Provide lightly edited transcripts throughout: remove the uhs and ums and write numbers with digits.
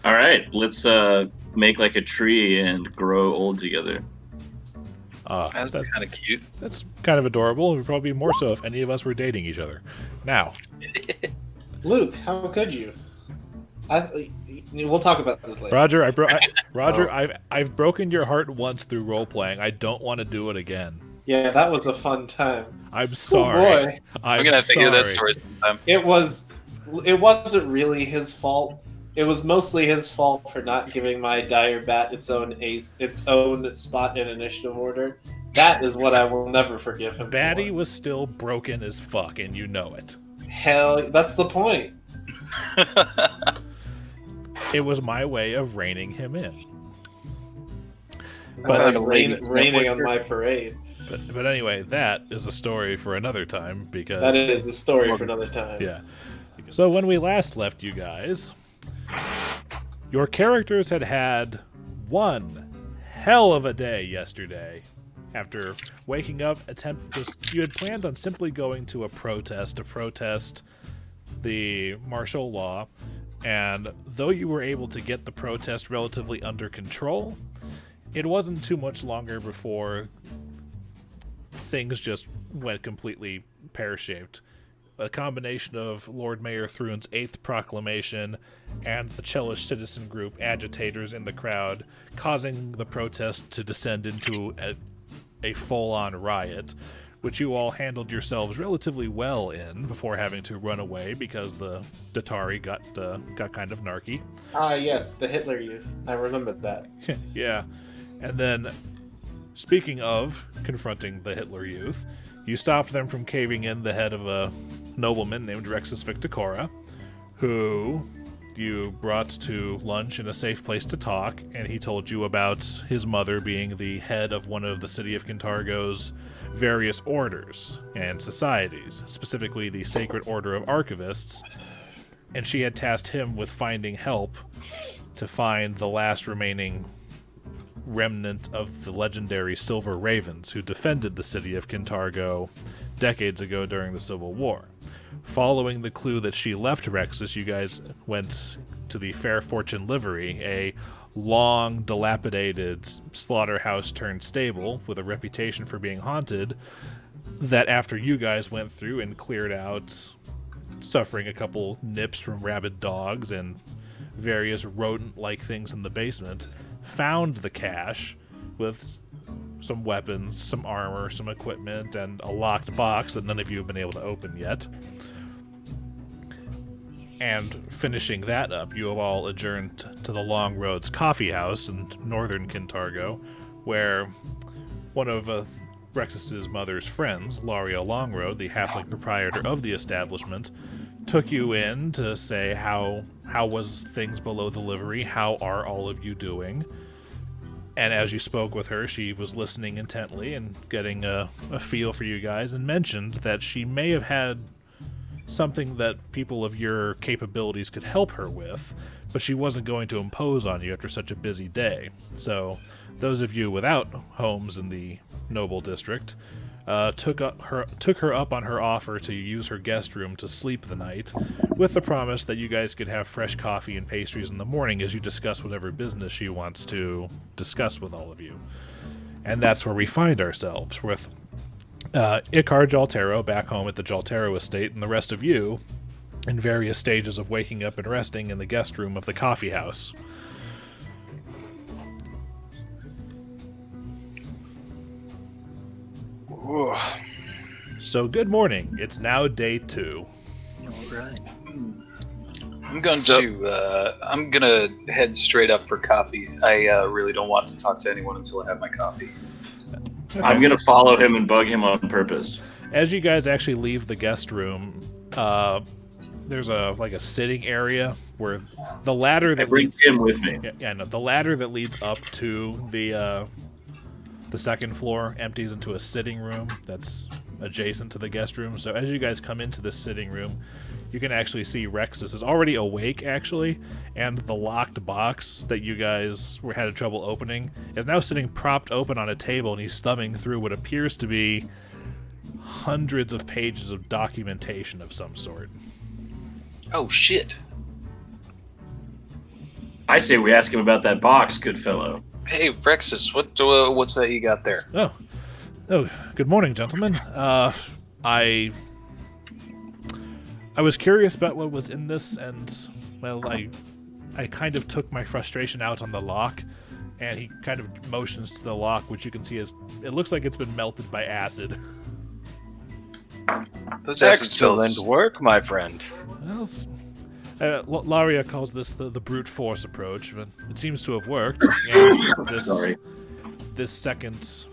All right, let's make like a tree and grow old together. That's kind of cute. That's kind of adorable. It would probably be more so if any of us were dating each other. Now, Luke, how could you? We'll talk about this later. Roger, I've broken your heart once through role playing. I don't want to do it again. Yeah, that was a fun time. I'm sorry. Oh boy. I'm gonna have to hear that story sometime. It wasn't really his fault. It was mostly his fault for not giving my dire bat its own spot in initiative order. That is what I will never forgive him. Batty was still broken as fuck, and you know it. Hell, that's the point. It was my way of reining him in. But raining on my parade. But anyway, that is a story for another time because that is the story for another time. Yeah. So when we last left you guys, your characters had one hell of a day yesterday. After waking up, you had planned on simply going to a protest to protest the martial law, and though you were able to get the protest relatively under control, it wasn't too much longer before things just went completely pear-shaped. A combination of Lord Mayor Thrune's 8th proclamation and the Chellish citizen group agitators in the crowd, causing the protest to descend into a full-on riot, which you all handled yourselves relatively well in before having to run away because the Datari got kind of narky. Ah, yes, the Hitler Youth. I remembered that. Yeah. And then, speaking of confronting the Hitler Youth, you stopped them from caving in the head of a nobleman named Rexus Victicora, who you brought to lunch in a safe place to talk, and he told you about his mother being the head of one of the city of Kintargo's various orders and societies, specifically the Sacred Order of Archivists, and she had tasked him with finding help to find the last remaining remnant of the legendary Silver Ravens who defended the city of Kintargo decades ago during the Civil War. Following the clue that she left Rexus, you guys went to the Fair Fortune Livery, a long, dilapidated slaughterhouse-turned-stable with a reputation for being haunted, that after you guys went through and cleared out, suffering a couple nips from rabid dogs and various rodent-like things in the basement, found the cache with some weapons, some armor, some equipment, and a locked box that none of you have been able to open yet. And finishing that up, you have all adjourned to the Longroad's coffee house in northern Kintargo, where one of Rexus's mother's friends, Laria Longroad, the halfling proprietor of the establishment, took you in to say how was things below the livery, how are all of you doing? And as you spoke with her, she was listening intently and getting a feel for you guys, and mentioned that she may have had something that people of your capabilities could help her with, but she wasn't going to impose on you after such a busy day. So those of you without homes in the Noble District took her up on her offer to use her guest room to sleep the night, with the promise that you guys could have fresh coffee and pastries in the morning as you discuss whatever business she wants to discuss with all of you. And that's where we find ourselves, with Icar Jhaltero back home at the Jhaltero estate, and the rest of you in various stages of waking up and resting in the guest room of the coffee house. Ooh. So good morning. It's now day 2. All right. I'm gonna head straight up for coffee. I really don't want to talk to anyone until I have my coffee. Okay. I'm gonna follow him and bug him on purpose. As you guys actually leave the guest room, there's a sitting area where the ladder that brings him with me. No, the ladder that leads up to the second floor empties into a sitting room that's adjacent to the guest room. So as you guys come into this sitting room, you can actually see Rexus is already awake, actually, and the locked box that you guys were having trouble opening is now sitting propped open on a table, and he's thumbing through what appears to be hundreds of pages of documentation of some sort. Oh, shit. I say we ask him about that box, good fellow. Hey, Rexus, what's that you got there? Oh, good morning, gentlemen. I was curious about what was in this, and, well, I kind of took my frustration out on the lock, and he kind of motions to the lock, which you can see it looks like it's been melted by acid. Those acid Excellent spills. work, my friend. Well, Laria calls this the brute force approach, but it seems to have worked. And Sorry. this second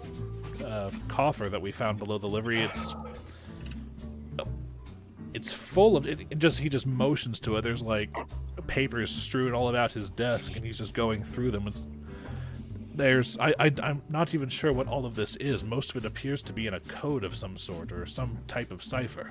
coffer that we found below the livery, it's full of it. He just motions to it. There's like papers strewn all about his desk, and he's just going through them. I'm not even sure what all of this is. Most of it appears to be in a code of some sort or some type of cipher.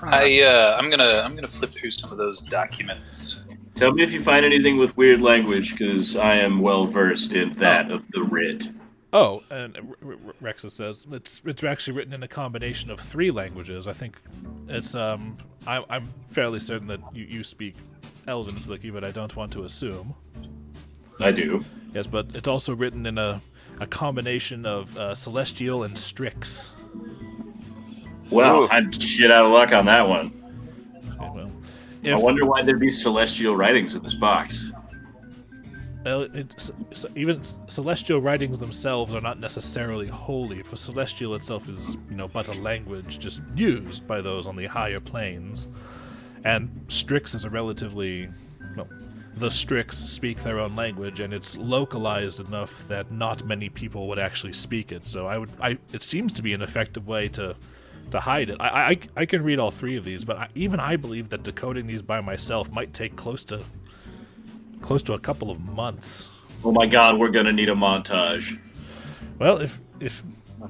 I'm gonna flip through some of those documents. Tell me if you find anything with weird language, because I am well versed in that of the writ. Oh, and Rexa says it's actually written in a combination of 3 languages. I think it's I'm fairly certain that you speak Elven, Flickie, but I don't want to assume. I do. Yes, but it's also written in a combination of Celestial and Strix. Well, Ooh. I'm shit out of luck on that one. Okay, well, I wonder why there'd be celestial writings in this box. Even celestial writings themselves are not necessarily holy, for celestial itself is, but a language just used by those on the higher planes. And Strix is a relatively, the Strix speak their own language, and it's localized enough that not many people would actually speak it. So it seems to be an effective way to hide it. I can read all 3 of these, but even I believe that decoding these by myself might take close to a couple of months. Oh my god, we're gonna need a montage. Well, if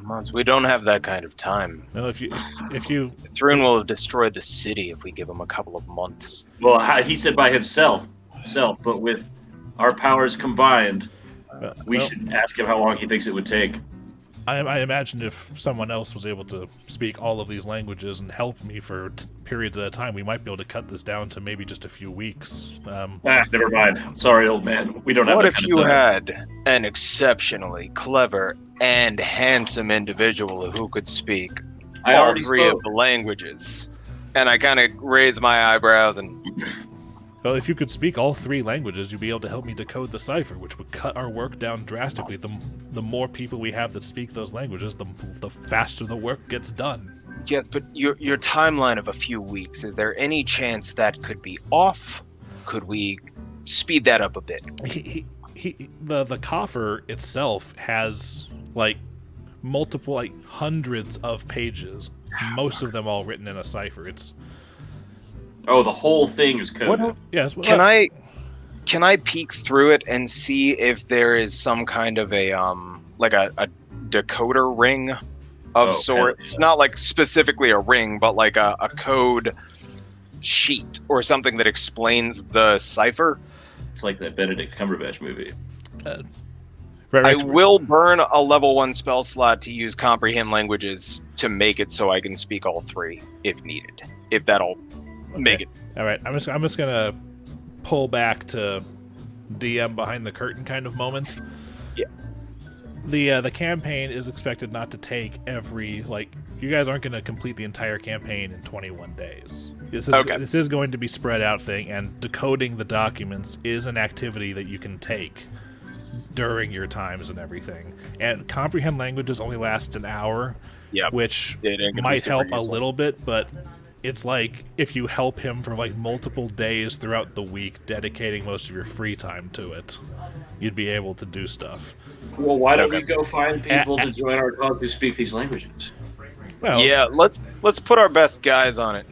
Months. We don't have that kind of time. no, if you Thrun will have destroyed the city if we give him a couple of months. Well, he said by himself, but with our powers combined, we should ask him how long he thinks it would take. I imagine if someone else was able to speak all of these languages and help me for periods at a time, we might be able to cut this down to maybe just a few weeks. Never mind. Sorry, old man. We don't have What that if kind you of time. had an exceptionally clever and handsome individual who could speak I all already 3 spoke. of the languages? And I kind of raise my eyebrows and... Well, if you could speak all 3 languages, you'd be able to help me decode the cipher, which would cut our work down drastically. The more people we have that speak those languages, the faster the work gets done. Yes, but your timeline of a few weeks, is there any chance that could be off? Could we speed that up a bit? The coffer itself has multiple hundreds of pages, most of them all written in a cipher. Oh, the whole thing is coded. Yes. Can I peek through it and see if there is some kind of a decoder ring of sorts? Yeah. Not specifically a ring, but a code sheet or something that explains the cipher. It's like that Benedict Cumberbatch movie. I will burn a level 1 spell slot to use comprehend languages to make it so I can speak all 3 if needed. If that'll make it. All right, I'm just gonna pull back to DM behind the curtain kind of moment. Yeah. The campaign is expected not to take you guys aren't going to complete the entire campaign in 21 days. This is going to be spread out thing, and decoding the documents is an activity that you can take during your times and everything. And comprehend languages only last an hour, which might help a little bit, but it's if you help him for multiple days throughout the week, dedicating most of your free time to it, you'd be able to do stuff. Well, why don't we go find people to join our cause who speak these languages? Well, Yeah, let's put our best guys on it.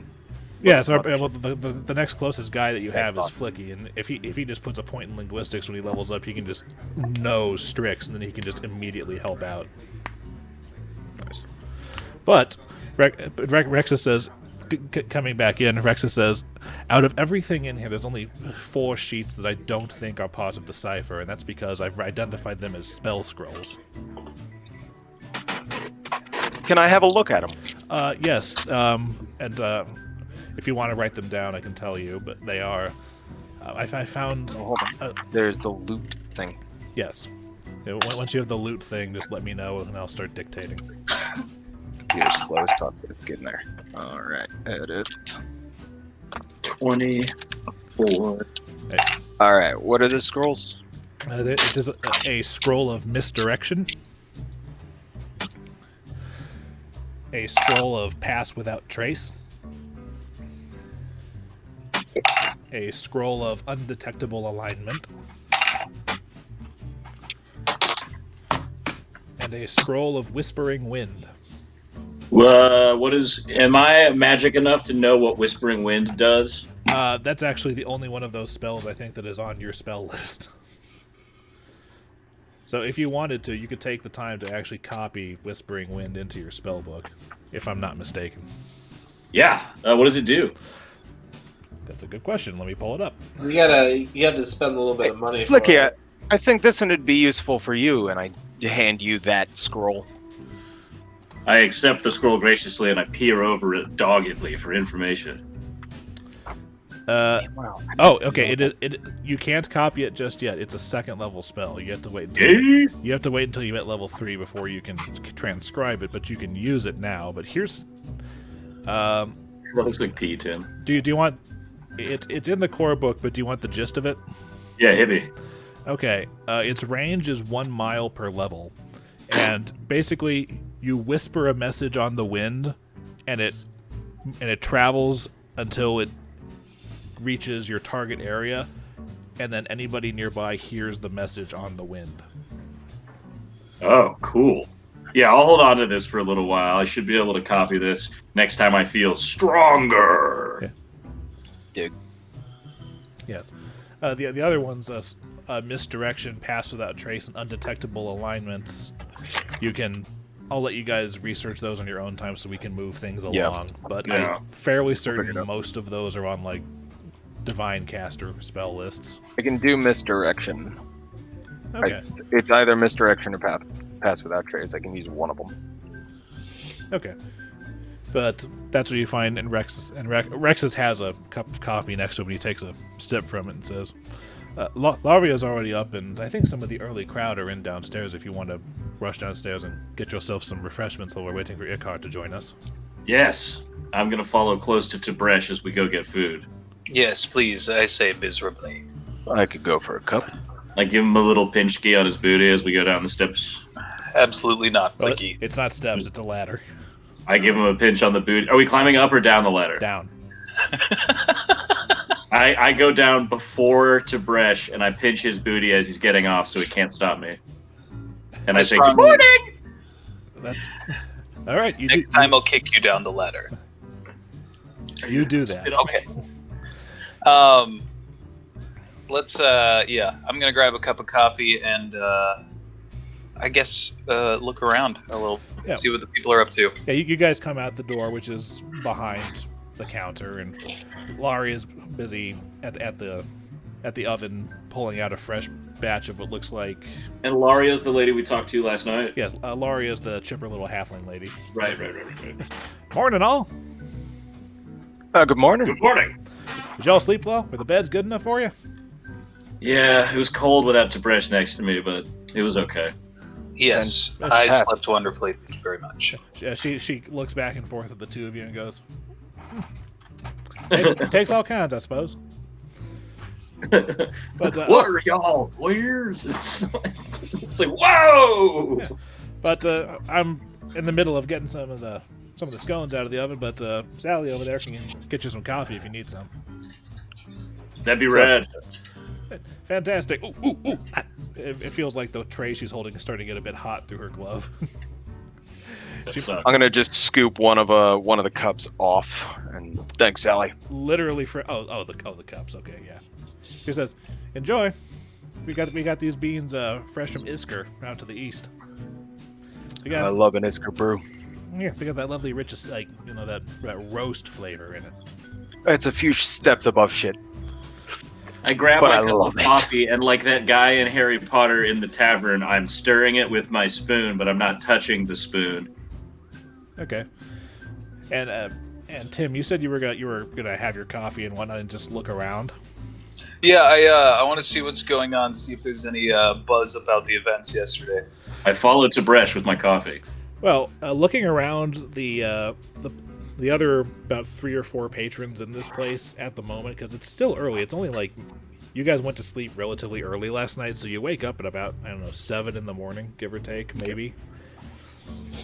yeah. So the next closest guy that you have is Flickie, and if he just puts a point in linguistics when he levels up, he can just know Strix, and then he can just immediately help out. Nice. But Rexa says, coming back in, Rexa says, out of everything in here, there's only 4 sheets that I don't think are part of the cipher, and that's because I've identified them as spell scrolls. Can I have a look at them? Yes, and if you want to write them down, I can tell you. But they are. I found. Oh, hold on. There's the loot thing. Yes. Once you have the loot thing, just let me know, and I'll start dictating. Computer's slow as fuck, but it's getting there. All right, edit. 24. All right, what are the scrolls? It is a scroll of misdirection, a scroll of pass without trace, a scroll of undetectable alignment, and a scroll of whispering wind. Am I magic enough to know what Whispering Wind does? That's actually the only one of those spells I think that is on your spell list. So if you wanted to, you could take the time to actually copy Whispering Wind into your spell book, if I'm not mistaken. Yeah. What does it do? That's a good question. Let me pull it up. You have to spend a little bit of money. Flickie, I think this one would be useful for you, and I hand you that scroll. I accept the scroll graciously and I peer over it doggedly for information. Wow. Oh, okay. You can't copy it just yet. It's a second level spell. You have to wait. You have to wait until you hit level 3 before you can transcribe it. But you can use it now. But here's. That looks like pee, Tim. Do you want? It's in the core book, but do you want the gist of it? Yeah, hit me. Okay. Its range is 1 mile per level, and basically you whisper a message on the wind, and it travels until it reaches your target area, and then anybody nearby hears the message on the wind. Oh, cool. Yeah, I'll hold on to this for a little while. I should be able to copy this next time I feel stronger. Yeah. Yes. The other ones, misdirection, pass without trace, and undetectable alignments. I'll let you guys research those on your own time so we can move things along. But Yeah. I'm fairly certain most of those are on like divine caster spell lists. I can do misdirection. Okay. It's either misdirection or pass without trace. I can use one of them. Okay. But that's what you find in Rex's. And Rex's has a cup of coffee next to him, and he takes a sip from it and says, Laria's already up, and I think some of the early crowd are in downstairs if you want to rush downstairs and get yourself some refreshments while we're waiting for Icar to join us. Yes. I'm going to follow close to Tib'resh as we go get food. Yes, please. I say miserably. I could go for a cup. I give him a little pinch-key on his booty as we go down the steps. Absolutely not, Well, Flickie. it's not steps, it's a ladder. I give him a pinch on the booty. Are we climbing up or down the ladder? Down. I go down before Tib'resh, and I pinch his booty as he's getting off so he can't stop me. And I say, good morning! That's... All right. Next time I'll kick you down the ladder. You do that. Okay. Let's, I'm going to grab a cup of coffee and, I guess, look around a little, see what the people are up to. Yeah, you guys come out the door, which is behind the counter, and Laria is busy at the oven pulling out a fresh batch of what looks like... And Laria's the lady we talked to last night? Yes, Laria is the chipper little halfling lady. Right. Morning, all! Good morning. Good morning! Did y'all sleep well? Were the beds good enough for you? Yeah, it was cold without Tib'resh next to me, but it was okay. Yes, I slept wonderfully. Thank you very much. She looks back and forth at the two of you and goes, takes all kinds, I suppose. But what are y'all, queers? It's like whoa! Yeah. But I'm in the middle of getting some of the scones out of the oven. But Sally over there can get you some coffee if you need some. That'd be rad. Fantastic. Ooh. It feels like the tray she's holding is starting to get a bit hot through her glove. I'm gonna just scoop one of the cups off, and thanks, Sally. Literally for the cups. Okay, yeah. She says, "Enjoy. We got these beans fresh from Icar out to the east. I love an Icar brew. Yeah, they got that lovely rich, like that roast flavor in it. It's a few steps above shit. I grab my cup of coffee, and like that guy in Harry Potter in the tavern, I'm stirring it with my spoon, but I'm not touching the spoon. Okay. And And Tim, you said you were gonna have your coffee and whatnot and just look around. Yeah, I want to see what's going on, see if there's any buzz about the events yesterday. I followed Tib'resh with my coffee. Well, looking around the other about 3 or 4 patrons in this place at the moment, because it's still early. It's only like you guys went to sleep relatively early last night, so you wake up at about 7 in the morning, give or take, maybe.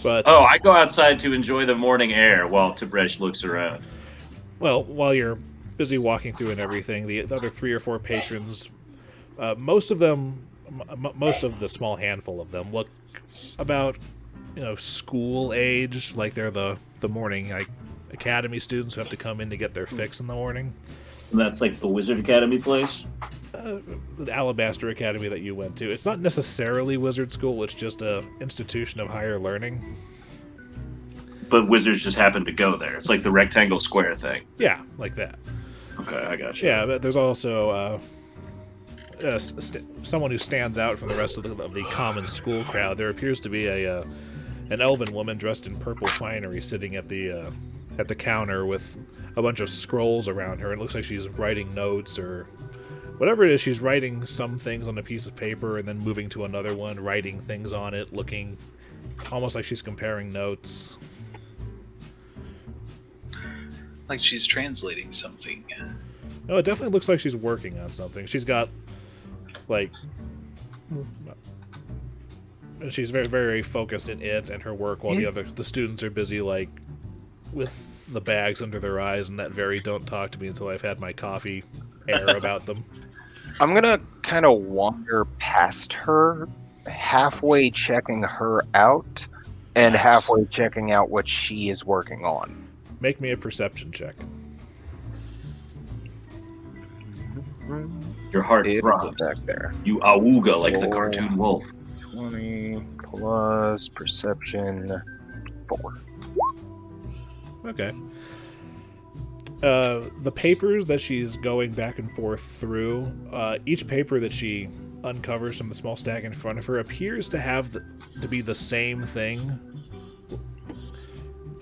But I go outside to enjoy the morning air while Tib'resh looks around. Well, while you're busy walking through and everything, the other 3 or 4 patrons, most of the small handful of them look about school age, like they're the morning academy students who have to come in to get their fix in the morning. And that's like the Wizard Academy place? The Alabaster Academy that you went to. It's not necessarily wizard school, it's just a institution of higher learning. But wizards just happen to go there. It's like the rectangle square thing. Yeah, like that. Okay, I got you. Yeah, but there's also someone who stands out from the rest of the common school crowd. There appears to be an elven woman dressed in purple finery sitting at the counter with a bunch of scrolls around her. It looks like she's writing notes or whatever it is. She's writing some things on a piece of paper and then moving to another one, writing things on it, looking almost like she's comparing notes. Like she's translating something. No, it definitely looks like she's working on something. She's got, she's very, very focused in it and her work, while the students are busy, with the bags under their eyes and that very "don't talk to me until I've had my coffee" air about them. I'm gonna kind of wander past her, halfway checking her out, and halfway checking out what she is working on. Make me a perception check. Your heart throbs. Back there. You awooga like the cartoon wolf. 20 plus perception 4. Okay. The papers that she's going back and forth through, each paper that she uncovers from the small stack in front of her appears to have to be the same thing.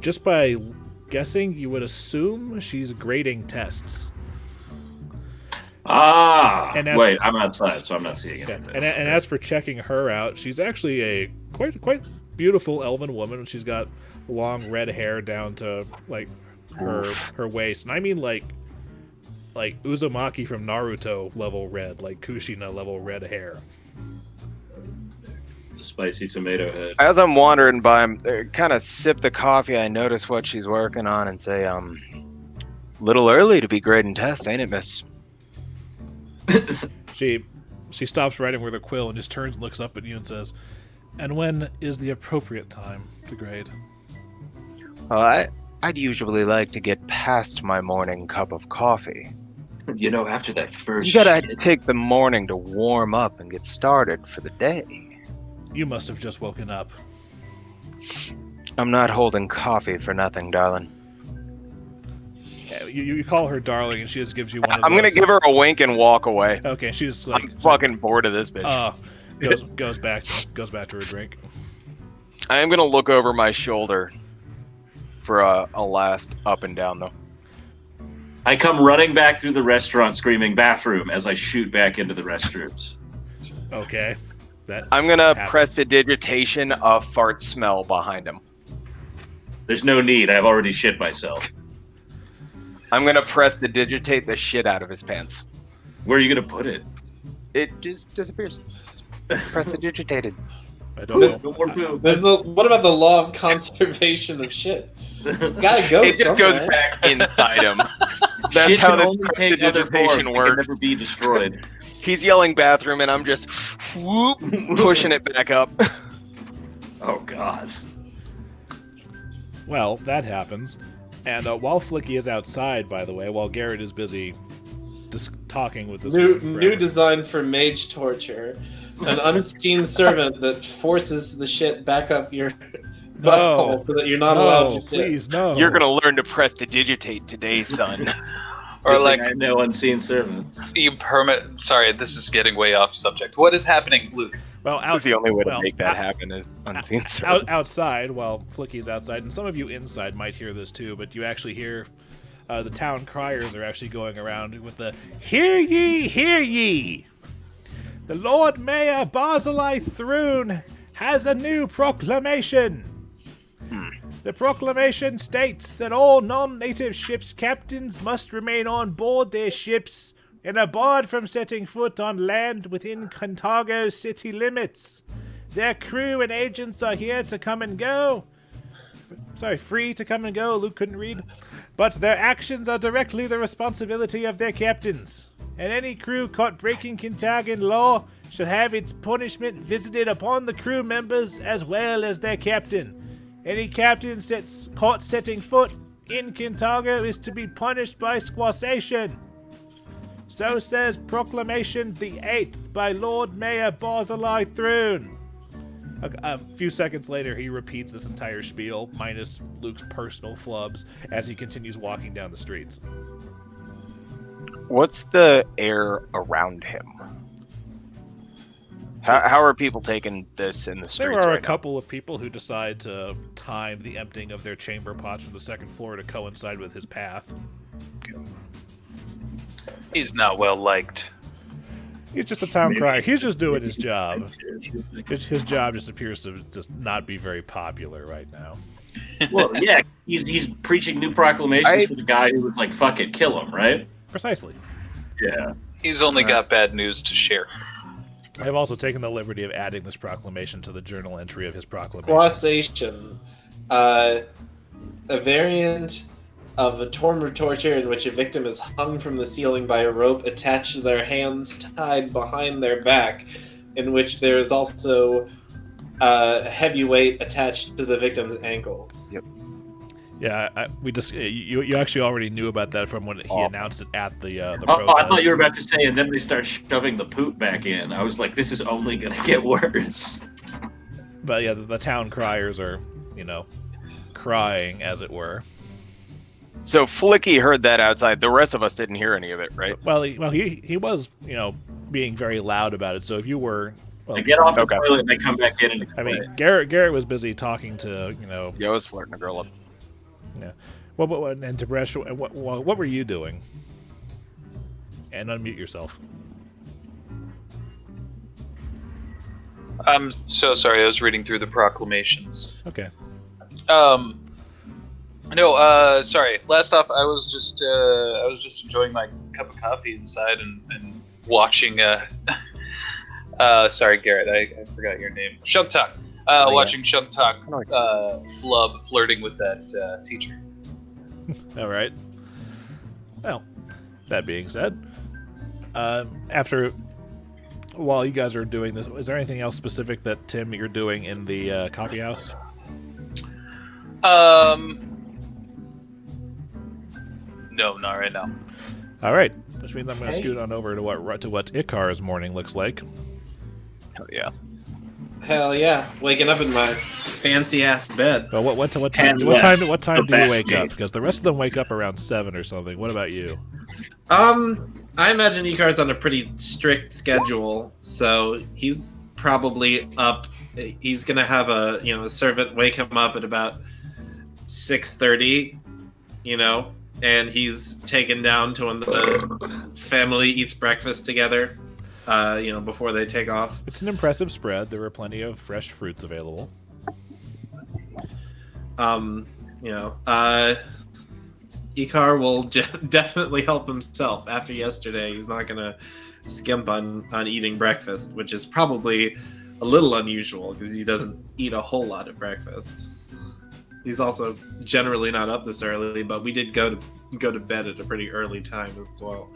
Just by guessing, you would assume she's grading tests. Wait, I'm outside, so I'm not seeing anything. Yeah. And as for checking her out, she's actually a quite beautiful elven woman. She's got long red hair down to her waist, and I mean like Uzumaki from Naruto level red, like Kushina level red hair. Spicy tomato head. As I'm wandering by, kind of sip the coffee, I notice what she's working on and say, little early to be grading tests, ain't it, miss? She stops writing with a quill and just turns and looks up at you and says, "And when is the appropriate time to grade?" I'd usually like to get past my morning cup of coffee. After that first You gotta take the morning to warm up and get started for the day. You must have just woken up. I'm not holding coffee for nothing, darling. Yeah, you call her darling, and she just gives you one of those. I'm gonna give her a wink and walk away. Okay, she's I'm fucking bored of this bitch. Goes back to her drink. I am gonna look over my shoulder for a last up and down, though. I come running back through the restaurant screaming "bathroom" as I shoot back into the restrooms. Okay. I'm gonna prestidigitation a fart smell behind him. There's no need. I've already shit myself. I'm gonna prestidigitate the shit out of his pants. Where are you gonna put it? It just disappears. Prestidigitated. I don't know. No more poop. What about the law of conservation of shit? It's gotta go. It just somewhere. goes back inside him. That's Shit how can this only take other forms. prestidigitation It can works. never be destroyed. He's yelling bathroom, and I'm just whoop, pushing it back up. Oh God. Well, that happens. And while Flickie is outside, by the way, while Garrett is busy talking with this new design for mage torture, an unseen servant that forces the shit back up your butthole so that you're not allowed to shit. Please, no. You're gonna learn to prestidigitate today, son. Or like I know unseen servant. Sorry, this is getting way off subject. What is happening, Luke? Well, That's the only way to make that happen is unseen servant. Outside, well, Flickie's outside, and some of you inside might hear this too, but you actually hear the town criers are actually going around with the "Hear ye, hear ye! The Lord Mayor Barzillai Thrune has a new proclamation. The proclamation states that all non-native ships' captains must remain on board their ships and are barred from setting foot on land within Contago city limits. Their crew and agents are here to come and go. Sorry, free to come and go, Luke couldn't read. But their actions are directly the responsibility of their captains. And any crew caught breaking Contagan law shall have its punishment visited upon the crew members as well as their captain. Any captain caught setting foot in Contago is to be punished by squassation. So says Proclamation the 8th by Lord Mayor Barzillai Thrune. A few seconds later, he repeats this entire spiel, minus Luke's personal flubs, as he continues walking down the streets. What's the air around him? How are people taking this in the streets? There are right a couple of people who decide to time the emptying of their chamber pots from the second floor to coincide with his path. He's not well liked. He's just a town crier. He's just doing his job. His job just appears to just not be very popular right now. Well, yeah, he's preaching new proclamations for the guy who would, like, fuck it, kill him, right? Precisely. Yeah. He's only got bad news to share. I have also taken the liberty of adding this proclamation to the journal entry of his proclamation. Squassation. A variant of a form of torture in which a victim is hung from the ceiling by a rope attached to their hands tied behind their back, in which there is also a heavy weight attached to the victim's ankles. Yep. Yeah, you actually already knew about that from when he announced it at the protest. I thought you were about to say, and then they start shoving the poop back in. I was like, this is only going to get worse. But yeah, the town criers are, crying, as it were. So Flickie heard that outside. The rest of us didn't hear any of it, right? Well, he was, being very loud about it. So if you were... Well, they get off the toilet and they come back in and... I mean, Garrett was busy talking to, Yeah, I was flirting a girl up. Yeah. Well, and Tib'resh, what were you doing? And unmute yourself. I'm so sorry. I was reading through the proclamations. Okay. No. Sorry. Last off, I was just enjoying my cup of coffee inside and watching. Sorry, Garrett. I forgot your name. Sugtok. Watching Shattersong flub flirting with that teacher. All right. Well, that being said, while you guys are doing this, is there anything else specific that, Tim, you're doing in the coffee house? No, not right now. All right, which means I'm going to scoot on over to what Icar's morning looks like. Hell yeah. Hell yeah! Waking up in my fancy ass bed. Well, what time do you wake up? Because the rest of them wake up around 7 or something. What about you? I imagine Icar's on a pretty strict schedule, so he's probably up. He's gonna have a servant wake him up at about 6:30, and he's taken down to when the family eats breakfast together. Before they take off. It's an impressive spread. There are plenty of fresh fruits available. Icar will definitely help himself. After yesterday, he's not going to skimp on eating breakfast, which is probably a little unusual because he doesn't eat a whole lot at breakfast. He's also generally not up this early, but we did go to bed at a pretty early time as well.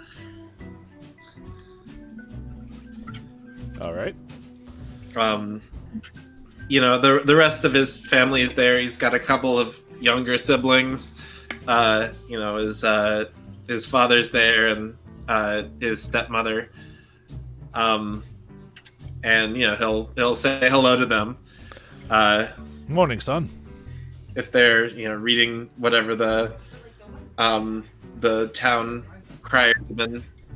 All right. The rest of his family is there. He's got a couple of younger siblings. His father's there and his stepmother. And he'll say hello to them. Morning, son. If they're reading whatever the town crier,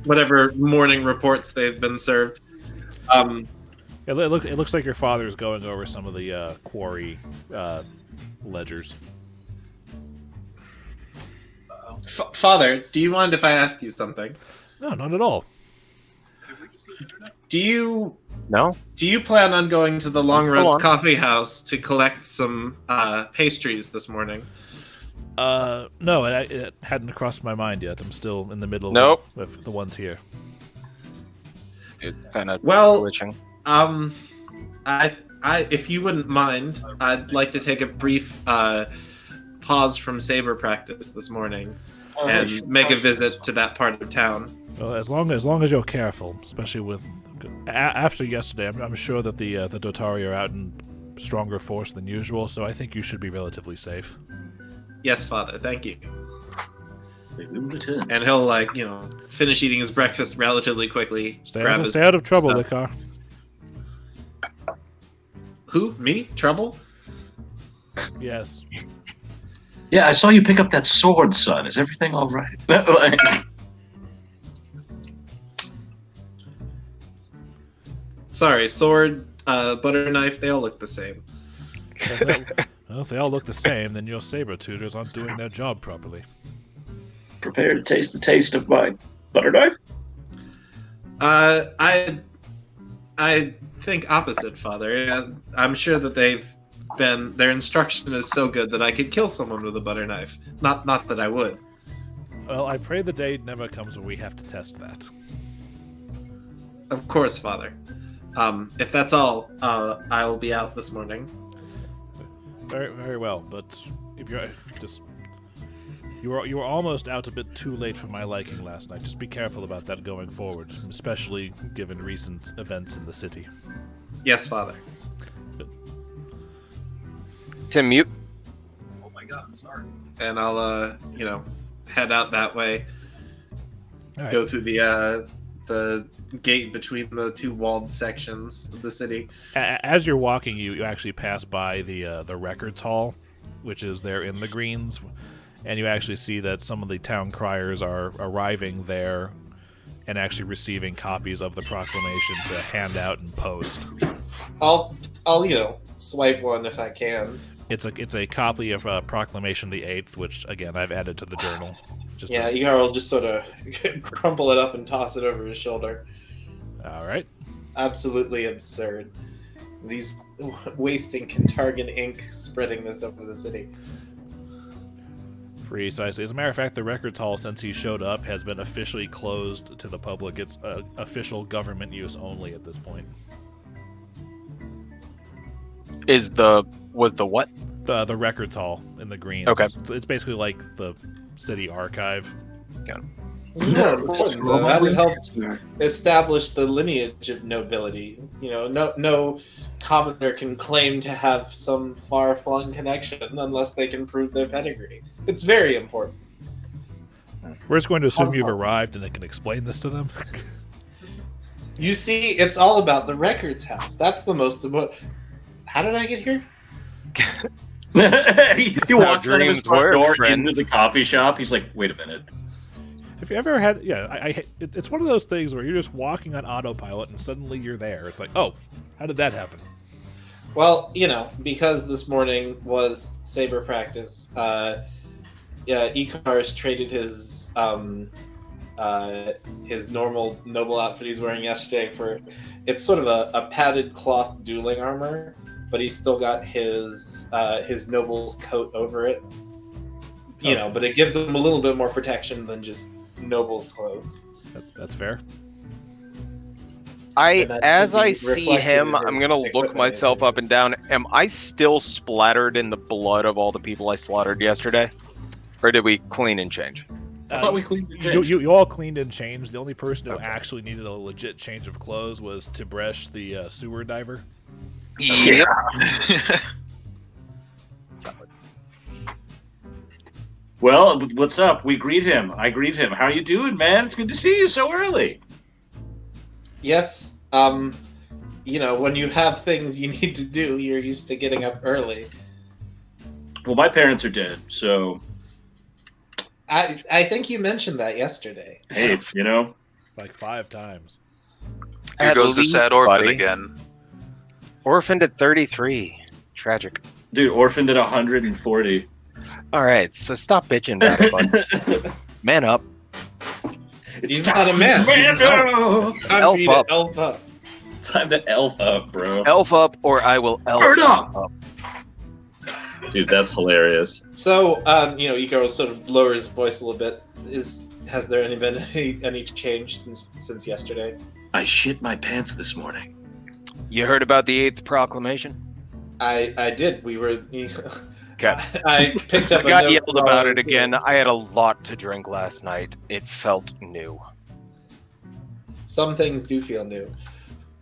whatever morning reports they've been served. It looks like your father is going over some of the quarry ledgers. Father, do you mind if I ask you something? No, not at all. Do you No? plan on going to the Go Longroad's on. coffee house to collect some pastries this morning? No, it hadn't crossed my mind yet. I'm still in the middle Nope. of the ones here. It's kind of Well, glitching. if you wouldn't mind, I'd like to take a brief pause from saber practice this morning and make a visit to that part of town. Well, as long as you're careful, especially with after yesterday, I'm sure that the Dotari are out in stronger force than usual. So I think you should be relatively safe. Yes, Father. Thank you. They will return. And he'll finish eating his breakfast relatively quickly. Stay grab out of trouble, stuff. Icar. Who? Me? Trouble? Yes. Yeah, I saw you pick up that sword, son. Is everything all right? Sorry, sword, butter knife, they all look the same. Well, if they all look the same, then your saber tutors aren't doing their job properly. Prepare to taste the taste of my butter knife? I think opposite, Father. I'm sure that their instruction is so good that I could kill someone with a butter knife. Not that I would. Well, I pray the day never comes when we have to test that. Of course, Father. If that's all, I'll be out this morning. Very, very well. But if you're you were almost out a bit too late for my liking last night. Just be careful about that going forward, especially given recent events in the city. Yes, Father. Tim, mute. Oh my god, I'm sorry. And I'll, head out that way. All right. Go through the gate between the two walled sections of the city. As you're walking, you actually pass by the records hall, which is there in the greens, and you actually see that some of the town criers are arriving there and actually receiving copies of the proclamation to hand out and post. I'll swipe one if I can. It's a copy of Proclamation the 8th, which again I've added to the journal. Icar will just sort of crumple it up and toss it over his shoulder. All right. Absolutely absurd. These wasting Kantargan ink spreading this over the city. Precisely. As a matter of fact, the records hall, since he showed up, has been officially closed to the public. It's official government use only at this point. Was the what? The records hall in the greens. Okay. It's basically like the city archive. More important, though, that it helps establish the lineage of nobility. No commoner can claim to have some far-flung connection unless they can prove their pedigree. It's very important. We're just going to assume you've arrived and I can explain this to them. You see, it's all about the records house. That's the most important. How did I get here? He walks out of his dreams front work, door friend. into the coffee shop. He's like, wait a minute. Have you ever had... Yeah, it's one of those things where you're just walking on autopilot and suddenly you're there. It's like, oh, how did that happen? Well, because this morning was saber practice, Icar's traded his normal noble outfit he's wearing yesterday for... It's sort of a padded cloth dueling armor, but he's still got his noble's coat over it. But it gives him a little bit more protection than just noble's clothes. That's fair. Reflected I see him, in I'm his gonna look equipment, myself basically. up and down. Am I still splattered in the blood of all the people I slaughtered yesterday? Or did we clean and change? I thought we cleaned the You all cleaned and changed. The only person who actually needed a legit change of clothes was Tib'resh, the sewer diver. Yep. Well, what's up? We greet him. I greet him. How you doing, man? It's good to see you so early. Yes, when you have things you need to do, you're used to getting up early. Well, my parents are dead, so I think you mentioned that yesterday. hey, Like 5 times. Here At goes the least, sad orphan buddy. again. Orphaned at 33. Tragic. Dude, orphaned at 140. All right, so stop bitching about it, bud. Man up. He's not a man. Man up! It's time for you to elf up. Time to elf up, bro. Elf up, or I will elf Bird up! up. Dude, that's hilarious. So, Icar will sort of lower his voice a little bit. Has there been any change since yesterday? I shit my pants this morning. You heard about the 8th proclamation? I did. We were. Okay. I picked up. I got yelled about it again. I had a lot to drink last night. It felt new. Some things do feel new.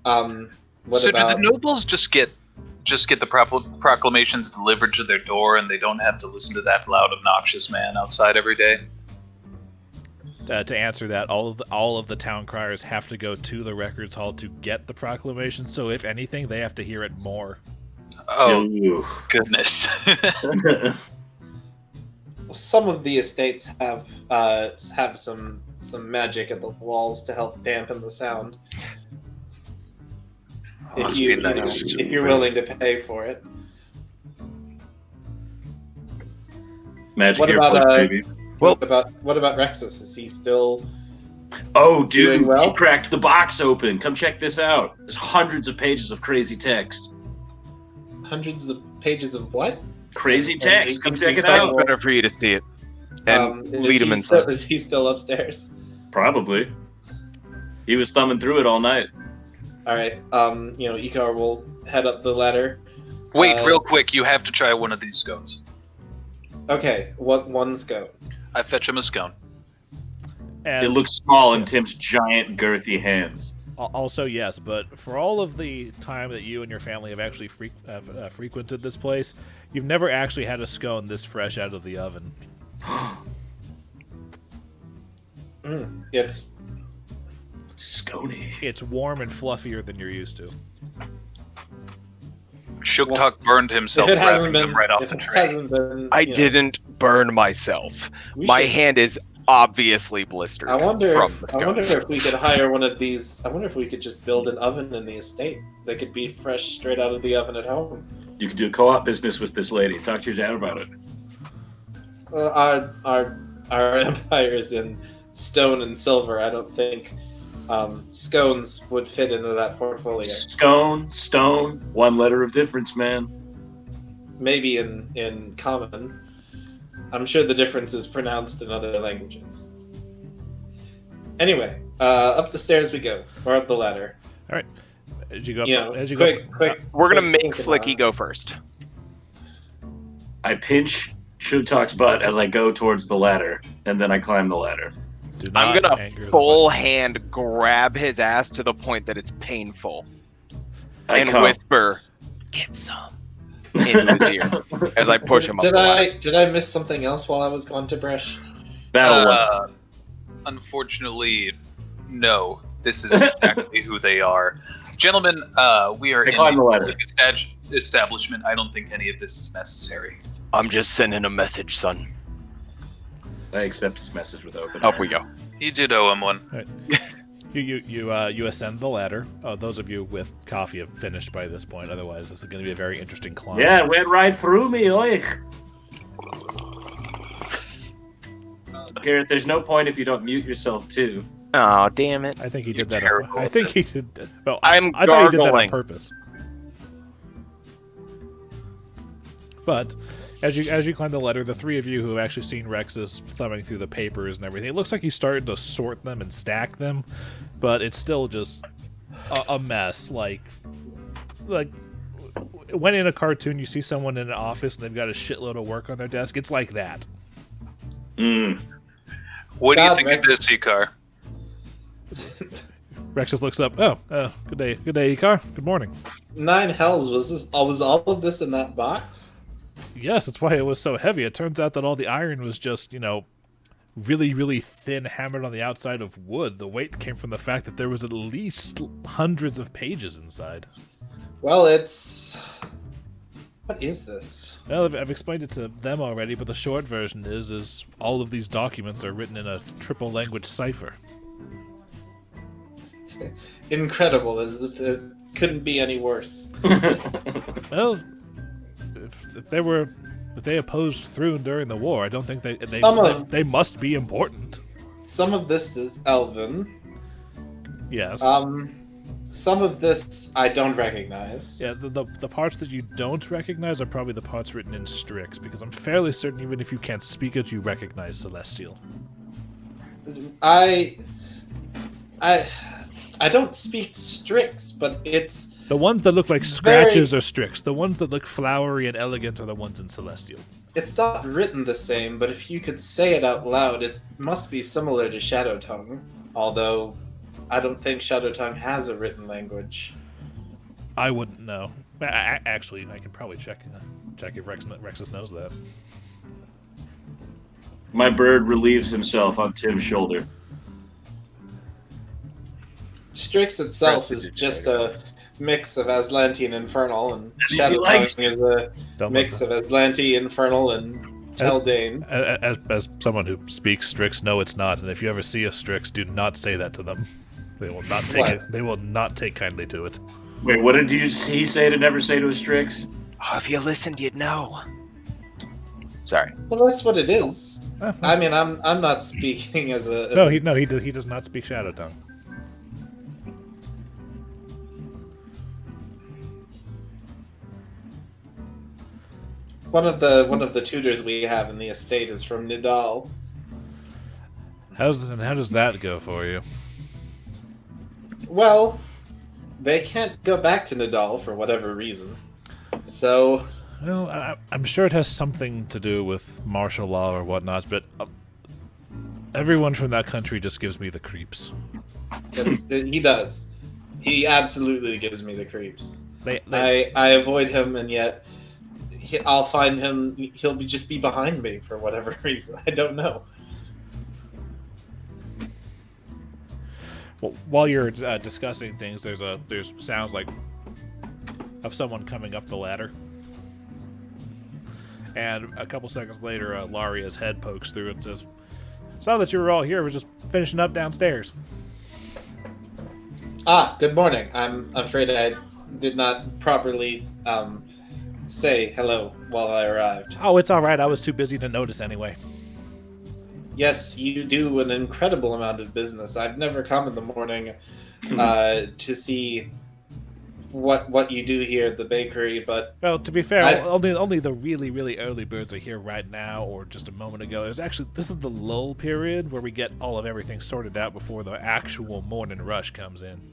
So do the nobles just get the proclamations delivered to their door, and they don't have to listen to that loud, obnoxious man outside every day? To answer that, all of the town criers have to go to the records hall to get the proclamation. So if anything, they have to hear it more. Oh, Ooh. goodness. Some of the estates have some magic at the walls to help dampen the sound. Must be nice. If you're willing to pay for it. Magic What earplugs, about baby. what about Rexus? Is he still? Oh, dude, doing well? he cracked the box open. Come check this out. There's hundreds of pages of crazy text. Hundreds of pages of what? Crazy And text. Come check it incredible. out. Better for you to see it. And lead him still, inside. is he still upstairs? Probably. He was thumbing through it all night. All right. Icar will head up the ladder. Wait, real quick, you have to try one of these scones. Okay. What one scone? I fetch him a scone. As, It looks small in Tim's giant, girthy hands. Also, yes, but for all of the time that you and your family have actually frequented this place, you've never actually had a scone this fresh out of the oven. It's Scony. It's warm and fluffier than you're used to. Sugtok burned himself if it hasn't grabbing been them right off if the it tree. hasn't been. I didn't burn myself. We My should- hand is obviously blistered I wonder from the scones. if we could hire one of these. I wonder if we could just build an oven in the estate. They could be fresh straight out of the oven at home. You could do co-op business with this lady. Talk to your dad about it. Our empire is in stone and silver. I don't think scones would fit into that portfolio. Stone, one letter of difference, man. Maybe in common. I'm sure the difference is pronounced in other languages. Anyway, up the stairs we go, or up the ladder. All right. As you go up, Quick. We're gonna quick, make Flickie go first. I pinch Sugtok's butt as I go towards the ladder, and then I climb the ladder. do not I'm gonna anger the full hand grab his ass to the point that it's painful, and come. whisper, "Get some," into his ear as I push him up. Did the ladder. did I miss something else while I was gone to Tib'resh? Battle once. Unfortunately, no. This is exactly who they are. Gentlemen, we are I in climb the ladder. a establishment. I don't think any of this is necessary. I'm just sending a message, son. I accept his message with open Up arms. we go. You did owe him one. You ascend the ladder. Oh, those of you with coffee have finished by this point. Otherwise, this is going to be a very interesting climb. Yeah, it went right through me, oich. Garrett, there's no point if you don't mute yourself, too. Oh, damn it. I think he did that. terrible. I think he did. Well, I'm I thought he did that on gargling. purpose. But as you climb the ladder, the three of you who have actually seen Rexus thumbing through the papers and everything, it looks like he started to sort them and stack them, but it's still just a mess. Like when in a cartoon you see someone in an office and they've got a shitload of work on their desk, it's like that. What do you God, think Rex- of this, Icar? Rexus looks up. Oh, good day, Icar. Good morning. 9 hells, was all of this in that box? Yes, that's why it was so heavy. It turns out that all the iron was just, really, really thin, hammered on the outside of wood. The weight came from the fact that there was at least hundreds of pages inside. Well, what is this? Well, I've explained it to them already, but the short version is all of these documents are written in a triple language cipher. Incredible. couldn't be any worse. Well, if they opposed Thrune during the war, I don't think they must be important. Some of this is Elven. Yes. Some of this I don't recognize. Yeah, the parts that you don't recognize are probably the parts written in Strix, because I'm fairly certain even if you can't speak it, you recognize Celestial. I don't speak Strix, but it's... The ones that look like scratches are Strix. The ones that look flowery and elegant are the ones in Celestial. It's not written the same, but if you could say it out loud, it must be similar to Shadow Tongue, although I don't think Shadow Tongue has a written language. I wouldn't know. Actually, I can probably check if Rexus knows that. My bird relieves himself on Tim's shoulder. Strix itself is just a mix of Aslanti and Infernal, and Shadow Tongue is a mix of Aslanti, Infernal, and Teldane. As someone who speaks Strix, no, it's not. And if you ever see a Strix, do not say that to them. They will not take it. They will not take kindly to it. Wait, what did he say to never say to a Strix? Oh, if you listened, you'd know. Sorry. Well, that's what it is. I mean, I'm not speaking as a... He does not speak Shadow Tongue. One of the tutors we have in the estate is from Nidal. How does that go for you? Well, they can't go back to Nidal for whatever reason. So... Well, I'm sure it has something to do with martial law or whatnot, but everyone from that country just gives me the creeps. He does. He absolutely gives me the creeps. I avoid him, and yet I'll find him. He'll just be behind me for whatever reason. I don't know. Well, while you're discussing things, there's sounds like of someone coming up the ladder. And a couple seconds later, Laria's head pokes through and says, "Saw that you were all here. We're just finishing up downstairs." Ah, good morning. I'm afraid I did not properly say hello while I arrived. Oh, it's all right. I was too busy to notice anyway. Yes, you do an incredible amount of business. I've never come in the morning to see what you do here at the bakery, but... Well, to be fair, only the really, really early birds are here right now, or just a moment ago. This is the lull period where we get all of everything sorted out before the actual morning rush comes in.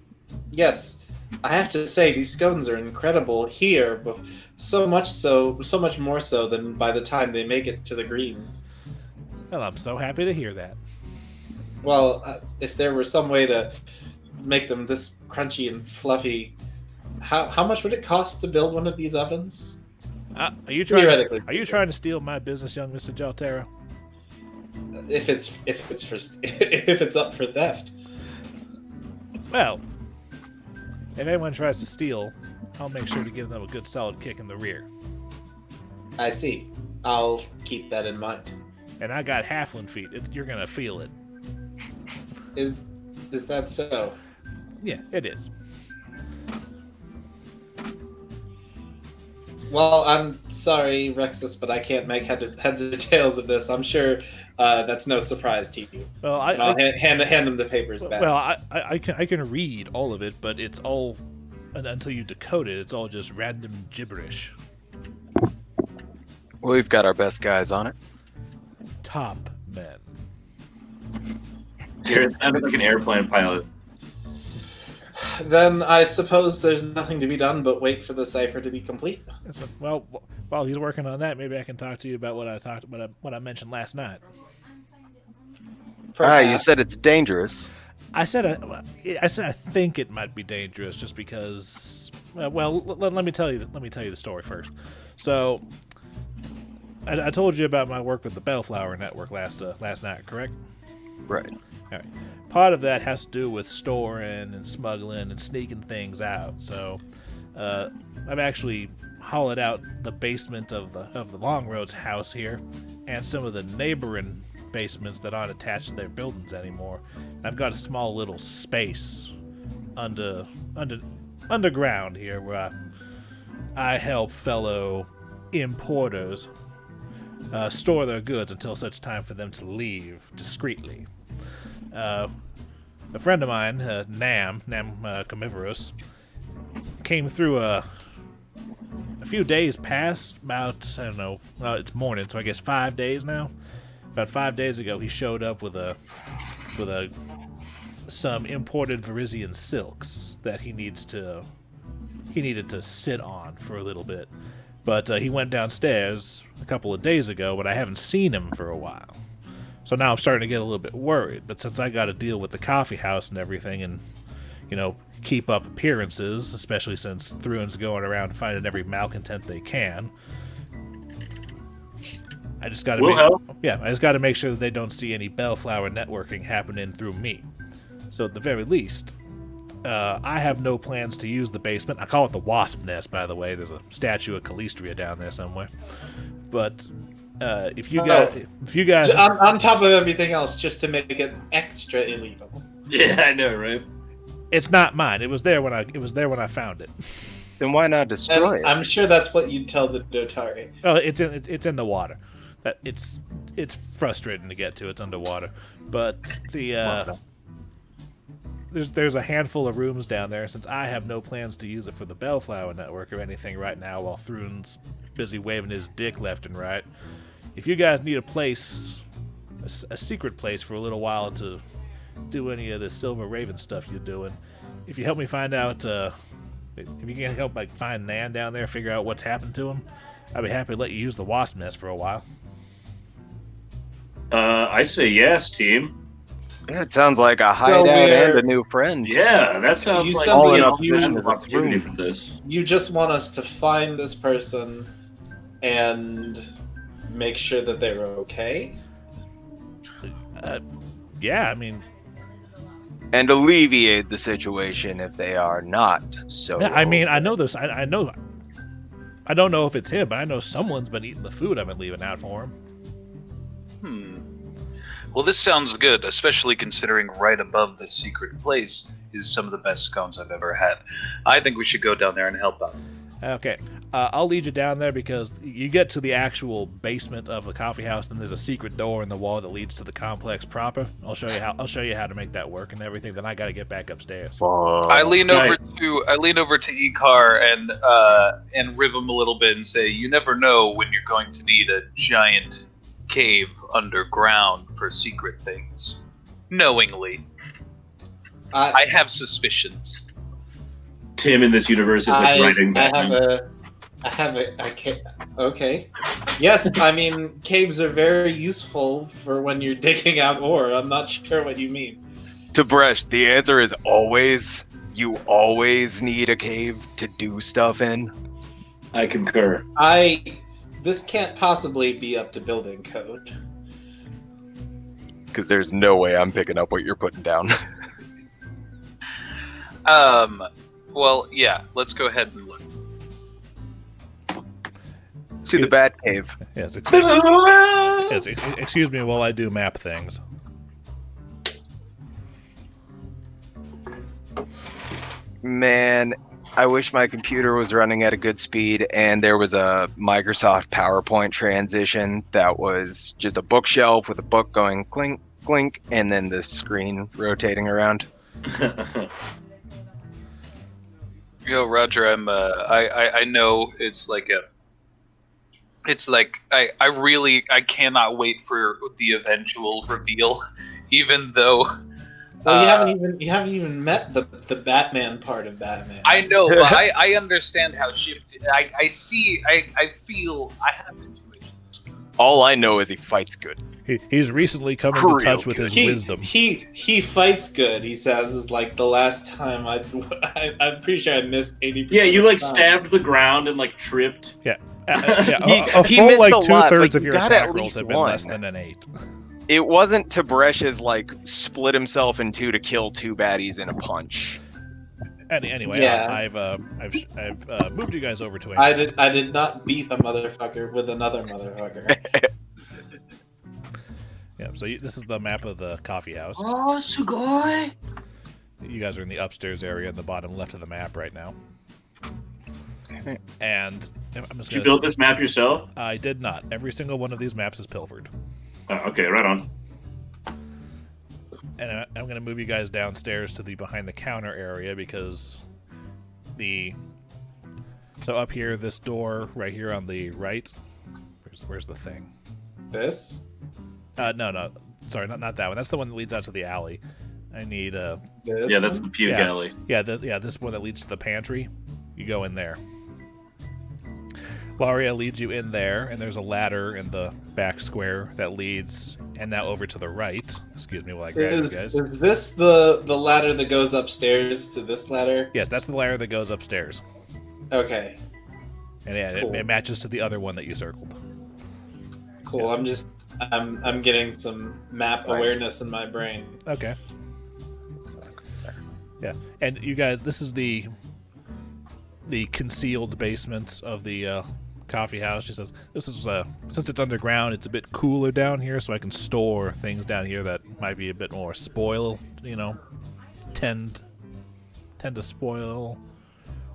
Yes, I have to say, these scones are incredible here, but so much more so than by the time they make it to the greens. Well, I'm so happy to hear that. Well, if there were some way to make them this crunchy and fluffy... How much would it cost to build one of these ovens? Are you trying to steal my business, young Mr. Jhaltero? If it's up for theft. Well, if anyone tries to steal, I'll make sure to give them a good solid kick in the rear. I see. I'll keep that in mind. And I got halfling feet. You're gonna feel it. Is that so? Yeah, it is. Well, I'm sorry, Rexus, but I can't make heads or tails of this. I'm sure that's no surprise to you. Well, I'll hand him the papers back. Well, I can read all of it, but it's all until you decode it. It's all just random gibberish. We've got our best guys on it. Top men. Garrett sounded like an airplane pilot. Then I suppose there's nothing to be done but wait for the cipher to be complete. Well, while he's working on that, maybe I can talk to you about what I mentioned last night. You said it's dangerous. I said I think it might be dangerous just because. Well, let me tell you the story first. So, I told you about my work with the Bellflower Network last night, correct? Right. All right. Part of that has to do with storing and smuggling and sneaking things out. So, I've actually hollowed out the basement of the Longroad's house here, and some of the neighboring basements that aren't attached to their buildings anymore. I've got a small little space under underground here where I help fellow importers store their goods until such time for them to leave discreetly. A friend of mine, Nam Carnivorous, came through a few days past, about, I don't know, well, it's morning, so I guess 5 days now. About 5 days ago, he showed up with some imported Varisian silks that he needed to sit on for a little bit. But he went downstairs a couple of days ago, but I haven't seen him for a while. So now I'm starting to get a little bit worried. But since I got to deal with the coffee house and everything and, keep up appearances, especially since Thruin's going around finding every malcontent they can, I just got to make sure that they don't see any bellflower networking happening through me. So at the very least, I have no plans to use the basement. I call it the Wasp Nest, by the way. There's a statue of Calistria down there somewhere. But if you guys, on top of everything else, just to make it extra illegal. Yeah, I know, right? It's not mine. It was there when I found it. Then why not destroy it? I'm sure that's what you'd tell the Dotari. Oh, it's in the water. It's frustrating to get to. It's underwater, but there's a handful of rooms down there. Since I have no plans to use it for the Bellflower Network or anything right now, while Thruin's busy waving his dick left and right, if you guys need a place, a secret place for a little while to do any of the Silver Raven stuff you're doing, if you help me find out, if you can help find Nan down there, figure out what's happened to him, I'd be happy to let you use the Wasp Nest for a while. I say yes, team. Yeah, it sounds like a hideout and a new friend. Yeah, that sounds like all in opportunity for this. You just want us to find this person and make sure that they're okay? Yeah, I mean... And alleviate the situation if they are not so... Yeah, I mean, I know this. I know... I don't know if it's him, but I know someone's been eating the food I've been leaving out for him. Well, this sounds good, especially considering right above this secret place is some of the best scones I've ever had. I think we should go down there and help out. Okay, I'll lead you down there because you get to the actual basement of the coffee house, and there's a secret door in the wall that leads to the complex proper. I'll show you how to make that work and everything. Then I got to get back upstairs. I lean over to Icar and rib him a little bit and say, "You never know when you're going to need a giant cave underground for secret things." Knowingly, I have suspicions. Tim in this universe is writing that. Okay. Yes, I mean, caves are very useful for when you're digging out ore. I'm not sure what you mean. Tib'resh, the answer is always. You always need a cave to do stuff in. I concur. This can't possibly be up to building code. Because there's no way I'm picking up what you're putting down. Well, yeah, let's go ahead and look. To the Bat Cave. Yes, excuse me while I do map things. Man, I wish my computer was running at a good speed and there was a Microsoft PowerPoint transition that was just a bookshelf with a book going clink, clink, and then the screen rotating around. Yo, Roger, I know it's like I cannot wait for the eventual reveal, even though. Well, you haven't even met the Batman part of Batman. I know, but I understand how shifted. I feel I have intuitions. All I know is he fights good. He's recently come into touch with his wisdom. He fights good. He says is like the last time I'm pretty sure I missed 80%. Yeah, you stabbed the ground and tripped. Yeah, a full 2/3 of your attack rolls have been less than an 8. It wasn't Tibresh's split himself in two to kill two baddies in a punch. Anyway, yeah. I've moved you guys over to a... I did not beat a motherfucker with another motherfucker. Yeah, so this is the map of the coffee house. Oh, Sugoi! You guys are in the upstairs area in the bottom left of the map right now. And I'm just Did you build this map yourself? I did not. Every single one of these maps is pilfered. Okay, right on. And I'm going to move you guys downstairs to the behind the counter area because so up here, this door right here on the right. Where's the thing? This? No. Sorry, not that one. That's the one that leads out to the alley. I need This? Yeah, that's the puke alley. Yeah, this one that leads to the pantry. You go in there. Laria leads you in there, and there's a ladder in the back square that leads, and now over to the right. Excuse me while I grab you guys. Is this the ladder that goes upstairs to this ladder? Yes, that's the ladder that goes upstairs. Okay. And yeah, Cool. it matches to the other one that you circled. Cool. I'm getting some map awareness in my brain. Okay. Yeah, and you guys, this is the concealed basement of the coffee house. She says, "This is since it's underground, it's a bit cooler down here, so I can store things down here that might be a bit more spoil. Tend to spoil,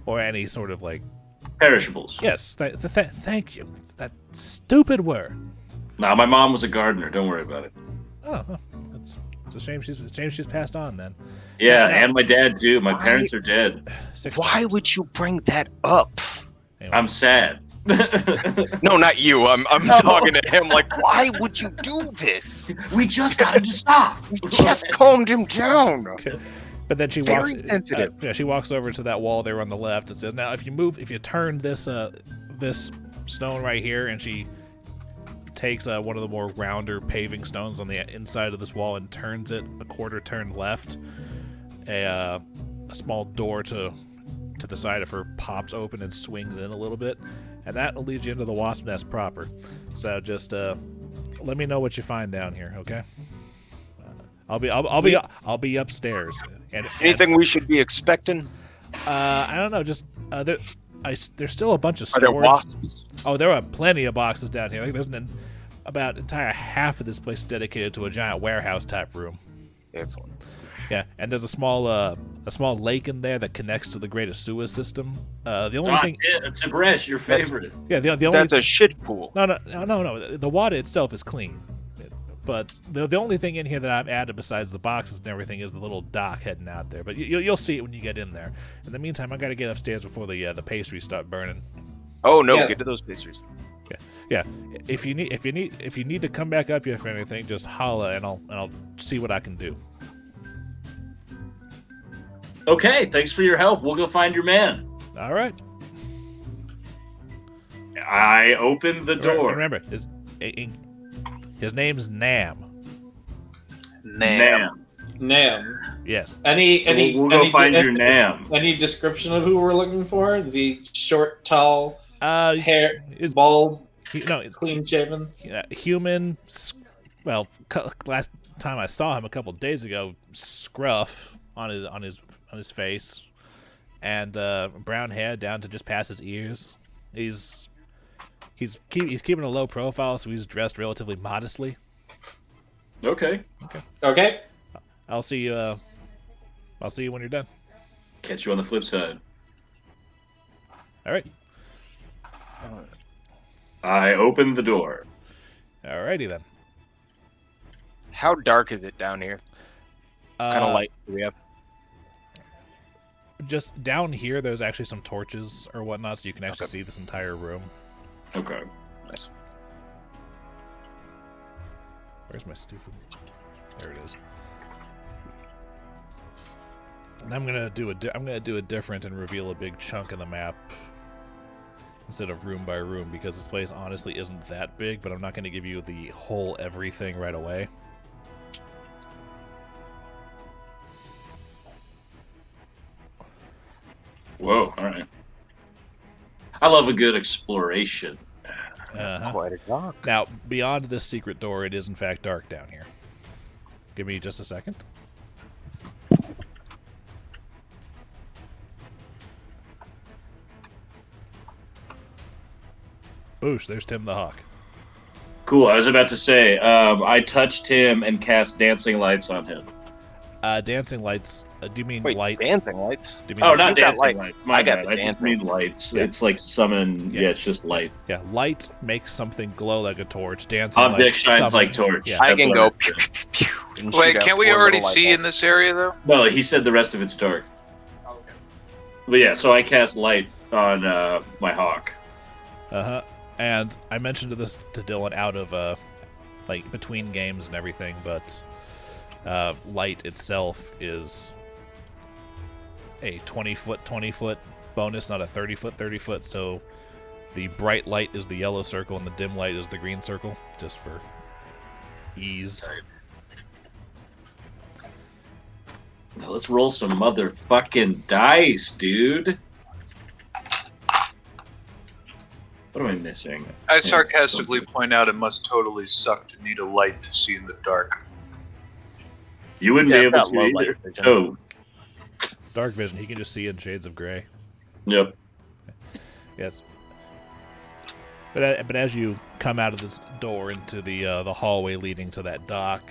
or any sort of like Perishables. Yes. Thank you. That stupid word. Nah, my mom was a gardener. Don't worry about it. Oh, it's a shame she's passed on then. Yeah, No. and my dad too. My parents are dead. 6 Why times. would you bring that up? Anyway. I'm sad. No, not you. I'm talking to him. Like, why would you do this? We just got him to stop. We just calmed him down. But then she Very walks. sensitive. She walks over to that wall there on the left and says, "Now, if you turn this stone right here," and she takes one of the more rounder paving stones on the inside of this wall and turns it a quarter turn left, a small door to the side of her pops open and swings in a little bit, and that will lead you into the wasp nest proper. So just let me know what you find down here, okay? I'll be upstairs. And Anything we should be expecting? I don't know. Just there's still a bunch of Are there storage. wasps? Oh, there are plenty of boxes down here. Like, there's about entire half of this place dedicated to a giant warehouse type room. Excellent. Yeah, and there's a small lake in there that connects to the greater sewer system. The only thing, Tib'resh, your favorite. yeah, the only That's a shit pool. no. The water itself is clean, but the only thing in here that I've added besides the boxes and everything is the little dock heading out there. But you'll see it when you get in there. In the meantime, I got to get upstairs before the pastries start burning. Oh no, Yes. get to those pastries. Yeah. If you need to come back up here for anything, just holla and I'll see what I can do. Okay, thanks for your help. We'll go find your man. All right. I opened the door. Remember, his name's Nam. Nam. Nam. Yes. We'll go find your Nam. Any description of who we're looking for? Is he short, tall, hair, is bald, it's clean shaven? human. Well, last time I saw him a couple days ago, scruff on his face, and brown hair down to just past his ears. He's keeping a low profile, so he's dressed relatively modestly. Okay. Okay. I'll see you when you're done. Catch you on the flip side. All right. I opened the door. Alrighty then. How dark is it down here? Kind of light do we have? Just down here, there's actually some torches or whatnot, so you can actually see this entire room. Okay. Nice. Where's my stupid? There it is. And I'm gonna do a different and reveal a big chunk of the map instead of room by room, because this place honestly isn't that big. But I'm not gonna give you the whole everything right away. Whoa, all right. I love a good exploration. Quite a dark. Now, beyond this secret door, it is in fact dark down here. Give me just a second. Boosh, there's Tim the Hawk. Cool. I was about to say, I touched him and cast dancing lights on him. Dancing lights. Do you mean Wait, light? dancing lights? Do you mean Oh, light? not You've got dancing light. lights. My I got bad. the I just dancing mean lights. lights. Yeah. It's like summon. Yeah. Yeah, it's just light. Yeah, light makes something glow like a torch. Dancing Object lights shines summon. like torch. Yeah. I That's can what go. I Pew, meant. pew, pew, and Wait, shoot out can't we 4 already little light see in bulbs. this area though? No, he said the rest of it's dark. Okay. But yeah, so I cast light on my hawk. And I mentioned this to Dillon out of like between games and everything, but light itself is a 20-foot bonus, not a 30-foot 30-foot. So the bright light is the yellow circle and the dim light is the green circle, just for ease. Now let's roll some motherfucking dice, dude. What am I missing? I sarcastically point out it must totally suck to need a light to see in the dark. You wouldn't Yeah, be I've able got to low either. light vision. Oh, Dark vision, he can just see in shades of gray. yep. Yes. But as you come out of this door into the hallway leading to that dock,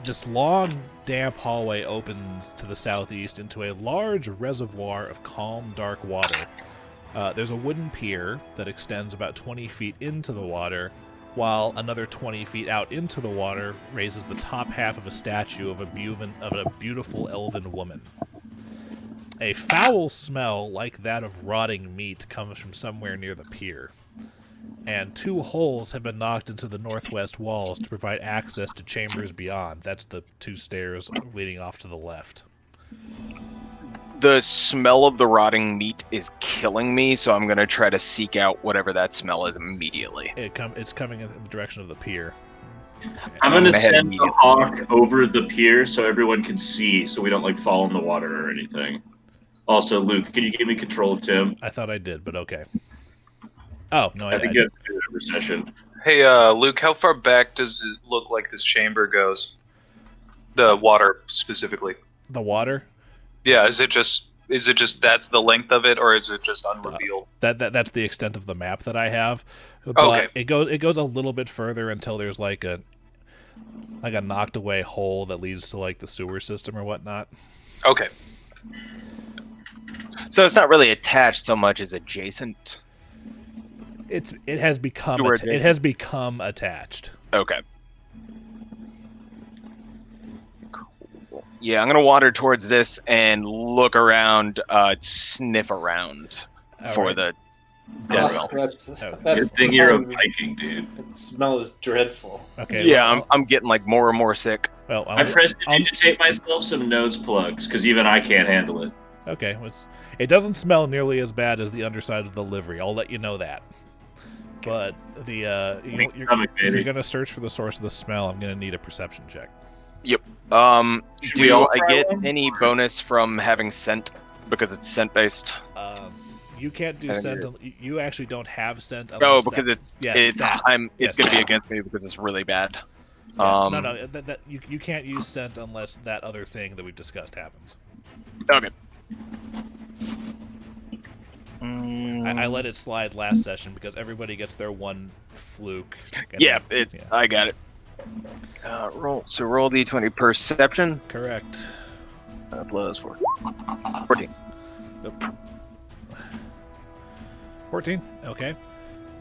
this long, damp hallway opens to the southeast into a large reservoir of calm, dark water. There's a wooden pier that extends about 20 feet into the water, while another 20 feet out into the water raises the top half of a statue of a beautiful elven woman. A foul smell like that of rotting meat comes from somewhere near the pier, and 2 holes have been knocked into the northwest walls to provide access to chambers beyond. That's the 2 stairs leading off to the left. The smell of the rotting meat is killing me, so I'm going to try to seek out whatever that smell is immediately. It's coming in the direction of the pier. I'm gonna gonna head send the immediately. hawk over the pier so everyone can see, so we don't like fall in the water or anything. Also, Luke, can you give me control of Tim? I thought I did, but okay. Oh, no, I think you have to do it every session. Hey, Luke, how far back does it look like this chamber goes? The water specifically. The water? Yeah, is it just that's the length of it, or is it just unrevealed? That's the extent of the map that I have. But Okay. it goes a little bit further until there's like a knocked away hole that leads to like the sewer system or whatnot. Okay. So it's not really attached so much as adjacent. It has become Sewer it has become attached. Okay. Cool. Yeah, I'm gonna wander towards this and look around, sniff around for Alright. the That's smell. Good thing you're a Viking, dude. That smell is dreadful. Okay. Yeah, well, I'm getting like more and more sick. well, I prestidigitate myself some nose plugs, because even I can't handle it. okay. It doesn't smell nearly as bad as the underside of the livery. I'll let you know that. But if you're gonna search for the source of the smell, I'm gonna need a perception check. Should we Do all I try get one? any bonus from having scent because it's scent based? You can't do I scent. agree. You actually don't have scent. Oh, unless because that- it's yes, that. it's Yes, gonna be that. against me because it's really bad. Yeah, no, that you can't use scent unless that other thing that we've discussed happens. Okay. I let it slide last session because everybody gets their one fluke. and Yeah, then- I got it. Roll d20 perception. correct. Plus 4. 14. 14. Okay.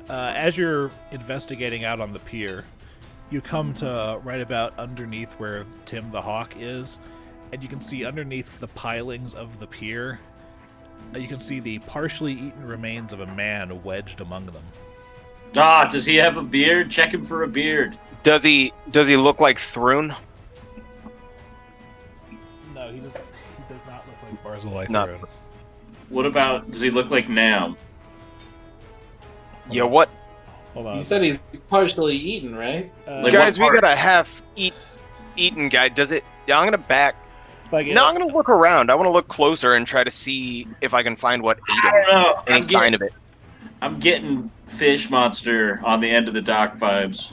As you're investigating out on the pier, you come to right about underneath where Tim the Hawk is, and you can see underneath the pilings of the pier, you can see the partially eaten remains of a man wedged among them. Does he have a beard? Check him for a beard. Does he look like Thrune? No, he does not look like Barzillai No. Throne. What about, does he look like Nam? Yeah, what? Hold on. You said he's partially eaten, right? Like, Guys, we what part? got a half eaten guy. Does it? Yeah, I'm gonna back. like, No, I'm gonna look around. I want to look closer and try to see if I can find what ate I him. don't know. Any sign of it. I'm getting fish monster on the end of the dock vibes.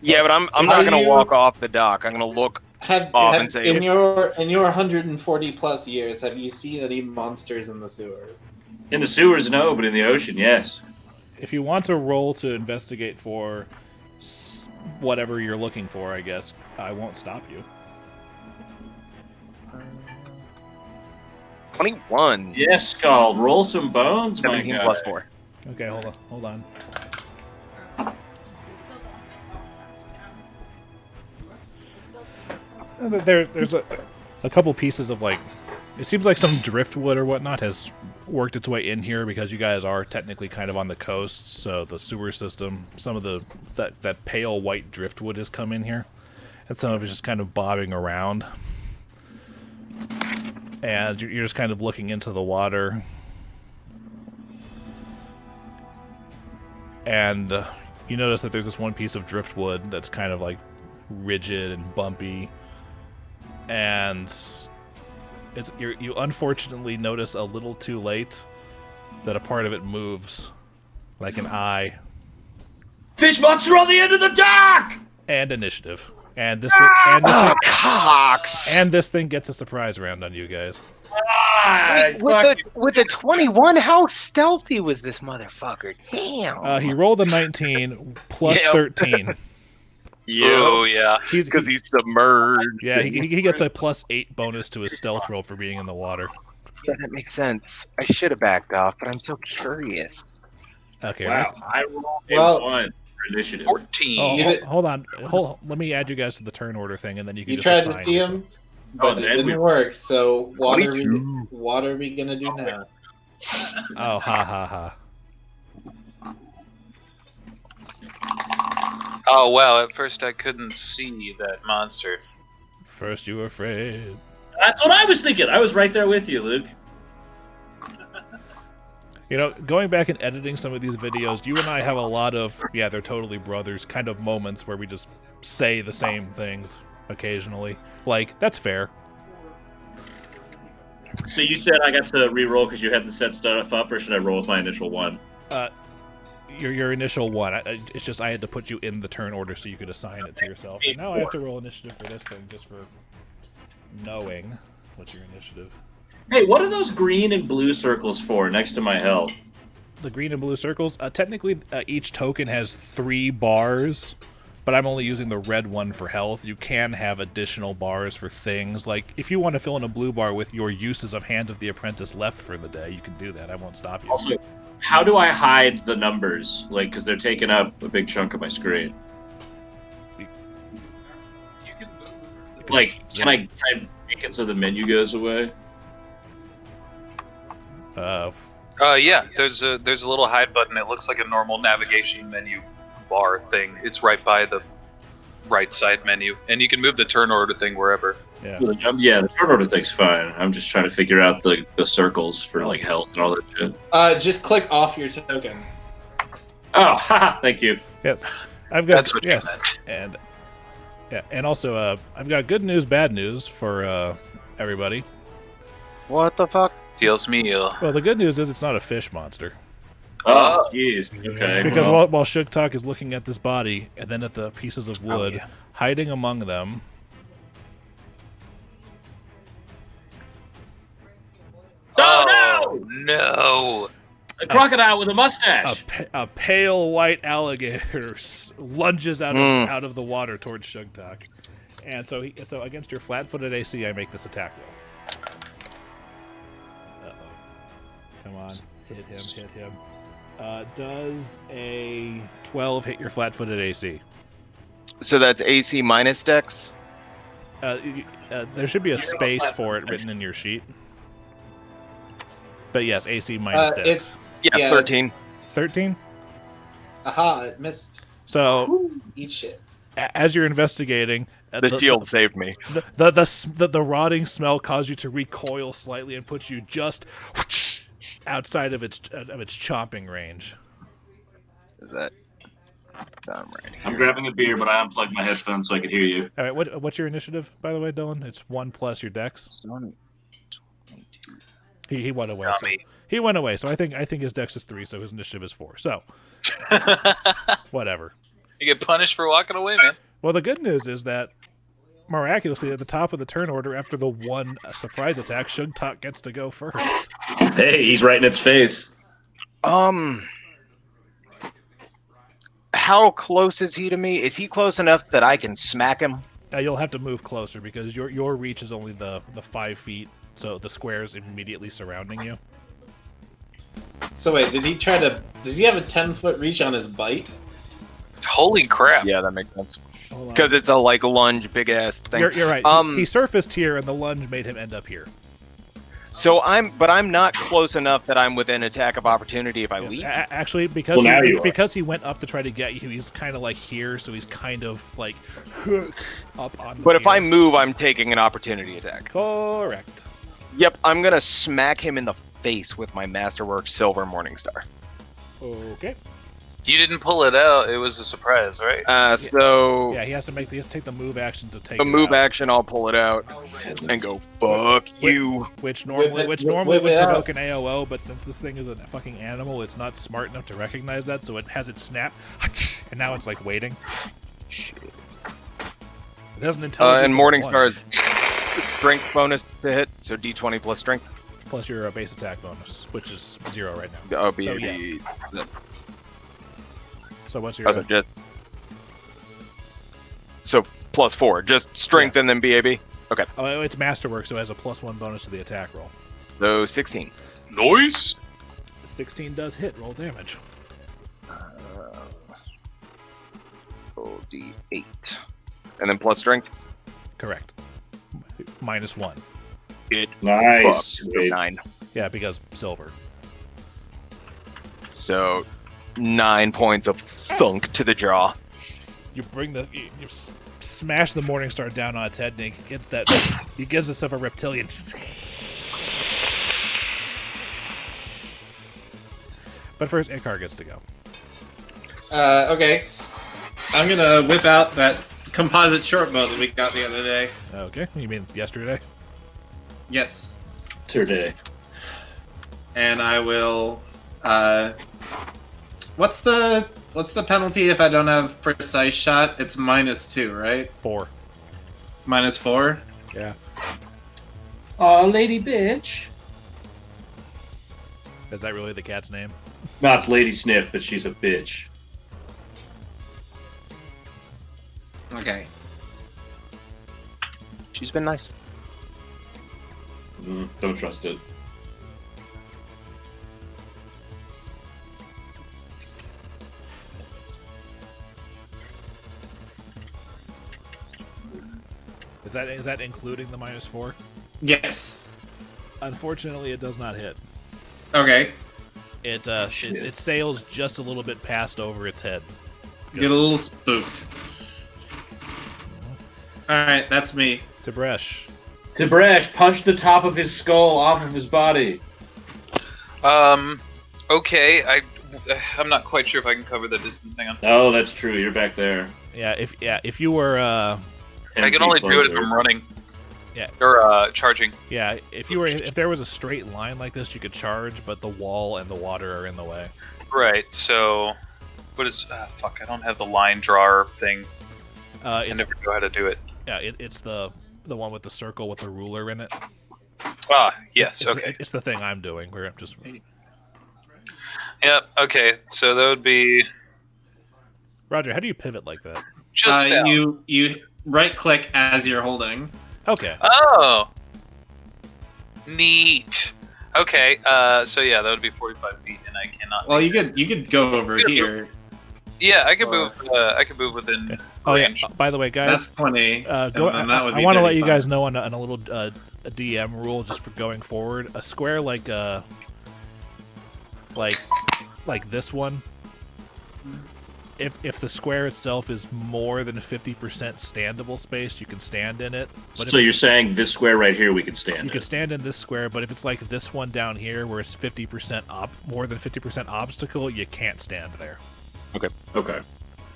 Yeah, but I'm Are not gonna you- walk off the dock. I'm gonna look. And say- in your 140 plus years, have you seen any monsters in the sewers? In the sewers, no, but in the ocean, yes. if you want to roll to investigate for whatever you're looking for, I guess I won't stop you. 21. Yes, Skull. Roll some bones, my 17 guy. plus 4. Okay, hold on. There's a couple pieces of like, it seems like some driftwood or whatnot has worked its way in here because you guys are technically kind of on the coast, so the sewer system, some of that pale white driftwood has come in here, and some of it's just kind of bobbing around, and you're just kind of looking into the water, and you notice that there's this one piece of driftwood that's kind of like rigid and bumpy, and you unfortunately notice a little too late that a part of it moves like an eye. Fish monster on the end of the dock! And initiative. And this thing gets a surprise round on you guys. With a 21, how stealthy was this motherfucker? Damn. He rolled a 19 plus 13. Oh, yeah. Because he's submerged. Yeah, he gets a plus 8 bonus to his stealth roll for being in the water. Yeah, that makes sense. I should have backed off, but I'm so curious. Okay. Wow, I rolled a 1 for initiative. 14. Hold on. Let me add you guys to the turn order thing, and then you can You just tried to assign see yourself. him, but it didn't work. So what are we gonna do now? Oh, ha ha ha. Oh, wow. At first I couldn't see that monster. First you were afraid. That's what I was thinking. I was right there with you, Luke. You know, going back and editing some of these videos, you and I have a lot of, yeah, they're totally brothers kind of moments where we just say the same things occasionally. Like, that's fair. So you said I got to re-roll because you hadn't set stuff up, or should I roll with my initial 1? Your initial 1. It's just I had to put you in the turn order so you could assign it to yourself. And now I have to roll initiative for this thing just for knowing what's your initiative. Hey, what are those green and blue circles for next to my health? The green and blue circles, technically each token has 3 bars, but I'm only using the red one for health. You can have additional bars for things. Like, if you want to fill in a blue bar with your uses of Hand of the Apprentice left for the day, you can do that. I won't stop you. Also, how do I hide the numbers? Like, because they're taking up a big chunk of my screen. Like, can I make it so the menu goes away? Yeah. There's a little hide button. It looks like a normal navigation menu bar thing. It's right by the right side menu, and you can move the turn order thing wherever. Yeah. Yeah, the turn order thing's fine. I'm just trying to figure out the circles for like health and all that shit. Just click off your token. Oh, haha, thank you. Yes. I've got That's what you meant. And yeah, and also I've got good news, bad news for everybody. What the fuck? Dios mío. Well, the good news is it's not a fish monster. Oh, jeez. Okay. Because well, while Sugtok is looking at this body and then at the pieces of wood, hiding among them, oh no! A crocodile with a mustache. a pale white alligator lunges out of the water towards Sugtok. And so against your flat-footed AC, I make this attack roll. Uh-oh. Come on. Hit him. Does a 12 hit your flat-footed AC? So that's AC minus Dex? There should be a space for it written in your sheet. But yes, AC minus Dex. Yeah, 13. 13? Aha, it missed. So, Eat shit. as you're investigating... The shield saved me. The rotting smell caused you to recoil slightly and puts you just outside of its chomping range. Is that... I'm right here. I'm grabbing a beer, but I unplugged my headphones so I could hear you. All right, what's your initiative, by the way, Dillon? It's 1 plus your Dex. 22. He went away. So, he went away. So I think his Dex is 3, so his initiative is 4. So whatever. You get punished for walking away, man. Well, the good news is that miraculously at the top of the turn order, after the 1 surprise attack, Sugtok gets to go first. Hey, he's right in its face. How close is he to me? Is he close enough that I can smack him? You'll have to move closer because your reach is only the 5 feet, so the square's immediately surrounding you. So wait, does he have a 10-foot reach on his bite? Holy crap! Yeah, that makes sense. Because it's a lunge, big ass thing. You're right. He surfaced here, and the lunge made him end up here. So I'm not close enough that I'm within attack of opportunity if I leave. Actually, because he went up to try to get you, he's kind of like here, so he's kind of like up on. But if I move, I'm taking an opportunity attack. Correct. Yep, I'm gonna smack him in the face with my Masterwork Silver Morningstar. Okay. You didn't pull it out. It was a surprise, right? So yeah, he has to take the move action to take the it move out. action. I'll pull it out and go fuck you. Which normally would provoke an AOO, but since this thing is a fucking animal, it's not smart enough to recognize that, so it has it snap, and now it's like waiting. Shit. It has an intelligence. And Morningstar's strength bonus to hit, so D20 plus strength. Plus your base attack bonus, which is 0 right now. Oh, so, yes. So what's your... So plus 4, just strength and then BAB? Okay. Oh, it's Masterwork, so it has a +1 bonus to the attack roll. So 16. Nice! 16 does hit, roll damage. Roll D8. And then plus strength? Correct. -1. Nice. 9. Yeah, because silver. So 9 points of thunk to the jaw. You smash the Morningstar down on its head, and he gives itself a reptilian. But first, Icar gets to go. Okay. I'm gonna whip out that composite short bow that we got the other day. Okay, you mean yesterday? Yes. Today. And I will. What's the penalty if I don't have precise shot? It's -2, right? 4. -4. Yeah. Aw, lady bitch. Is that really the cat's name? No, it's Lady Sniff, but she's a bitch. Okay. She's been nice. Don't trust it. Is that including the -4? Yes. Unfortunately, it does not hit. Okay. It sails just a little bit past over its head. Get a little spooked. Alright, that's me. Tib'resh. Tib'resh punched the top of his skull off of his body. Okay, I'm not quite sure if I can cover the distance. Hang on. Oh, that's true. You're back there. If you were I can only do it if I'm running. Yeah. Or charging. Yeah, if there was a straight line like this, you could charge, but the wall and the water are in the way. Right. So, what is? Fuck! I don't have the line drawer thing. I never know how to do it. Yeah, it's the one with the circle with the ruler in it. Ah, yes. Okay. It's the thing I'm doing where I'm just. Yep. Okay. So that would be. Roger, how do you pivot like that? Just down. You right click as you're holding. Okay. Oh. Neat. Okay. So yeah, that would be 45 feet, and I cannot. Well, you could go over here. Yeah, I can move. I can move within range. Yeah. By the way, guys, That's 20. I I want to let you guys know on a little DM rule just for going forward. A square like this one. If the square itself is more than 50% standable space, you can stand in it. But so you're saying this square right here we can stand You in? can stand in this square, but if it's like this one down here where it's 50% more than 50% obstacle, you can't stand there. Okay.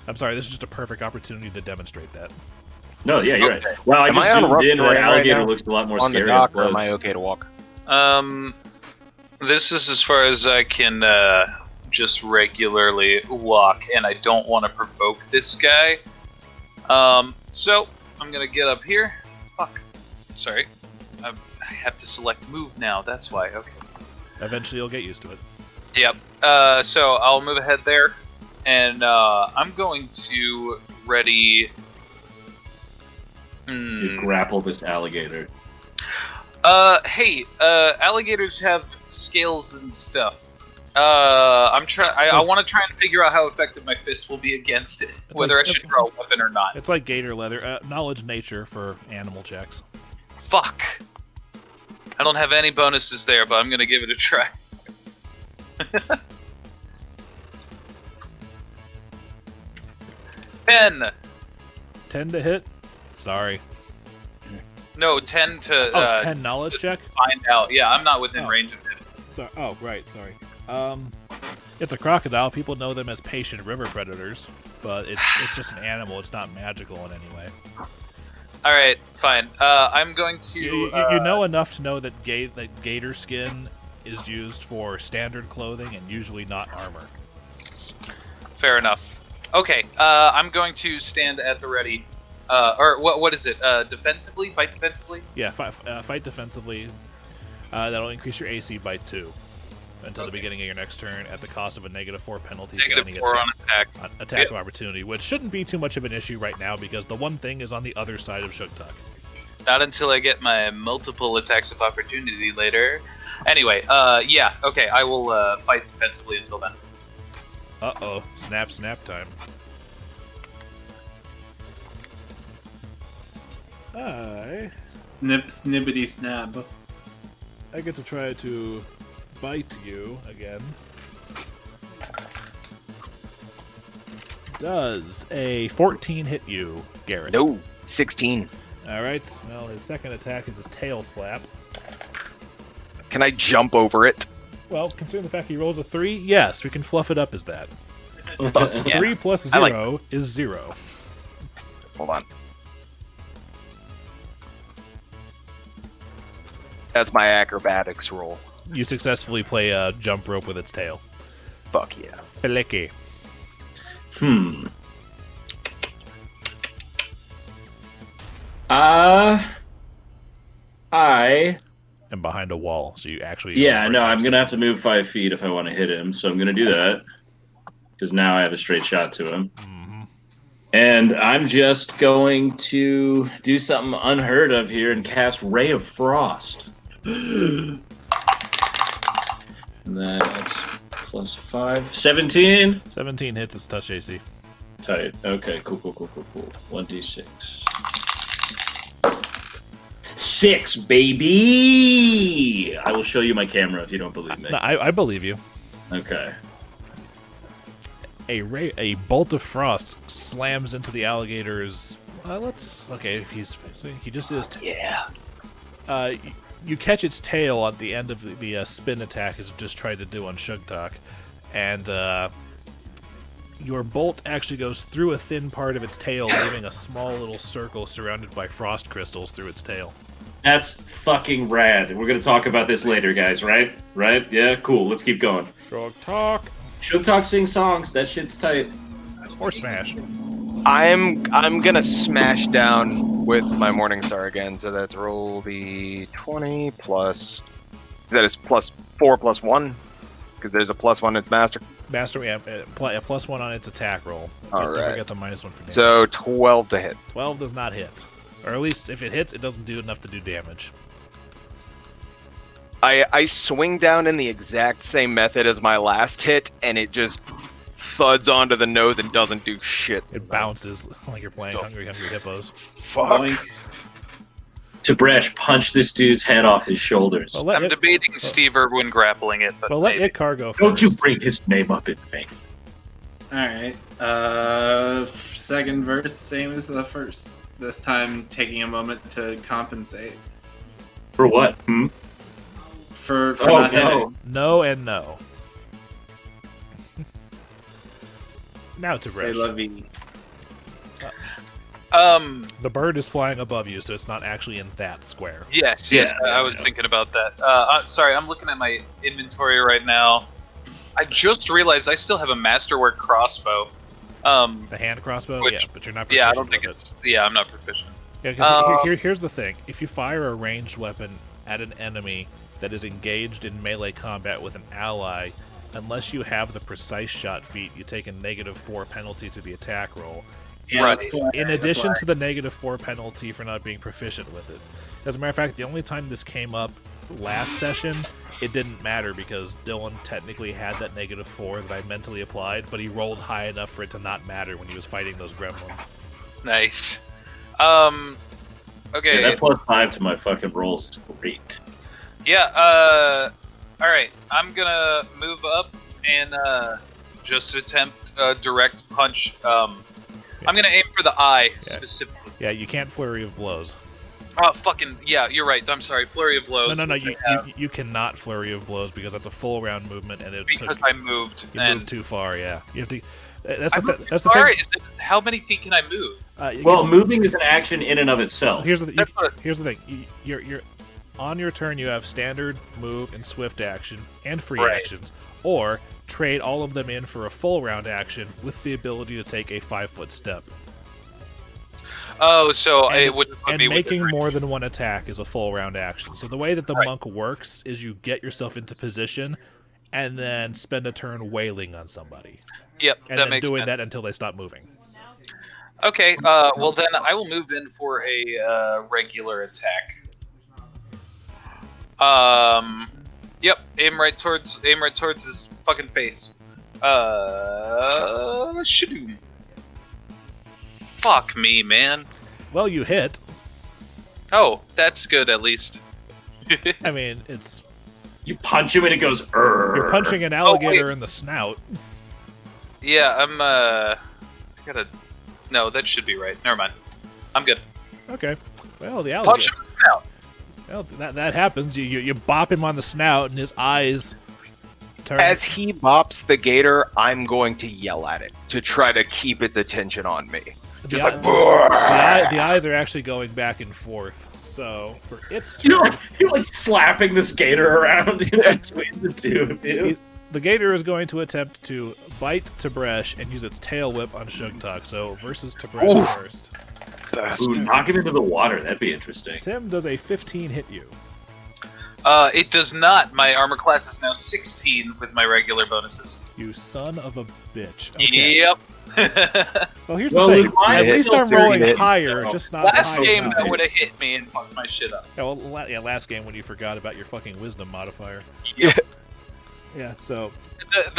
I'm sorry, this is just a perfect opportunity to demonstrate that. No, yeah, you're Okay. right. Well, I Am just I on zoomed rough in, and that terrain right alligator now? looks a lot more On the scary. dock, than or it am was. I okay to walk? This is as far as I can just regularly walk, and I don't want to provoke this guy. So I'm gonna get up here. Fuck. Sorry. I have to select move now. That's why. Okay. Eventually, you'll get used to it. Yep. So I'll move ahead there, and I'm going to ready to grapple this alligator. Hey, alligators have scales and stuff. I want to try and figure out how effective my fists will be against it, whether I should draw a weapon or not. It's like gator leather. Knowledge nature for animal checks. Fuck. I don't have any bonuses there, but I'm gonna give it a try. 10. 10 to hit? Sorry. No, 10 to 10 knowledge check? Find out. Yeah, I'm not within range of it. Right, sorry. It's a crocodile. People know them as patient river predators, but it's just an animal. It's not magical in any way. All right, fine. I'm going to. You know enough to know that gator skin is used for standard clothing and usually not armor. Fair enough. Okay, I'm going to stand at the ready. Or what is it? Defensively? Fight defensively? Yeah, fight defensively. That'll increase your AC by 2 until the beginning of your next turn at the cost of a -4 penalty to any -4 on attack. Attack of opportunity, which shouldn't be too much of an issue right now because the one thing is on the other side of Sugtok. Not until I get my multiple attacks of opportunity later. Anyway, yeah, okay, I will fight defensively until then. Uh-oh, snap time. Snibbity snab. I get to try to bite you again. Does a 14 hit you, Garrett? No, 16. Alright, well, his second attack is his tail slap. Can I jump over it? Well, considering the fact he rolls a 3, yes, we can fluff it up as that. Yeah. 3 plus 0 is 0. Hold on. That's my acrobatics roll. You successfully play a jump rope with its tail. Fuck yeah. Flickie. I am behind a wall, so you actually... Yeah, no, I'm going to have to move 5 feet if I want to hit him, so I'm going to do that. Because now I have a straight shot to him. Mm-hmm. And I'm just going to do something unheard of here and cast Ray of Frost. That's plus 5. 17? 17 hits its touch AC. Tight. Okay, cool. 1d6. 6, baby! I will show you my camera if you don't believe me. No, I believe you. Okay. A bolt of frost slams into the alligator's... he just is... Yeah. You catch its tail at the end of the spin attack as it just tried to do on Sugtok, and your bolt actually goes through a thin part of its tail, leaving a small little circle surrounded by frost crystals through its tail. That's fucking rad. We're gonna talk about this later, guys, right? Right? Yeah, cool. Let's keep going. Sugtok! Sugtok sing songs. That shit's tight. Or smash. I'm gonna smash down with my Morning Star again, so that's roll the 20 plus... That is plus 4 plus 1? Because there's a plus 1 in its master. Master, yeah, a plus 1 on its attack roll. Alright. Don't forget the -1 for damage. So 12 to hit. 12 does not hit. Or at least if it hits, it doesn't do enough to do damage. I swing down in the exact same method as my last hit, and it just thuds onto the nose and doesn't do shit. It bounces like you're playing Hungry Hippos. Fuck. Tib'resh, punch this dude's head off his shoulders. Well, I'm debating Steve Irwin grappling it, but let maybe. Icar go first. Don't you bring his name up in vain. Alright. Second verse, same as the first. This time taking a moment to compensate. For what? For not hitting. No and no. Now Say Tib'resh. la vie. The bird is flying above you, so it's not actually in that square. Yes, Yeah, I was thinking about that. Sorry, I'm looking at my inventory right now. I just realized I still have a masterwork crossbow. The hand crossbow? Which- Yeah, but you're not proficient Yeah, I don't think with it. it's... Yeah, I'm not proficient. Yeah, because here's the thing. If you fire a ranged weapon at an enemy that is engaged in melee combat with an ally, unless you have the precise shot feat, you take a -4 penalty to the attack roll. Yeah, Right. that's why- In that's addition why. to the -4 penalty for not being proficient with it. As a matter of fact, the only time this came up last session, it didn't matter because Dillon technically had that -4 that I mentally applied, but he rolled high enough for it to not matter when he was fighting those gremlins. Nice. Okay. Yeah, that +5 to my fucking rolls is great. Yeah, alright. I'm gonna move up and just attempt a direct punch. I'm gonna aim for the eye specifically. Yeah, you can't flurry of blows. Oh, fucking, yeah, you're right. I'm sorry. Flurry of blows. No, which I have you cannot flurry of blows because that's a full round movement and it because took, I moved. you and moved too far, yeah. You have to. That's I the, moved that's too the far? thing. Is it, how many feet can I move? Well, moving is an action in and of itself. Here's the That's what- here's the thing. You're on your turn. You have standard, move, and swift action, and free Right. actions, or trade all of them in for a full round action with the ability to take a 5-foot step. Oh, so And- it wouldn't put And me with making the- more than one attack is a full round action. So the way that the Right. monk works is you get yourself into position, and then spend a turn wailing on somebody, Yep, and that then makes doing sense. that until they stop moving. Okay, well then I will move in for a regular attack. Yep, aim right towards his fucking face. Shadoom. Fuck me, man. Well, you hit. Oh, that's good at least. I mean, it's You punch him and it goes, "Urgh." you're punching an alligator in the snout. Yeah, I'm gotta. No, that should be right. Never mind. I'm good. Okay. Well, the Punch alligator. him in the snout. Well, that happens. You bop him on the snout, and his eyes turn. As he bops the gator, I'm going to yell at it to try to keep its attention on me. the, Like, the eyes are actually going back and forth. So for its turn, You're like slapping this gator around between the two of you. the gator is going to attempt to bite Tib'resh and use its tail whip on Sugtok. So versus Tib'resh Oof. first. Ooh, knock him into the water. That'd be interesting. Tim does a 15 hit you. It does not. My armor class is now 16 with my regular bonuses. You son of a bitch. Okay. Yep. Well, here's Well, the thing. Luke, mine At hit least till I'm 30 rolling hit. higher, Oh. just not Last high game enough. that would have hit me and fucked my shit up. Yeah, well, last game when you forgot about your fucking wisdom modifier. Yep. Yeah, so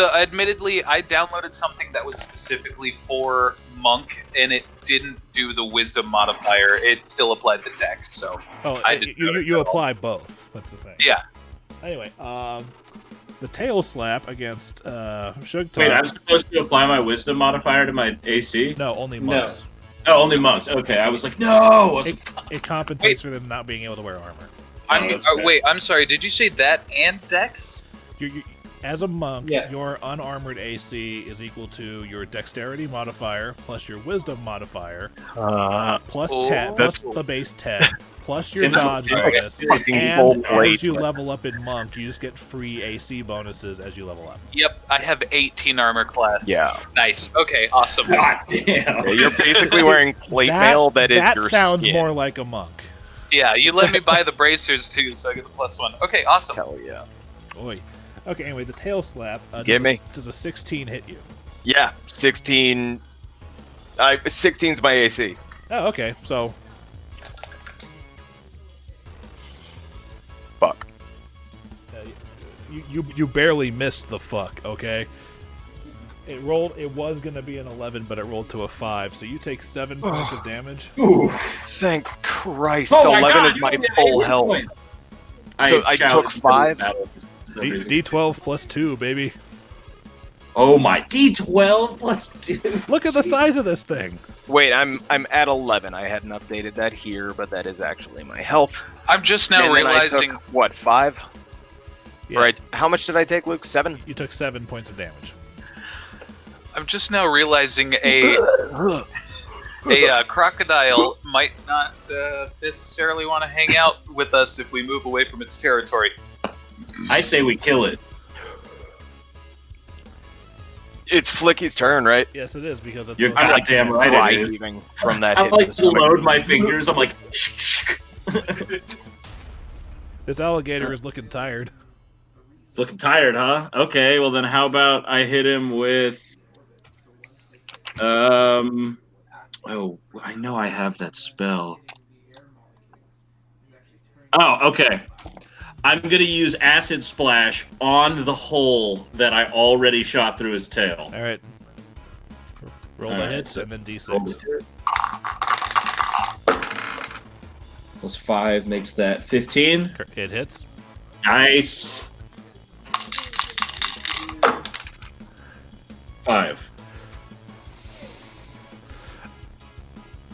Admittedly, I downloaded something that was specifically for Monk, and it didn't do the wisdom modifier. It still applied the dex, so I didn't you notice you at all. apply both. That's the thing. Yeah. Anyway, the tail slap against Sugtok. Wait, I'm supposed to apply my wisdom modifier to my AC? No, only monks. Oh, only monks. Okay, I was like, no! I was It, like, it compensates for them not being able to wear armor. that's fair. Wait, I'm sorry. Did you say that and dex? You, as a monk, Yeah. your unarmored AC is equal to your dexterity modifier plus your wisdom modifier plus Oh. 10 plus the base 10 plus your Tim, dodge okay. bonus. Fucking And full as plate. you level up in monk, you just get free AC bonuses as you level up. Yep, I have 18 armor class. Yeah. Nice. Okay, awesome. God damn. Yeah, you're basically wearing plate mail that is your sounds skin. more like a monk. Yeah, you let me buy the bracers too, so I get the +1. Okay, awesome. Hell yeah. Oy. Okay, anyway, the tail slap Give me. does a 16 hit you? Yeah, 16. 16's my AC. Oh, okay. So Fuck. you barely missed the fuck, okay? It was gonna be an 11, but it rolled to a 5, so you take 7 points of damage. Ooh. Thank Christ. Oh my 11 God, is my you only full had health. 8 points. So I shouted took 5? D12 plus 2, baby. Oh my, D12 plus 2. Look at the size of this thing. Wait, I'm at 11. I hadn't updated that here, but that is actually my health. I'm just now And then I realizing. took, what, 5? Yeah, Right. How much did I take, Luke? 7? You took 7 points of damage. I'm just now realizing a crocodile might not necessarily want to hang out with us if we move away from its territory. I say we kill it. It's Flickie's turn, right? Yes, it is, because it's You're both- goddamn right Cry it is. heaving from that I hit like the to stomach. load my fingers. I'm like, shh. This alligator is looking tired. It's looking tired, huh? Okay, well then how about I hit him with Oh, I know I have that spell. Oh, okay. I'm going to use Acid Splash on the hole that I already shot through his tail. All right. Roll the hits and then d6. Plus 5 makes that 15. It hits. Nice. 5.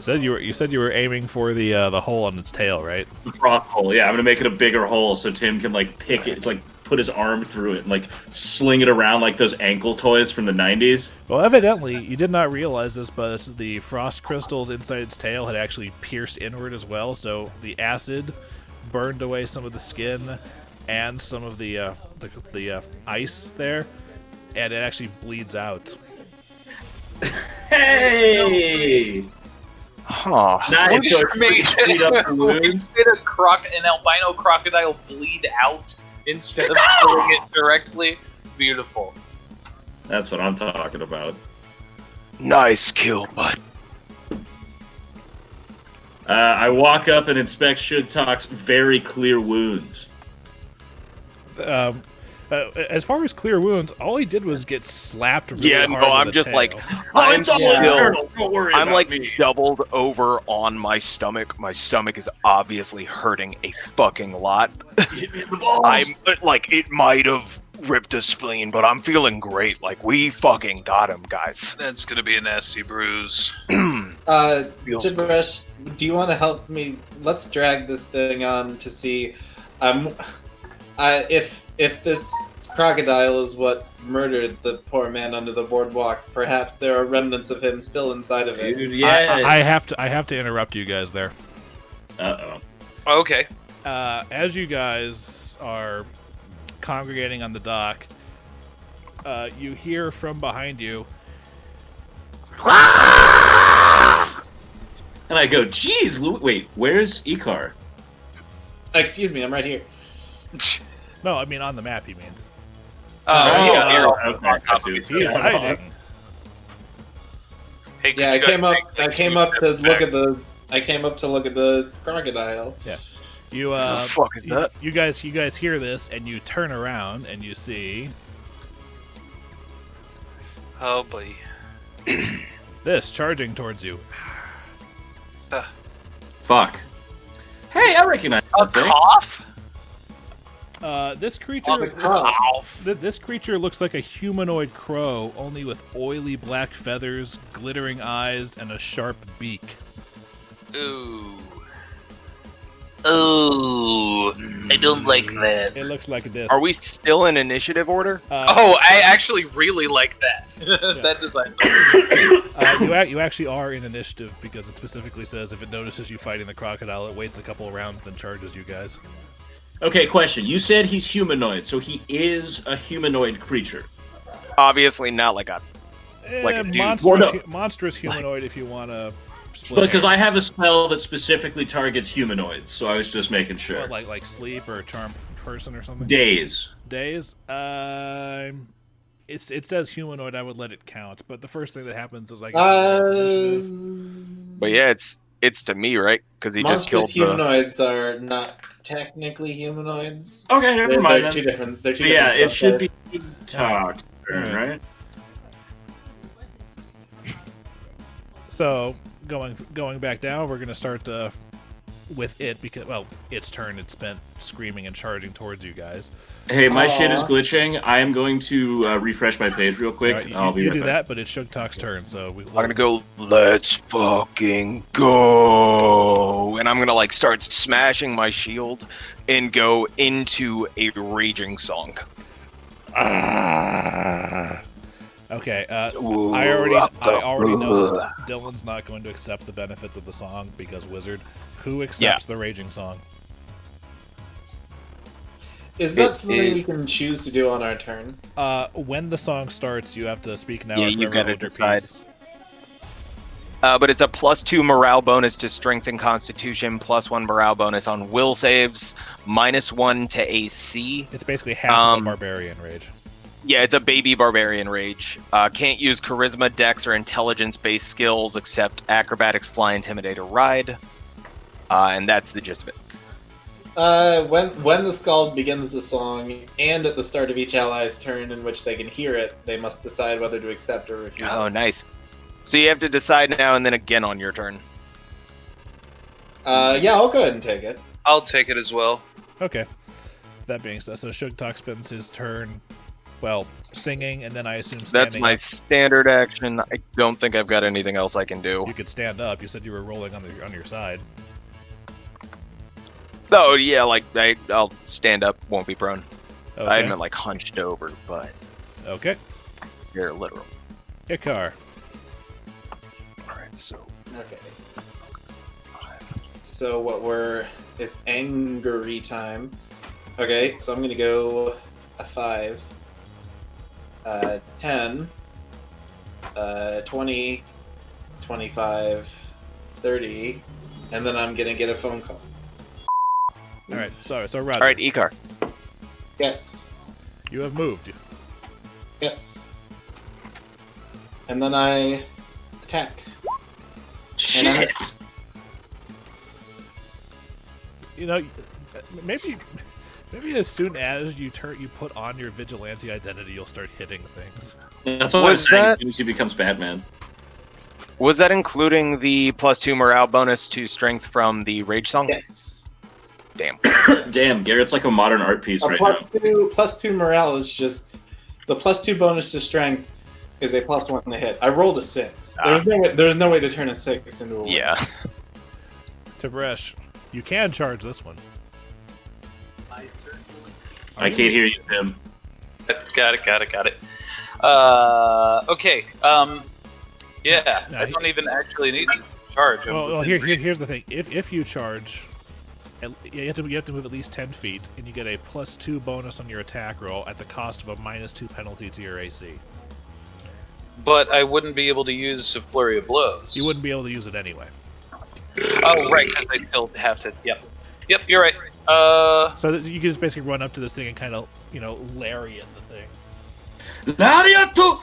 You said you were aiming for the hole on its tail, right? The froth hole, yeah. I'm gonna make it a bigger hole so Tim can like pick it, like put his arm through it and like sling it around like those ankle toys from the 90s. Well, evidently you did not realize this, but the frost crystals inside its tail had actually pierced inward as well. So the acid burned away some of the skin and some of the ice there, and it actually bleeds out. Hey! Huh. Nice. So it freed up the wounds. Did an albino crocodile bleed out instead of killing it directly? Beautiful. That's what I'm talking about. Nice kill, bud. I walk up and inspect Shuttok's very clear wounds. As far as clear wounds, all he did was get slapped really hard with I'm the just tail. like, It's all internal. Don't worry I'm about like me. doubled over on my stomach. My stomach is obviously hurting a fucking lot. Hit me in the balls. I'm like, it might have ripped a spleen, but I'm feeling great. Like, we fucking got him, guys. That's gonna be a nasty bruise. Tib'resh, do you want to help me? Let's drag this thing on to see if this crocodile is what murdered the poor man under the boardwalk. Perhaps there are remnants of him still inside of it. Dude, yeah. I have to interrupt you guys there. Uh-oh. Okay. As you guys are congregating on the dock, you hear from behind you. And I go, geez, wait, where's Icar? Excuse me, I'm right here. No, I mean on the map. He means okay. he is hiding. Hey, Yeah, I came up to look at the crocodile. You fuck is that? you guys hear this and you turn around and you see Oh boy. this charging towards you. Fuck. Hey, I recognize A that thing. cough? This creature Cough. this creature looks like a humanoid crow, only with oily black feathers, glittering eyes, and a sharp beak. Ooh. Oh, I don't like that. It looks like this. Are we still in initiative order? Oh, I actually really like that. That design. You actually are in initiative because it specifically says if it notices you fighting the crocodile, it waits a couple rounds, then charges you guys. Okay, question. You said he's humanoid, so he is a humanoid creature. Obviously not like a dude. Monstrous humanoid if you want to split. Because I have a spell that specifically targets humanoids, so I was just making sure. What, like sleep or charm person or something. Days. Days. It says humanoid. I would let it count, but the first thing that happens is like. But yeah, it's to me, right? Because he just killed humanoids are not technically humanoids. Okay, never mind. They're two different. They're two But yeah, different it should be subsets. talked, right? So going back down, we're gonna start with it because its turn. It's spent screaming and charging towards you guys. Hey, my shit is glitching. I am going to refresh my page real quick. Right, I'll be you right do back. that, but it's Sugtok's turn, so I'm gonna go. Let's fucking go! And I'm gonna like start smashing my shield and go into a raging song. Okay. I already know that Dillon's not going to accept the benefits of the song because wizard. Who accepts the raging song? Is that something we can choose to do on our turn? When the song starts, you have to speak now. Yeah, or you forever gotta hold your decide. peace. But it's a +2 morale bonus to strength and constitution, +1 morale bonus on will saves, -1 to AC. It's basically half of a barbarian rage. Yeah, it's a baby barbarian rage. Can't use charisma, dex, or intelligence-based skills except acrobatics, fly, intimidate, or ride. And that's the gist of it. When the Skald begins the song, and at the start of each ally's turn in which they can hear it, they must decide whether to accept or refuse. Oh, nice. So you have to decide now and then again on your turn. Yeah, I'll go ahead and take it. I'll take it as well. Okay. That being said, so Sugtok spends his turn, well, singing, and then I assume standing That's my up. standard action. I don't think I've got anything else I can do. You could stand up. You said you were rolling on your side. Oh, yeah, like, I'll stand up, won't be prone. Okay. I meant, like, hunched over, but Okay. you're literal. Icar. Alright, so... Okay. So it's angry time. Okay, so I'm gonna go a 5, 10, 20, 25, 30, and then I'm gonna get a phone call. Alright, sorry, so Roger. Alright, Icar. Yes. You have moved. Yes. And then I attack. Shit. You know, maybe as soon as you put on your vigilante identity, you'll start hitting things. That's what I was Was saying. that- As soon as he becomes Batman. Was that including the +2 morale bonus to strength from the Rage Song? Yes. Damn. Damn, Garrett's like a modern art piece right now. +2 morale is just the +2 bonus to strength is a +1 to hit. I rolled a 6. There's no way to turn a 6 into a 1. Yeah. Tib'resh, you can charge this one. I can't hear you, Tim. Got it. Okay. Yeah, No, I don't even actually need to charge. Well, here's the thing. If you charge, you have to move at least 10 feet, and you get a +2 bonus on your attack roll at the cost of a -2 penalty to your AC. But I wouldn't be able to use a flurry of blows. You wouldn't be able to use it anyway. Oh, right, because I still have to. Yep, you're right. So that you can just basically run up to this thing and kind of, lariat the thing. Laria to...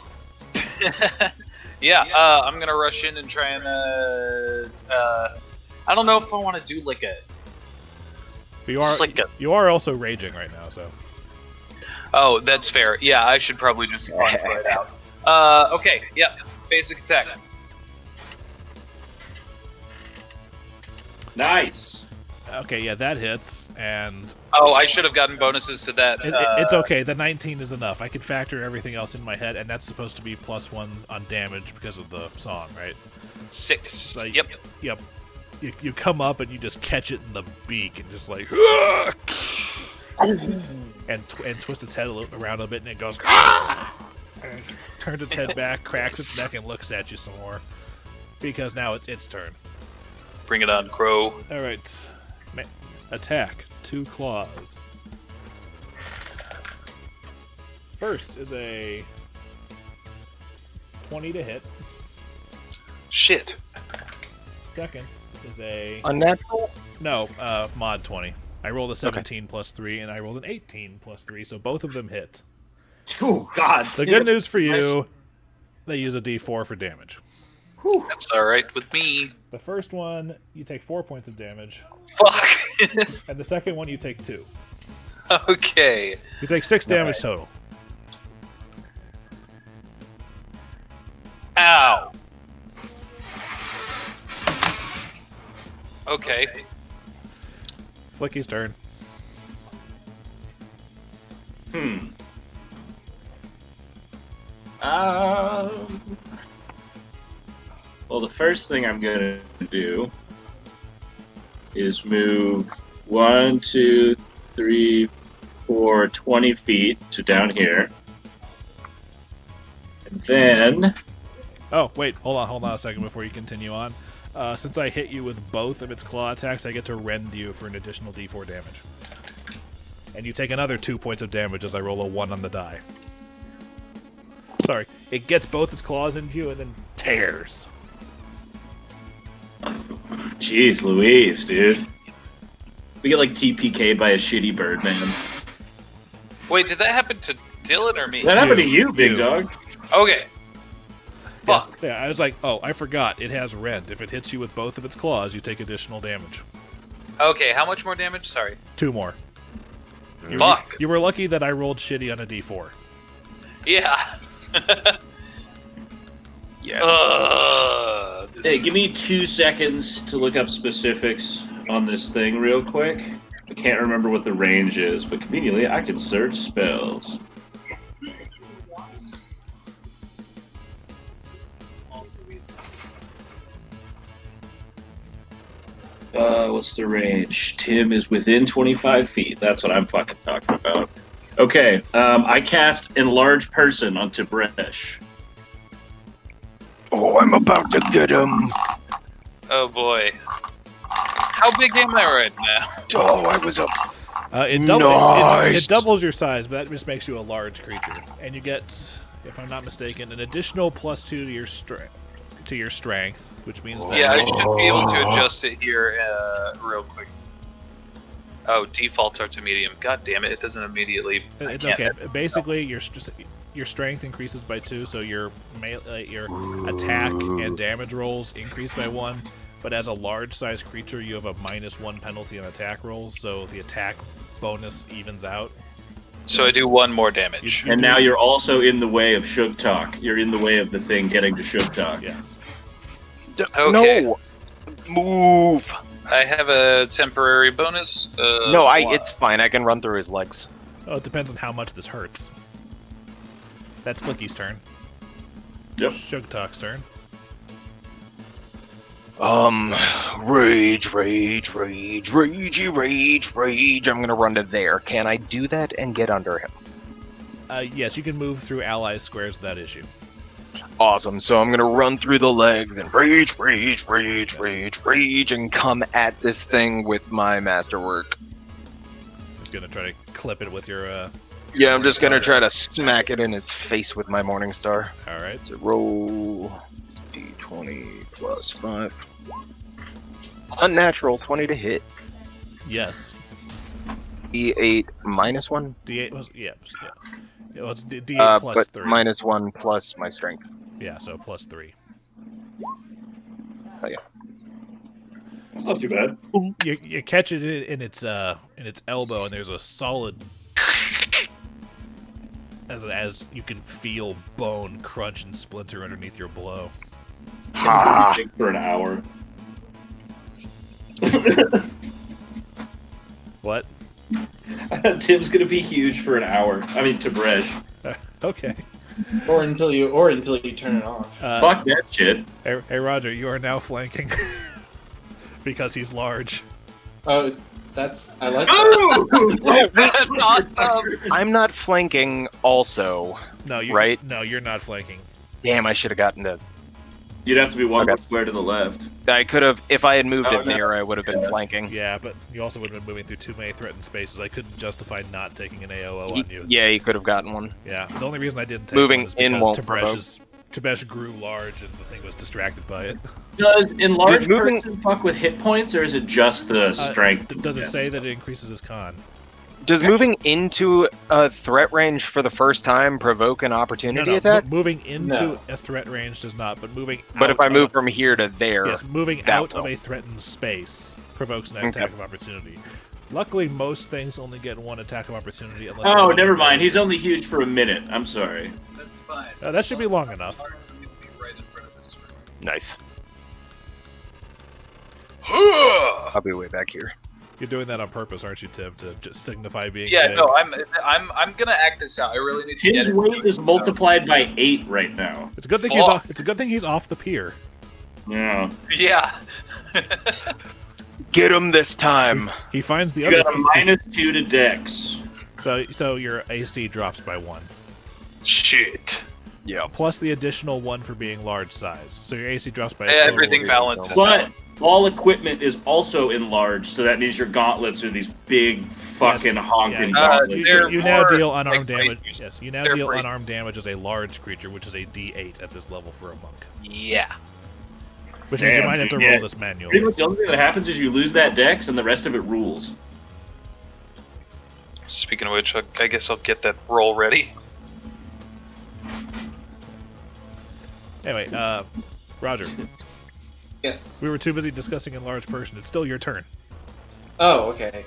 Yeah, I'm gonna rush in and try and. I don't know if I want to do like a. But Just like a- you are also raging right now, so. Oh, that's fair. Yeah, I should probably just punch right out. Okay, yep. Basic attack. Nice. Okay, yeah, that hits, and Oh, I should have gotten bonuses to that. it's okay. The 19 is enough. I can factor everything else in my head, and that's supposed to be +1 on damage because of the song, right? 6. So, Yep. Yep. You come up and you just catch it in the beak and just like, and twist its head around a bit, and it goes, and turns its head back, cracks its neck, and looks at you some more. Because now it's its turn. Bring it on, Crow. All right, attack. 2 claws. First is a 20 to hit. Shit. Second is a Unnatural? no mod 20. I rolled a 17 plus 3, and I rolled an 18 plus 3, so both of them hit. Oh, God. The good news for you, they use a D4 for damage. That's alright with me. The first one, you take 4 points of damage, Fuck. and the second one, you take 2. Okay. You take 6 damage total. Ow. Okay. Flickie's turn. Well, the first thing I'm gonna do is move 1, 2, 3, 4, 20 feet to down here. And then... Oh, wait, hold on a second before you continue on. Since I hit you with both of its claw attacks, I get to rend you for an additional D4 damage. And you take another 2 points of damage as I roll a 1 on the die. Sorry, it gets both its claws into you and then tears. Jeez Louise, dude. We get like TPK'd by a shitty bird, man. Wait, did that happen to Dillon or me? That happened to you, big dog. Okay. Fuck. Yeah, I was like, oh, I forgot. It has rend. If it hits you with both of its claws, you take additional damage. Okay, how much more damage? Sorry. 2 more. Fuck. You were lucky that I rolled shitty on a d4. Yeah. Yes. Hey, give me 2 seconds to look up specifics on this thing real quick. I can't remember what the range is, but conveniently I can search spells. What's the range? Tim is within 25 feet. That's what I'm fucking talking about. Okay, I cast Enlarge Person on Tib'resh. Oh, I'm about to get him. Oh boy. How big am I right now? Oh, I was up. It doubles your size, but that just makes you a large creature. And you get, if I'm not mistaken, an additional +2 to your strength, which means that... Yeah, I should be able to adjust it here real quick. Oh, defaults are to medium. God damn it, it doesn't immediately... It's okay. Basically, your strength increases by 2, so your attack and damage rolls increase by 1. But as a large-sized creature, you have a -1 penalty on attack rolls, so the attack bonus evens out. So I do 1 more damage. And now you're also in the way of Sugtok. You're in the way of the thing getting to Sugtok. Yes. Okay. No! Move! I have a temporary bonus. No, it's fine. I can run through his legs. Oh, it depends on how much this hurts. That's Flickie's turn. Yep. Sugtok's turn. Rage. I'm gonna run to there. Can I do that and get under him? Yes, you can move through allies' squares without issue. Awesome. So I'm gonna run through the legs and rage, and come at this thing with my masterwork. Just gonna try to clip it with your. Yeah, I'm just gonna try to smack it in its face with my Morningstar. All right. So roll d20 plus 5. Unnatural 20 to hit. Yes. D8 minus 1. D8 was Well, it's D8 plus but 3. minus 1 plus my strength. Yeah, so plus 3. Oh yeah. It's not too bad. You catch it in its elbow, and there's a solid. As you can feel bone crunch and splinter underneath your blow. For an hour. What? Tim's gonna be huge for an hour. I mean, Tib'resh. Okay. Or until you turn it off. Fuck that shit. Hey, Roger, you are now flanking because he's large. Oh, I like that. That's awesome! I'm not flanking also. No, right? No, you're not flanking. Damn, I should have gotten to... You'd have to be one Okay. square to the left. I could have... If I had moved Oh, it no. there, I would have been flanking. Yeah, but you also would have been moving through too many threatened spaces. I couldn't justify not taking an AOO on you. Yeah, he could have gotten one. Yeah, the only reason I didn't take Moving one is in because won't Tib'resh grew large and the thing was distracted by it. Does enlarge Is moving- person fuck with hit points, or is it just the strength? Does it say that it increases his con? Does moving into a threat range for the first time provoke an opportunity attack? Moving into No. a threat range does not, but moving But out if I of- move from here to there... Yes, moving that out of will. a threatened space provokes an Okay. attack of opportunity. Luckily, most things only get 1 attack of opportunity unless... Oh, they're never mind. really- He's only huge for a minute. I'm sorry. That's fine. that should be long enough. Nice. I'll be way back here. You're doing that on purpose, aren't you, Tim? To just signify being Yeah, big? no, I'm gonna act this out. I really need to His get weight into is it, multiplied by 8 right now. It's a good thing Fuck. It's a good thing he's off the pier. Yeah. so- Yeah. Get him this time! He finds the You other. got a -2 to Dex. So your AC drops by 1, Shit. Yeah. plus the additional 1 for being large size. So your AC drops by a total Everything of- balances But out. all equipment is also enlarged, so that means your gauntlets are these big fucking honking Yeah. gauntlets. They're You now more deal unarmed like damage. bracers. Yes, you now They're deal bracers. unarmed damage as a large creature, which is a D8 at this level for a monk. Yeah. Which means you Damn, might have to dude, roll yeah. this Pretty manually. much the only thing that happens is you lose that Dex, and the rest of it rules. Speaking of which, I guess I'll get that roll ready. Anyway, Roger, Yes. we were too busy discussing enlarged person. It's still your turn. Oh, okay.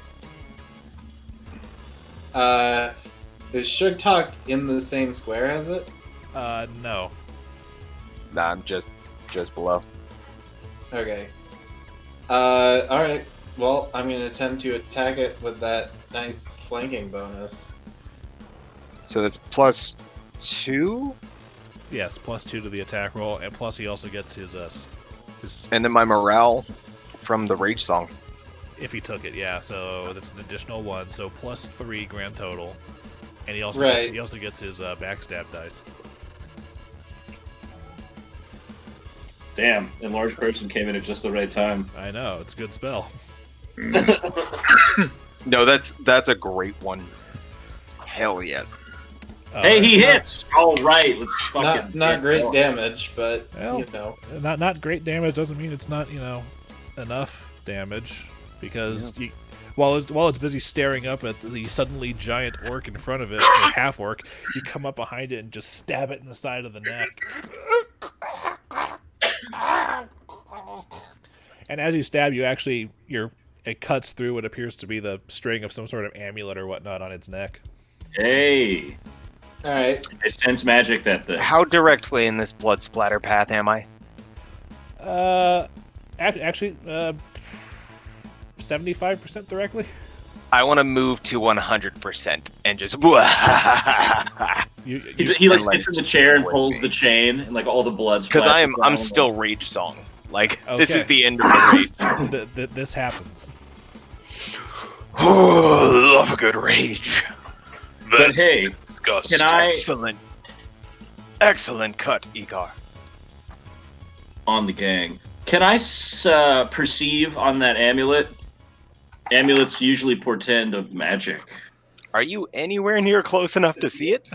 Is Sugtok in the same square as it? No. Nah, I'm just below. Okay. Alright. Well, I'm going to attempt to attack it with that nice flanking bonus. So that's +2, Yes, +2 to the attack roll, and plus he also gets his and then my morale from the rage song. if he took it, yeah. So that's an additional 1, so +3 grand total, and he also Right. gets his backstab dice. Damn, enlarged person came in at just the right time. I know, it's a good spell. No, that's a great one. Hell yes. Hey, he hits! All right, let's fucking... Not great damage, but, Well, you know. Not great damage doesn't mean it's not, enough damage, because while it's busy staring up at the suddenly giant orc in front of it, or half orc, you come up behind it and just stab it in the side of the neck. And as you stab, it cuts through what appears to be the string of some sort of amulet or whatnot on its neck. Hey! Alright. I sense magic that thing. How directly in this blood splatter path am I? Actually, 75% directly. I want to move to 100% and just. He like sits in the chair and pulls the chain, and like all the blood. Because I'm splashes still rage song. Like this Okay. is the end of the rage. This happens. Oh, love a good rage. But hey, disgusting. can I Excellent cut, Icar. on the gang? Can I perceive on that amulet? Amulets usually portend of magic. Are you anywhere near close enough to see it?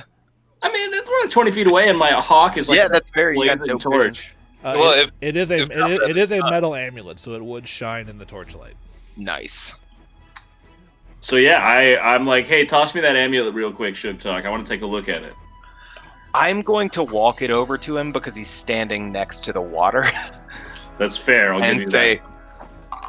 I mean, it's only 20 feet away, and my hawk is like Yeah, that's fair. You got blazing no torch. Well, it is a metal amulet, so it would shine in the torchlight. Nice. So yeah, I'm like, hey, toss me that amulet real quick, Sugtok. I want to take a look at it. I'm going to walk it over to him because he's standing next to the water That's fair. I'll give you and say,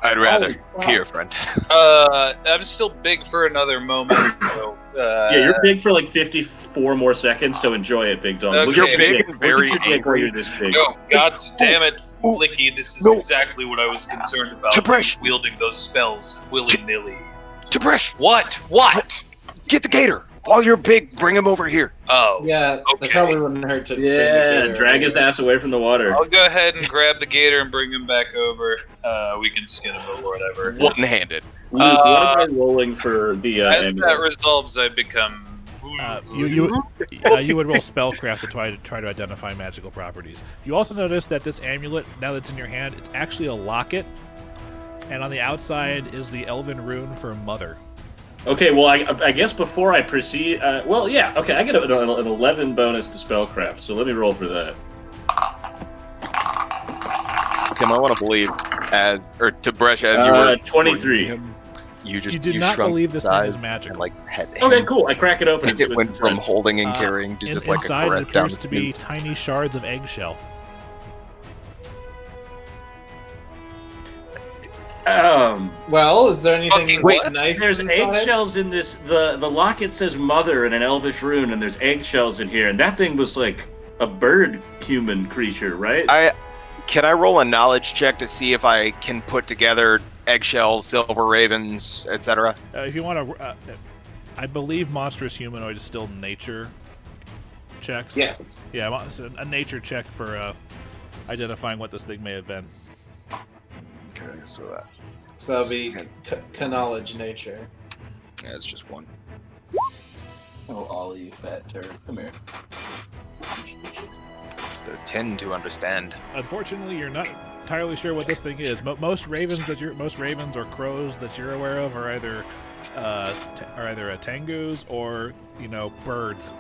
I'd rather. wow. Here, friend. I'm still big for another moment. So, that. Yeah, you're big for like 54 more seconds, so enjoy it, big dog. Okay. Look You're at your big dick. and very Look at your dick while angry. you're this big. No, God damn it, Flickie, this is No. exactly what I was concerned about. Tib'resh. Wielding those spells willy-nilly. Tib'resh, What? What? get the gator. While you're big, bring him over here. Oh. Yeah, Okay. that probably wouldn't hurt to. Yeah, drag his ass away from the water. I'll go ahead and grab the gator and bring him back over. We can skin him or whatever. One-handed. Luke, what am I rolling for the As that amulet? resolves, I become... You would roll spellcraft to try to identify magical properties. You also notice that this amulet, now that's in your hand, it's actually a locket, and on the outside is the elven rune for mother. Okay, well, I guess before I proceed, well, yeah, okay, I get an 11 bonus to spellcraft, so let me roll for that. Tim, I want to believe, Tib'resh, as you were 23. You did not shrunk believe this in thing size is magical. and, had Okay, cool. I crack it open. And see It what's went from inside. holding and carrying to just like a Inside it caress down appears the to be snoot. tiny shards of eggshell. Well, is there anything Fucking wait, what? nice There's inside? eggshells in this. The locket says mother in an elvish rune, and there's eggshells in here. And that thing was like a bird human creature, right? Can I roll a knowledge check to see if I can put together eggshells, silver ravens, etc.? If you want to, I believe monstrous humanoid is still nature checks. Yes. Yeah, it's a nature check for identifying what this thing may have been. Okay, so that So that'll be knowledge nature. yeah, it's just one. Oh, Ollie, you fat turd. Come here. So 10 to understand. Unfortunately, you're not entirely sure what this thing is. Most ravens or crows that you're aware of are either tengus or birds.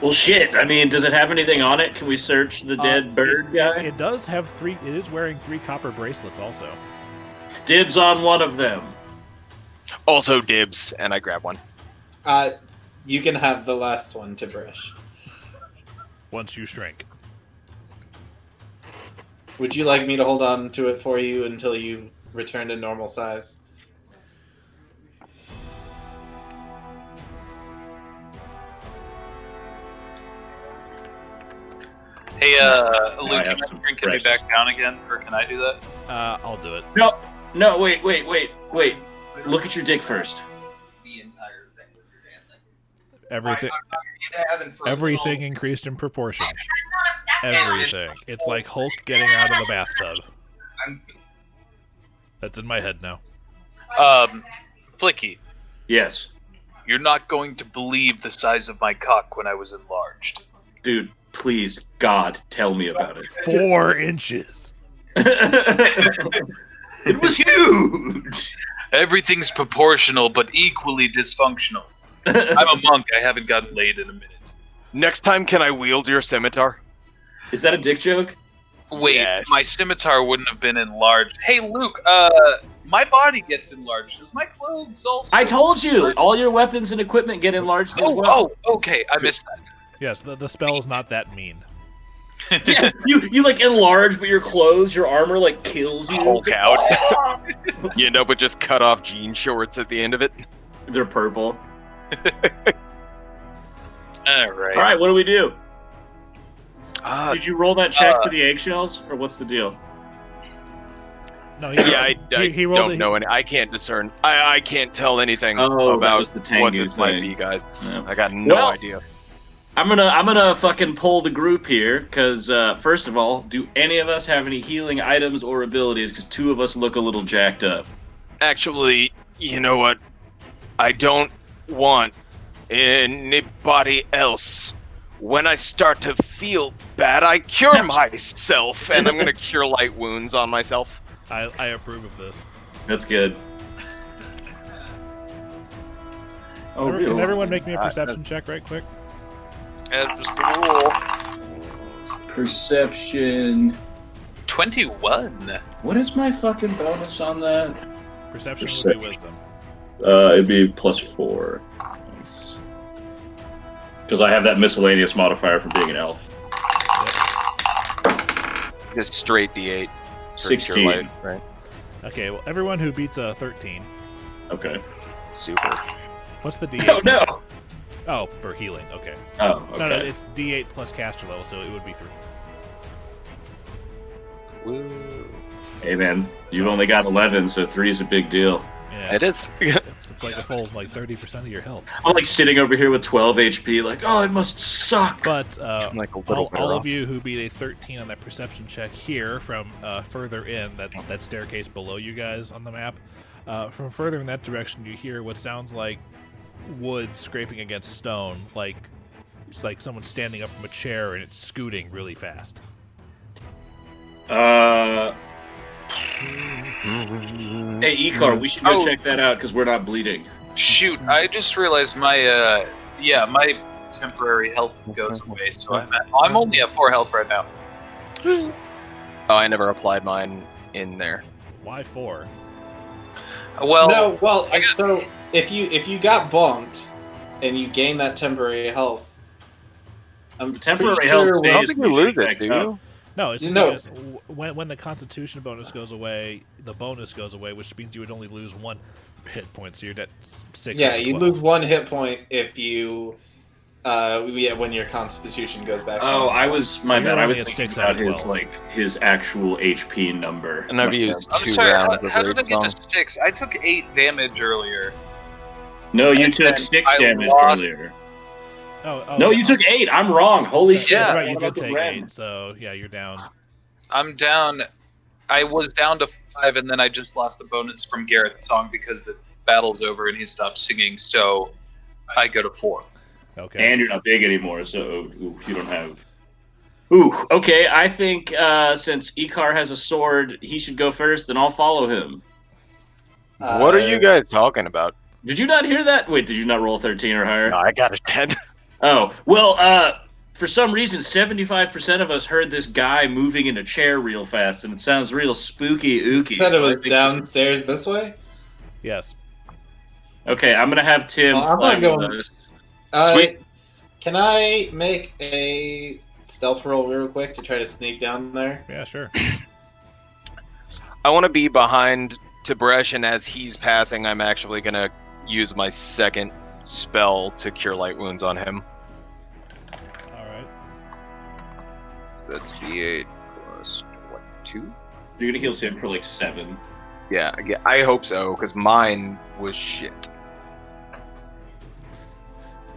Well, shit. I mean, does it have anything on it? Can we search the dead bird guy? It does have three. It is wearing 3 copper bracelets also. Dibs on one of them. Also dibs, and I grab one. You can have the last one, Tib'resh. once you shrink. Would you like me to hold on to it for you until you return to normal size? Hey, Luke, I can have I some shrink me rest. back down again, or can I do that? I'll do it. No, wait. Look at your dick first. The entire thing with your dancing. Everything, It hasn't frozen everything all- increased in proportion. Everything. It's like Hulk getting out of the bathtub. I'm- That's in my head now. Flickie, Yes, you're not going to believe the size of my cock when I was enlarged. dude. Please, God, tell me about it. 4 inches. It was huge. Everything's proportional, but equally dysfunctional. I'm a monk. I haven't gotten laid in a minute. Next time, can I wield your scimitar? Is that a dick joke? Wait, Yes. my scimitar wouldn't have been enlarged. Hey, Luke, my body gets enlarged. Does my clothes also? I told you, all your weapons and equipment get enlarged as well. Oh, okay. I missed that. Yes, the spell is not that mean. Yeah, you like enlarge, but your clothes, your armor like kills you. Hulk out. You end up with just cut off jean shorts at the end of it. They're purple. All right. All right, what do we do? Did Did you roll that check for the eggshells, or what's the deal? No, I he rolled don't it- know any. I can't discern. I can't tell anything Oh, that about was the what Tengu this might thing. be, guys. Yeah. I got no Well, idea. I'm gonna fucking pull the group here, because first of all, do any of us have any healing items or abilities? Because 2 of us look a little jacked up. Actually, you know what? I don't want anybody else. When I start to feel bad, I cure myself, and I'm gonna cure light wounds on myself. I approve of this. That's good. Oh, Can everyone make me a perception check right quick? That was the rule. Perception. 21. What is my fucking bonus on that? Perception would be wisdom. It'd be +4. Because I have that miscellaneous modifier from being an elf. Just straight D8. for 16. cure light, right? Okay, well, everyone who beats a 13. Okay. Super. What's the D8? Oh no! Oh, for healing. Okay. Oh, okay. No, it's D8 plus caster level, so it would be 3. Woo. Hey man, you've only got 11, so 3 is a big deal. Yeah, It is. it's like a full 30% of your health. I'm like sitting over here with 12 HP, like, oh, it must suck. But Like a little bit all rough. of you who beat a 13 on that perception check here from further in, that staircase below you guys on the map, from further in that direction, you hear what sounds like wood scraping against stone, like it's like someone standing up from a chair and it's scooting really fast. Hey, Icar, we should go check that out because we're not bleeding. Shoot, I just realized my temporary health goes away, so I'm only at 4 health right now. Oh, I never applied mine in there. Why 4? Well, No, well, so if you got bonked and you gain that temporary health, I'm Temporary pretty health sure stays. I don't think you we lose should it, back do up. you? No, it's No. because when the Constitution bonus goes away, the bonus goes away, which means you would only lose 1 hit point, so you're at 6. Yeah, out of you 12. lose 1 hit point if you when your Constitution goes back. Oh, down. I was So my you're bad. I only was at thinking 6 out about of his 12. his actual HP number. And I've used I'm 2 sorry, rounds of how did I Rage get to Song. 6? I took 8 damage earlier. No, you And took then 6 I damage lost- earlier. Oh, No, yeah. you took 8. I'm wrong. Holy Yeah, shit! that's Yeah. right. You I did fucking take ran. 8, so yeah, you're down. I'm down. I was down to 5, and then I just lost the bonus from Garrett's song because the battle's over and he stopped singing, so I go to 4. Okay. And you're not big anymore, so you don't have. Ooh, okay. I think since Icar has a sword, he should go first, and I'll follow him. What are you guys talking about? Did you not hear that? Wait, did you not roll 13 or higher? No, I got a 10. Oh, well, for some reason, 75% of us heard this guy moving in a chair real fast, and it sounds real spooky ooky. You said it so I was think- downstairs this way. Yes. Okay, I'm gonna have Tim Well, I'm fly not going- with us. Uh, Sweet. Can I make a stealth roll real quick to try to sneak down there? Yeah, sure. I want to be behind Tib'resh, and as he's passing, I'm actually going to use my second spell to cure light wounds on him. All right. That's D8 plus 2? You're gonna heal Tim for like 7. Yeah, I hope so, because mine was shit.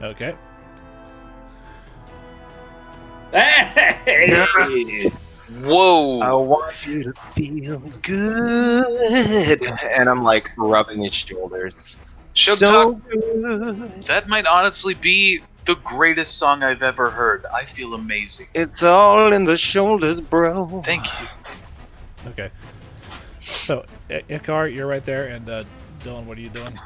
Okay. Hey! Whoa! I want you to feel good. And I'm like rubbing his shoulders. Sugtok, good. that might honestly be the greatest song I've ever heard. I feel amazing. It's all in the shoulders, bro. Thank you. Okay. So, Icar, you're right there, and Dillon, what are you doing?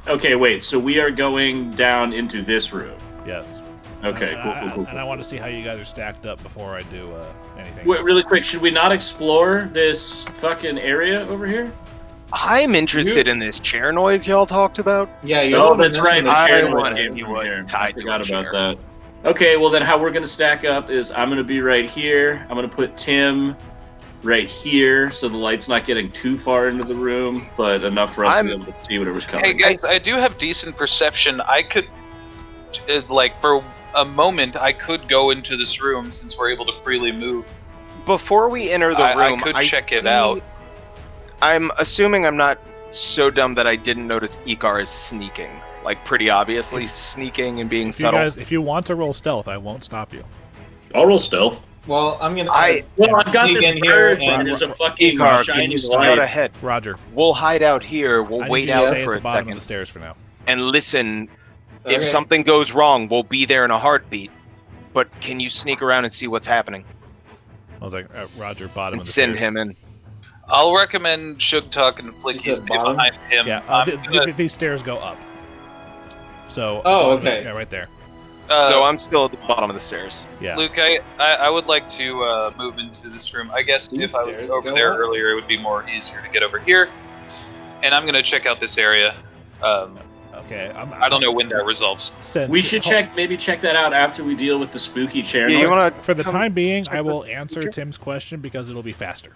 Okay, wait. So we are going down into this room. Yes. Okay, cool. And I want to see how you guys are stacked up before I do anything. Wait, else. really quick, should we not explore this fucking area over here? I'm interested in this chair noise y'all talked about. Yeah, you Oh, that's right. The I chair wanna came be from here. I tied to forgot a about chair. that. Okay, well then how we're gonna stack up is I'm gonna be right here. I'm gonna put Tim right here, so the light's not getting too far into the room, but enough for us to be able to see whatever's coming. Hey guys, I do have decent perception. I could, like, for a moment, I could go into this room since we're able to freely move. Before we enter the room, I could check it see- out. I'm assuming I'm not so dumb that I didn't notice Icar is sneaking. Like, pretty obviously sneaking and being If you subtle. guys, if you want to roll stealth, I won't stop you. I'll roll stealth. Well, I'm gonna. Well, I've got sneak this in here bird that and is a fucking Icar, can shiny you scout light. ahead? Roger. We'll hide out here. We'll I need wait you to out stay for at a the bottom second of the stairs for now. and listen. Okay. If something goes wrong, we'll be there in a heartbeat. But can you sneak around and see what's happening? I was like, Roger, bottom And of the send stairs. him in. I'll recommend Sugtok and Flickie said stay bottom? behind him. Yeah, I'm gonna- these stairs go up. So. Oh, okay. Yeah, right there. So I'm still at the bottom of the stairs. Yeah. Luke, I would like to move into this room. I guess These if I was stairs over go there up? earlier, it would be more easier to get over here. And I'm going to check out this area. Okay. I don't know when that resolves. We should maybe check that out after we deal with the spooky chair. Yeah, you noise. want For the time being, I will answer Tim's question because it'll be faster.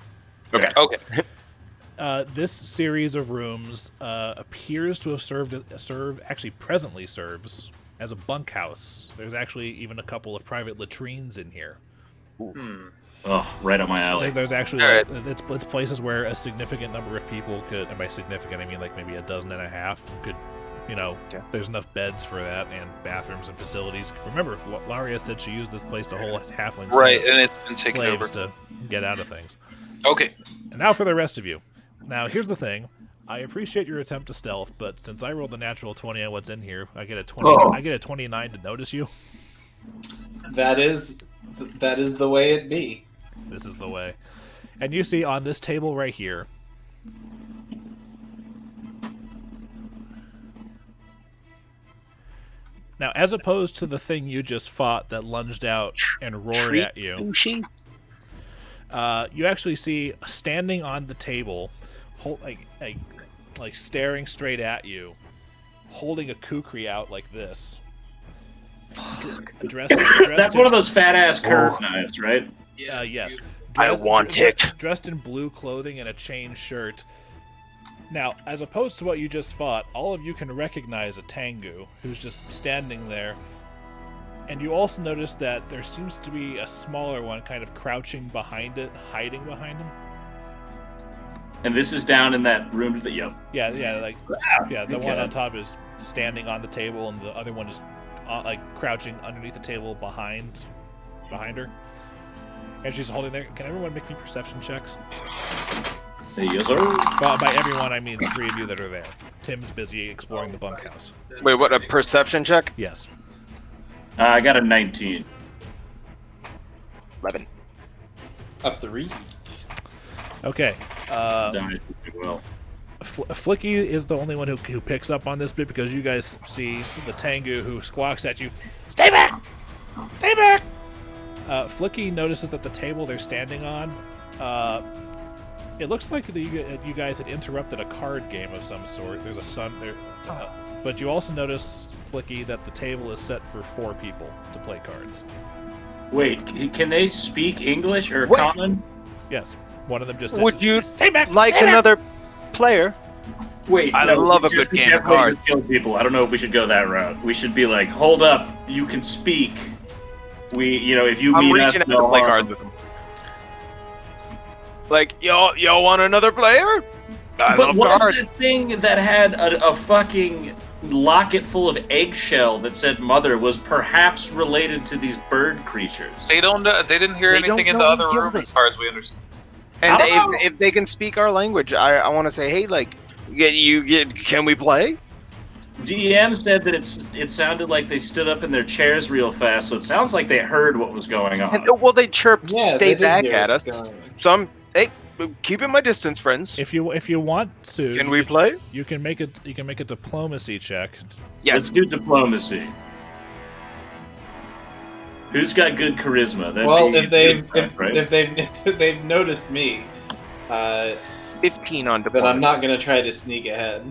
Okay. Okay. This series of rooms appears to have actually presently serves as a bunkhouse. There's actually even a couple of private latrines in here. Oh, right up my alley. There's actually All right. it's places where a significant number of people could, and by significant I mean like maybe a dozen and a half, could, Yeah. there's enough beds for that and bathrooms and facilities. Remember, Laria said she used this place to hold halfling Right, and it's been taken over. slaves to get out of things. Okay. And now for the rest of you. Now, here's the thing. I appreciate your attempt to stealth, but since I rolled a natural 20 on what's in here, I get a 20. Oh. I get a 29 to notice you. That is the way it be. This is the way. And you see on this table right here. Now, as opposed to the thing you just fought that lunged out and roared at you, you actually see standing on the table, like staring straight at you, holding a kukri out like this. That's one of those fat ass curved knives, right? Yes. I want it. Dressed in blue clothing and a chain shirt. Now, as opposed to what you just fought, all of you can recognize a Tengu who's just standing there. And you also notice that there seems to be a smaller one kind of crouching behind it, hiding behind him. And this is down in that room to the Yeah, the one on top is standing on the table, and the other one is crouching underneath the table behind her. And she's holding there. Can everyone make me perception checks? Yes, sir. Well, by everyone, I mean the three of you that are there. Tim's busy exploring the bunkhouse. Wait, what? A perception check? Yes. I got a 19. 11. A 3. Okay. Died well. Flickie is the only one who picks up on this bit because you guys see the Tengu who squawks at you, "Stay back! Stay back!" Flickie notices that the table they're standing on, it looks like you guys had interrupted a card game of some sort. There's a sun there. But you also notice, Flickie, that the table is set for 4 people to play cards. Wait, can they speak English or Wait. common? Yes. One of them just Would you stay back, like stay back! another player? Wait, I love a good we game of definitely cards. Kill people. I don't know if we should go that route. We should be like, hold up, you can speak. If you I'm meet us, reaching out to no play harm. cards with them. Like, y'all want another player? I But love what cards. is that thing that had a fucking locket full of eggshell that said "mother" was perhaps related to these bird creatures? They don't. They didn't hear They anything don't in the know other we room, killed as far as we understand. And I don't know. if they can speak our language, I want to say, hey, like, can we play? DM said that it sounded like they stood up in their chairs real fast, so it sounds like they heard what was going on. And, well, they chirped, Yeah, stay they did back hear at what's us. going on. So hey, keeping my distance, friends. If you want to, Can we play? You can make it. You can make a diplomacy check. Let's do diplomacy. Who's got good charisma? That'd Well, be if they've noticed me, 15 on then diplomacy. I'm not gonna try to sneak ahead.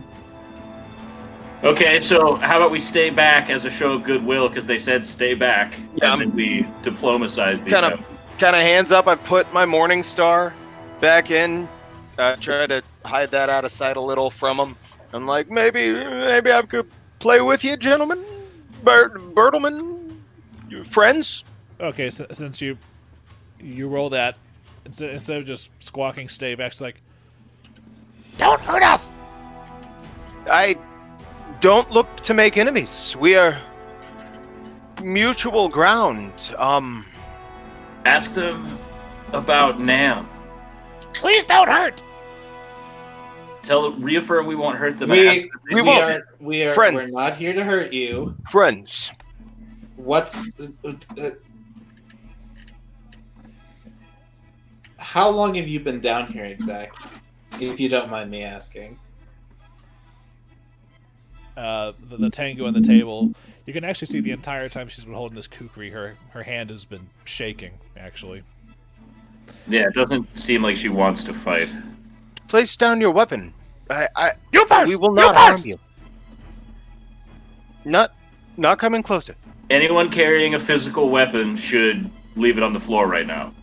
Okay, so how about we stay back as a show of goodwill because they said stay back, Yeah, and then we diplomacize these. kind of hands up. I put my Morning Star back in. Try to hide that out of sight a little from them. I'm like, maybe I could play with you, gentlemen, Bertleman, you friends. Okay, so, since you roll that, instead of just squawking stay back, it's like, don't hurt us. I don't look to make enemies. We are mutual ground. Ask them about Nam. Please don't hurt. Reaffirm we won't hurt them. We won't. Friends. we're not here to hurt you. Friends. What's how long have you been down here exactly? If you don't mind me asking. The tango on the table. You can actually see the entire time she's been holding this kukri, her hand has been shaking. Actually, Yeah, it doesn't seem like she wants to fight. Place down your weapon. you first. We will You not harm first! you. Not coming closer. Anyone carrying a physical weapon should leave it on the floor right now.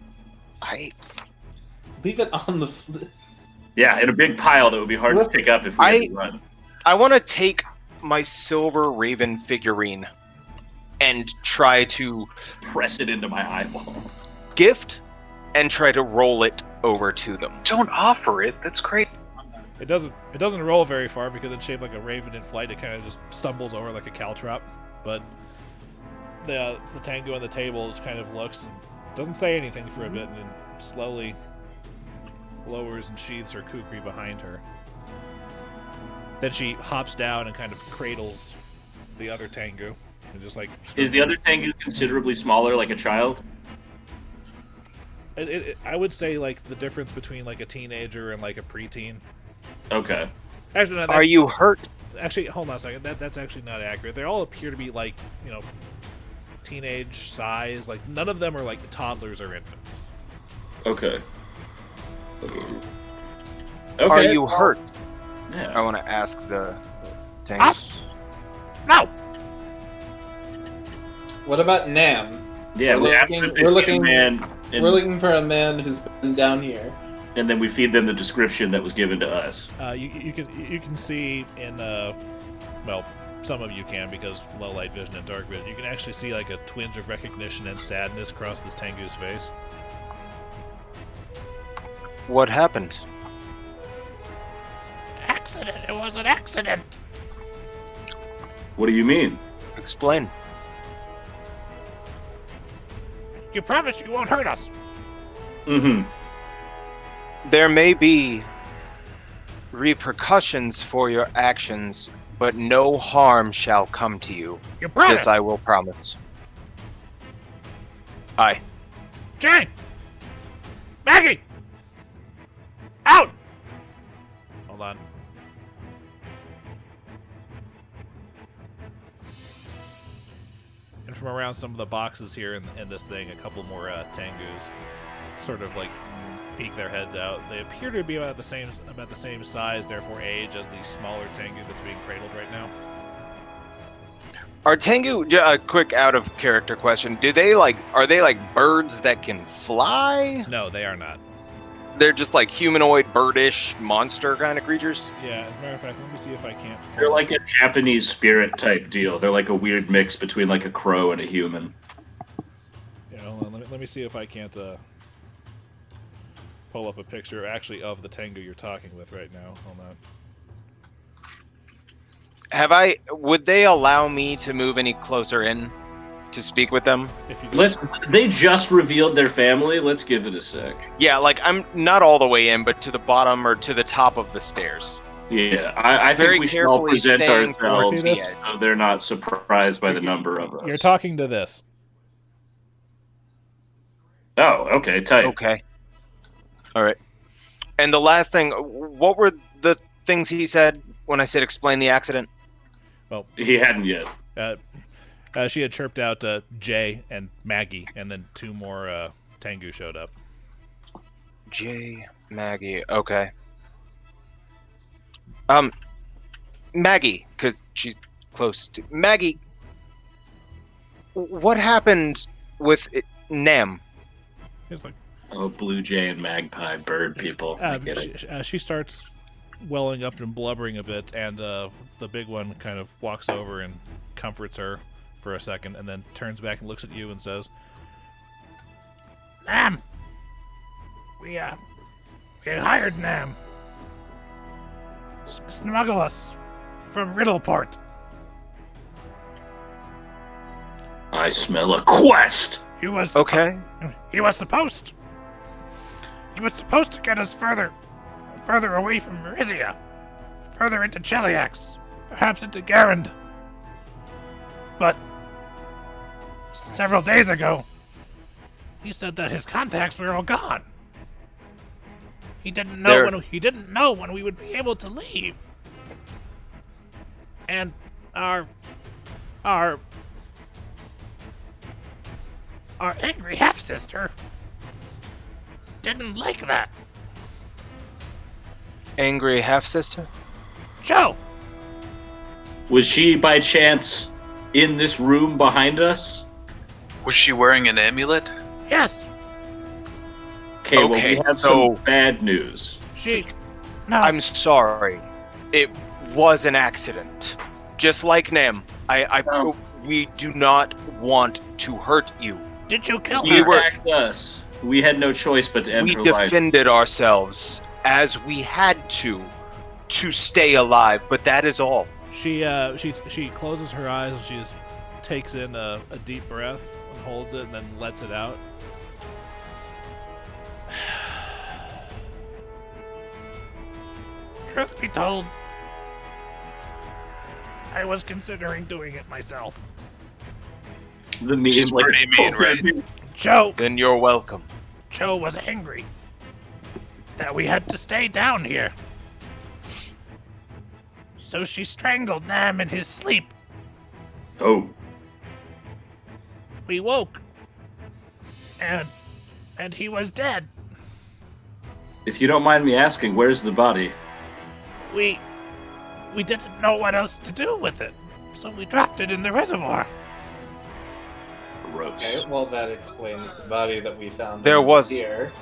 Leave it on the. Yeah, in a big pile that would be hard to pick up if we had to run. I want to take my silver raven figurine and try to Press it into my eyeball. gift and try to roll it over to them. Don't offer it. That's great. It doesn't roll very far because it's shaped like a raven in flight. It kind of just stumbles over like a caltrop. But the tango on the table just kind of looks and doesn't say anything for a bit, and then slowly lowers and sheathes her kukri behind her. Then she hops down and kind of cradles the other tango and just like. Is the other tango considerably smaller, like a child? I would say like the difference between like a teenager and like a preteen. Okay. Actually, no, Are you hurt? Actually, hold on a second. That's actually not accurate. They all appear to be like, teenage size. Like none of them are like toddlers or infants. Okay. Are you hurt? Yeah. I want to ask the tango. Us? No. What about Nam? Yeah, we asked if they see a man, We're looking for a man who's been down here. and then we feed them the description that was given to us. You can see in some of you can because low light vision and dark vision. You can actually see like a twinge of recognition and sadness across this tango's face. What happened? Accident. It was an accident. What do you mean? Explain. You promised you won't hurt us. Mm-hmm. There may be repercussions for your actions, but no harm shall come to you. You promised. This I will promise. Aye. Jane! Maggie! Out! Hold on. And from around some of the boxes here in this thing, a couple more tangus sort of like peek their heads out. They appear to be about the same size, therefore age, as the smaller tangu that's being cradled right now. Are Tengu, a quick out of character question, are they like birds that can fly? No, they are not. They're just like humanoid, birdish, monster kind of creatures? Yeah, as a matter of fact, let me see if I can't. They're like a Japanese spirit type deal. They're like a weird mix between like a crow and a human. Yeah, hold on. Let me see if I can't pull up a picture actually of the Tengu you're talking with right now. Hold on. Would they allow me to move any closer in to speak with them? If you They just revealed their family. Let's give it a sec. Yeah, like I'm not all the way in, but to the bottom or to the top of the stairs. Yeah, I Very think we should all carefully present staying ourselves towards the edge. so they're not surprised by the number of us. You're talking to this. Oh, okay, tight. Okay. All right. And the last thing, what were the things he said when I said explain the accident? Well, He hadn't yet. she had chirped out Jay and Maggie, and then 2 more Tengu showed up. Jay, Maggie, okay. Maggie, because she's close to... Maggie, what happened with Nem? It's like, Oh, blue jay and magpie bird people. I get it. she starts welling up and blubbering a bit, and the big one kind of walks over and comforts her for a second, and then turns back and looks at you and says, "Nam, we hired Nam. Smuggle us from Riddleport." I smell a quest. He was Okay. He was supposed to get us further away from Verizia, further into Cheliax, perhaps into Garand. But several days ago, he said that his contacts were all gone. He didn't know when we would be able to leave. And our angry half-sister didn't like that. Angry half-sister? Joe! Was she by chance in this room behind us? Was she wearing an amulet? Yes, Okay, well, Okay, we have so- some bad news. no. I'm sorry. It was an accident. Just like Nem, we do not want to hurt you. Did you kill She her? attacked us. We had no choice but to end We her life. defended ourselves as we had to stay alive, but that is all. She closes her eyes and she just takes in a deep breath and holds it and then lets it out. Truth be told, I was considering doing it myself. The meme, She's like, pretty mean, right? Joe Then you're welcome. was angry that we had to stay down here. So she strangled Nam in his sleep. Oh, We woke, and he was dead. if you don't mind me asking, where's the body? We didn't know what else to do with it, so we dropped it in the reservoir. Gross. Okay, well, that explains the body that we found There was- here.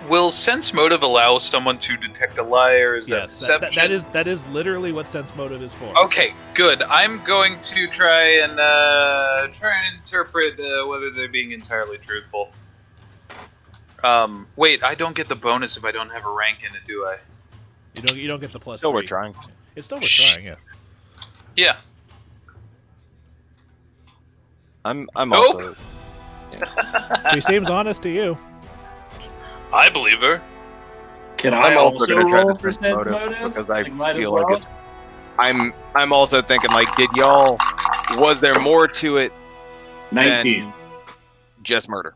Will sense motive allow someone to detect a lie, or is that Yes, deception? that is literally what sense motive is for. Okay, good. I'm going to try and interpret whether they're being entirely truthful. Wait, I don't get the bonus if I don't have a rank in it, do I? You don't get the plus. Still 3. we're trying. It's still worth trying, yeah. Yeah. I'm also... She seems honest to you. I believe her. Can I I'm also also gonna try roll to for sense sense motive motive? because I You might as feel like well. it's... I'm also thinking, like, was there more to it 19. than just murder?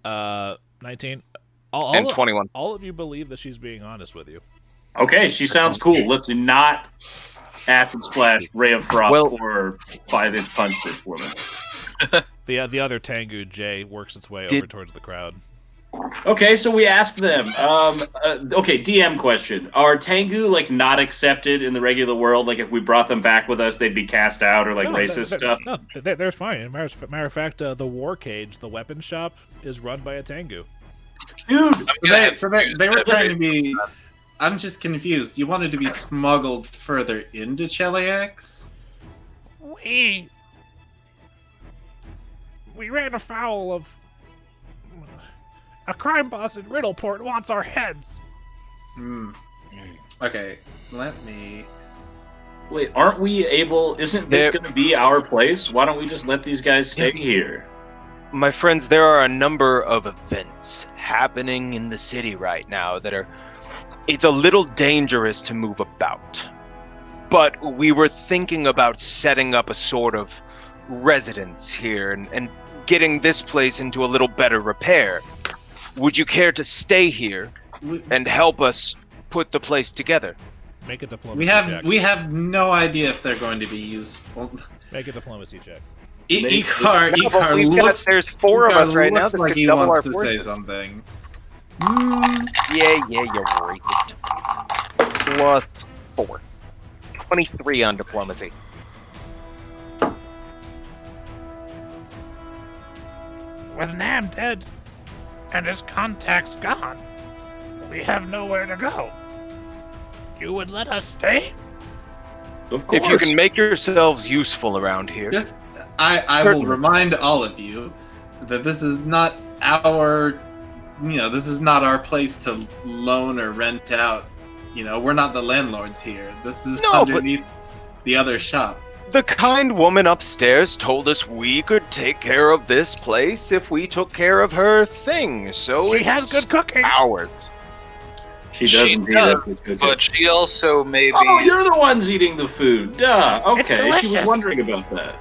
19. And 21. All of you believe that she's being honest with you. Okay, she sounds cool. Let's not acid splash, ray of frost, Well- or 5-inch punch this woman. The other Tengu, Jay, works its way over Did- towards the crowd. Okay, so we asked them. Okay, DM question: are Tengu like not accepted in the regular world? Like, if we brought them back with us, they'd be cast out or like racist stuff. No, they're fine. Matter of fact, the War Cage, the weapon shop, is run by a Tengu. Dude, They were trying to be. I'm just confused. You wanted to be smuggled further into Cheliax? We ran afoul of a crime boss in Riddleport wants our heads. Okay, let me. wait, aren't we able? Isn't this going to be our place? Why don't we just let these guys stay here? My friends, there are a number of events happening in the city right now that are... It's a little dangerous to move about. But we were thinking about setting up a sort of residence here and getting this place into a little better repair. Would you care to stay here and help us put the place together? Make a diplomacy check. We have no idea if they're going to be useful. Make a diplomacy check. Icar looks. There's four of us right now. Looks This like could he double wants our to say forces. something. Yeah, you're right. Plus 4. 23 on diplomacy. With Nam dead and his contacts gone, we have nowhere to go. You would let us stay? Of course. If you can make yourselves useful around here. I will remind all of you that this is not our, this is not our place to loan or rent out. We're not the landlords here. This is underneath the other shop. The kind woman upstairs told us we could take care of this place if we took care of her things. So She has good cooking. ours. She does She indeed does, have good cooking. but she also may be. Oh, you're the ones eating the food. Duh. It's Okay, she was delicious. wondering about that.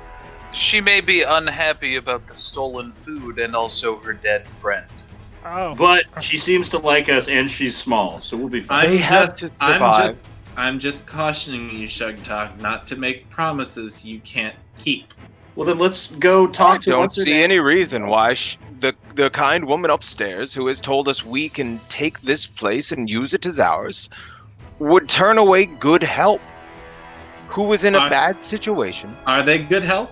She may be unhappy about the stolen food and also her dead friend. Oh, But she seems to like us, and she's small, so we'll be fine. They have to survive. I'm just cautioning you, Sugtok, not to make promises you can't keep. Well, then let's go talk to. Don't what's her see name? any reason why the kind woman upstairs who has told us we can take this place and use it as ours would turn away good help who was in a bad situation. Are they good help?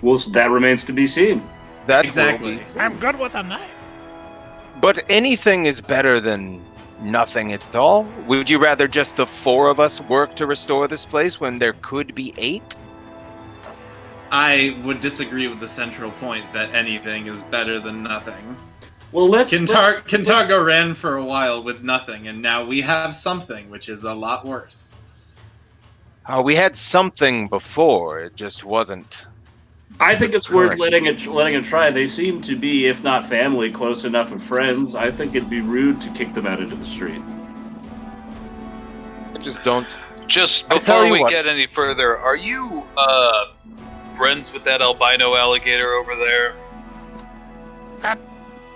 Well, that remains to be seen. That's Exactly. I'm good with a knife. But anything is better than nothing at all. Would you rather just the 4 of us work to restore this place when there could be 8? I would disagree with the central point that anything is better than nothing. Well, let's. Kintargo ran for a while with nothing, and now we have something, which is a lot worse. We had something before. It just wasn't. I think it's worth Correct. letting it try. They seem to be, if not family, close enough of friends. I think it'd be rude to kick them out into the street. Just don't. Just I tell before you we what. get any further, are you friends with that albino alligator over there?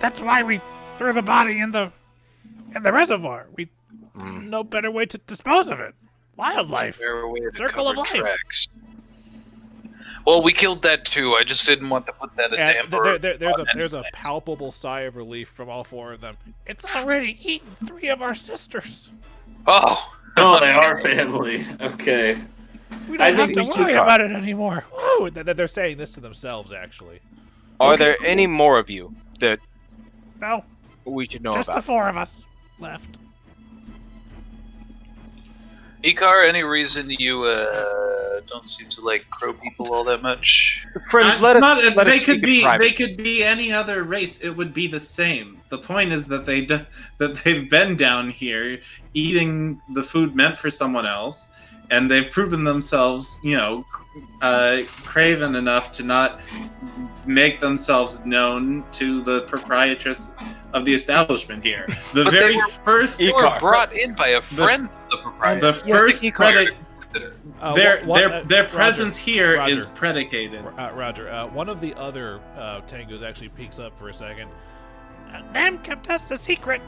That's why we threw the body in the reservoir. We no better way to dispose of it. Wildlife. Fair way to Circle of cover life. tracks. Well, we killed that too. I just didn't want to put that a damper. There's a palpable sigh of relief from all 4 of them. It's already eaten 3 of our sisters. Oh. Oh, they are family. Okay. We don't have think to we should worry try. about it anymore. Woo! They're saying this to themselves, actually. Are there any more of you that No, we should know just about? the 4 of us left. Icar, any reason you don't seem to like crow people all that much? Friends, They could be any other race. It would be the same. The point is that they've been down here eating the food meant for someone else, and they've proven themselves, craven enough to not make themselves known to the proprietress of the establishment here. The But very they were- first, They were brought in by a friend of the proprietor. the first their presence here Roger. is predicated. Roger, one of the other Tangos actually peeks up for a second. Nam kept us a secret.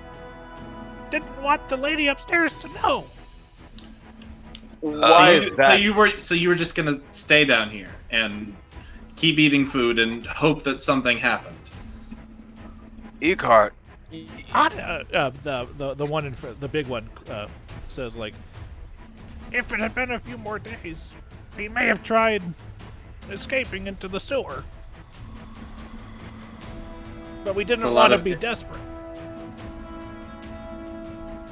Didn't want the lady upstairs to know. Why is that? So you were just gonna stay down here and keep eating food and hope that something happened. Icar, The one in front, the big one, says like, if it had been a few more days, he may have tried escaping into the sewer, but we didn't want to be desperate.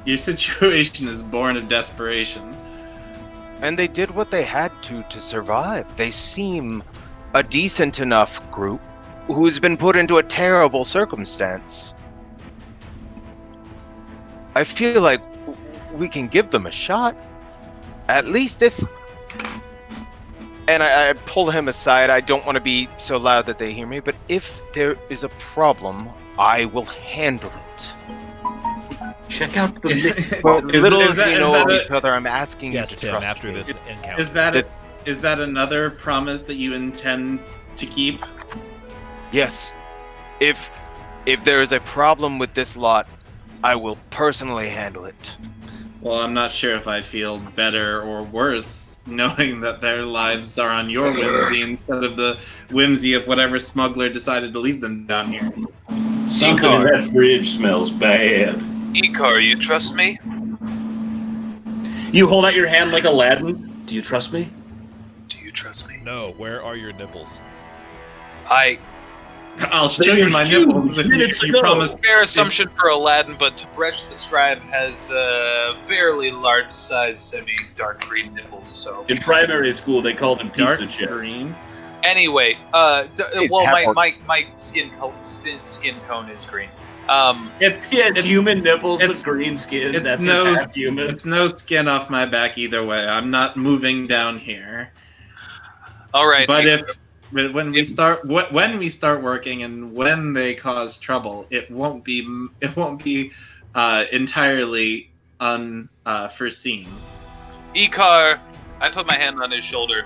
Your situation is born of desperation. And they did what they had to survive. They seem a decent enough group who's been put into a terrible circumstance. I feel like we can give them a shot. At least if... And I pull him aside. I don't want to be so loud that they hear me, but if there is a problem, I will handle it. Check out the list. But little as we know of each other, I'm asking you to Tim, trust after me. this encounter. Is that another promise that you intend to keep? Yes. If there is a problem with this lot, I will personally handle it. Well, I'm not sure if I feel better or worse knowing that their lives are on your whimsy instead of the whimsy of whatever smuggler decided to leave them down here. Something in that fridge smells bad. Icar, you trust me? You hold out your hand like Aladdin. Do you trust me? Do you trust me? No, where are your nipples? I'll show you my nipples if you promise. Fair assumption for Aladdin, but Tib'resh the Scribe has fairly large-sized semi-dark green nipples. So in primary school, they called them pizza Dark chips. green. Anyway, well, my skin tone is green. It's human nipples with green skin. That's half human. It's no skin off my back either way. I'm not moving down here. All right, But when we start working and when they cause trouble, it won't be entirely unforeseen. Icar, I put my hand on his shoulder.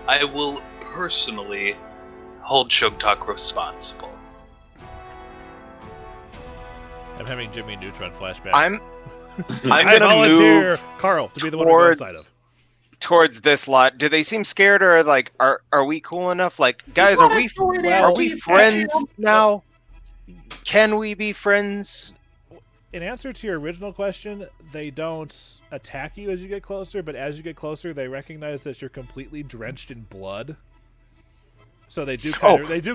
I will personally hold Sugtok responsible. I'm having Jimmy Neutron flashbacks. I'm I gonna volunteer move Carl to be the one to go inside of. towards this lot. Do they seem scared, or like are we cool enough? Like, guys, are we friends now? Can we be friends? In answer to your original question, they don't attack you as you get closer, but as you get closer, they recognize that you're completely drenched in blood. So they do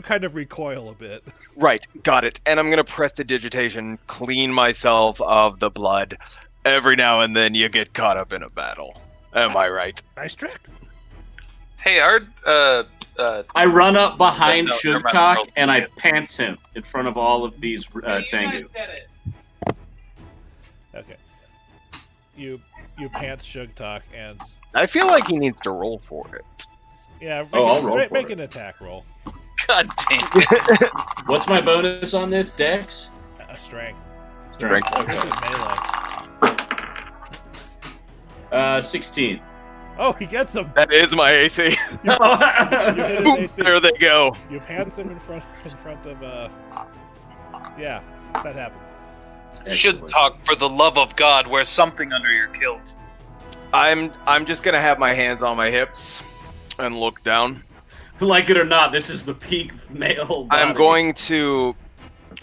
kind of recoil a bit. Right, got it. And I'm gonna prestidigitation, clean myself of the blood. Every now and then you get caught up in a battle. Am I right? Nice trick. Hey, I run up behind No, never mind. Sugtok and I pants him in front of all of these Tengu. Okay. You pants Sugtok and I feel like he needs to roll for it. yeah. I'll roll for make it. an attack roll. God damn it. What's my bonus on this, Dex? A strength. Strength. This is melee. 16. Oh, he gets him. That is my AC. You hit his AC. There they go. You pants him in front of yeah, that happens. Should talk, for the love of God, wear something under your kilt. I'm just gonna have my hands on my hips and look down. Like it or not, this is the peak male body. I'm going to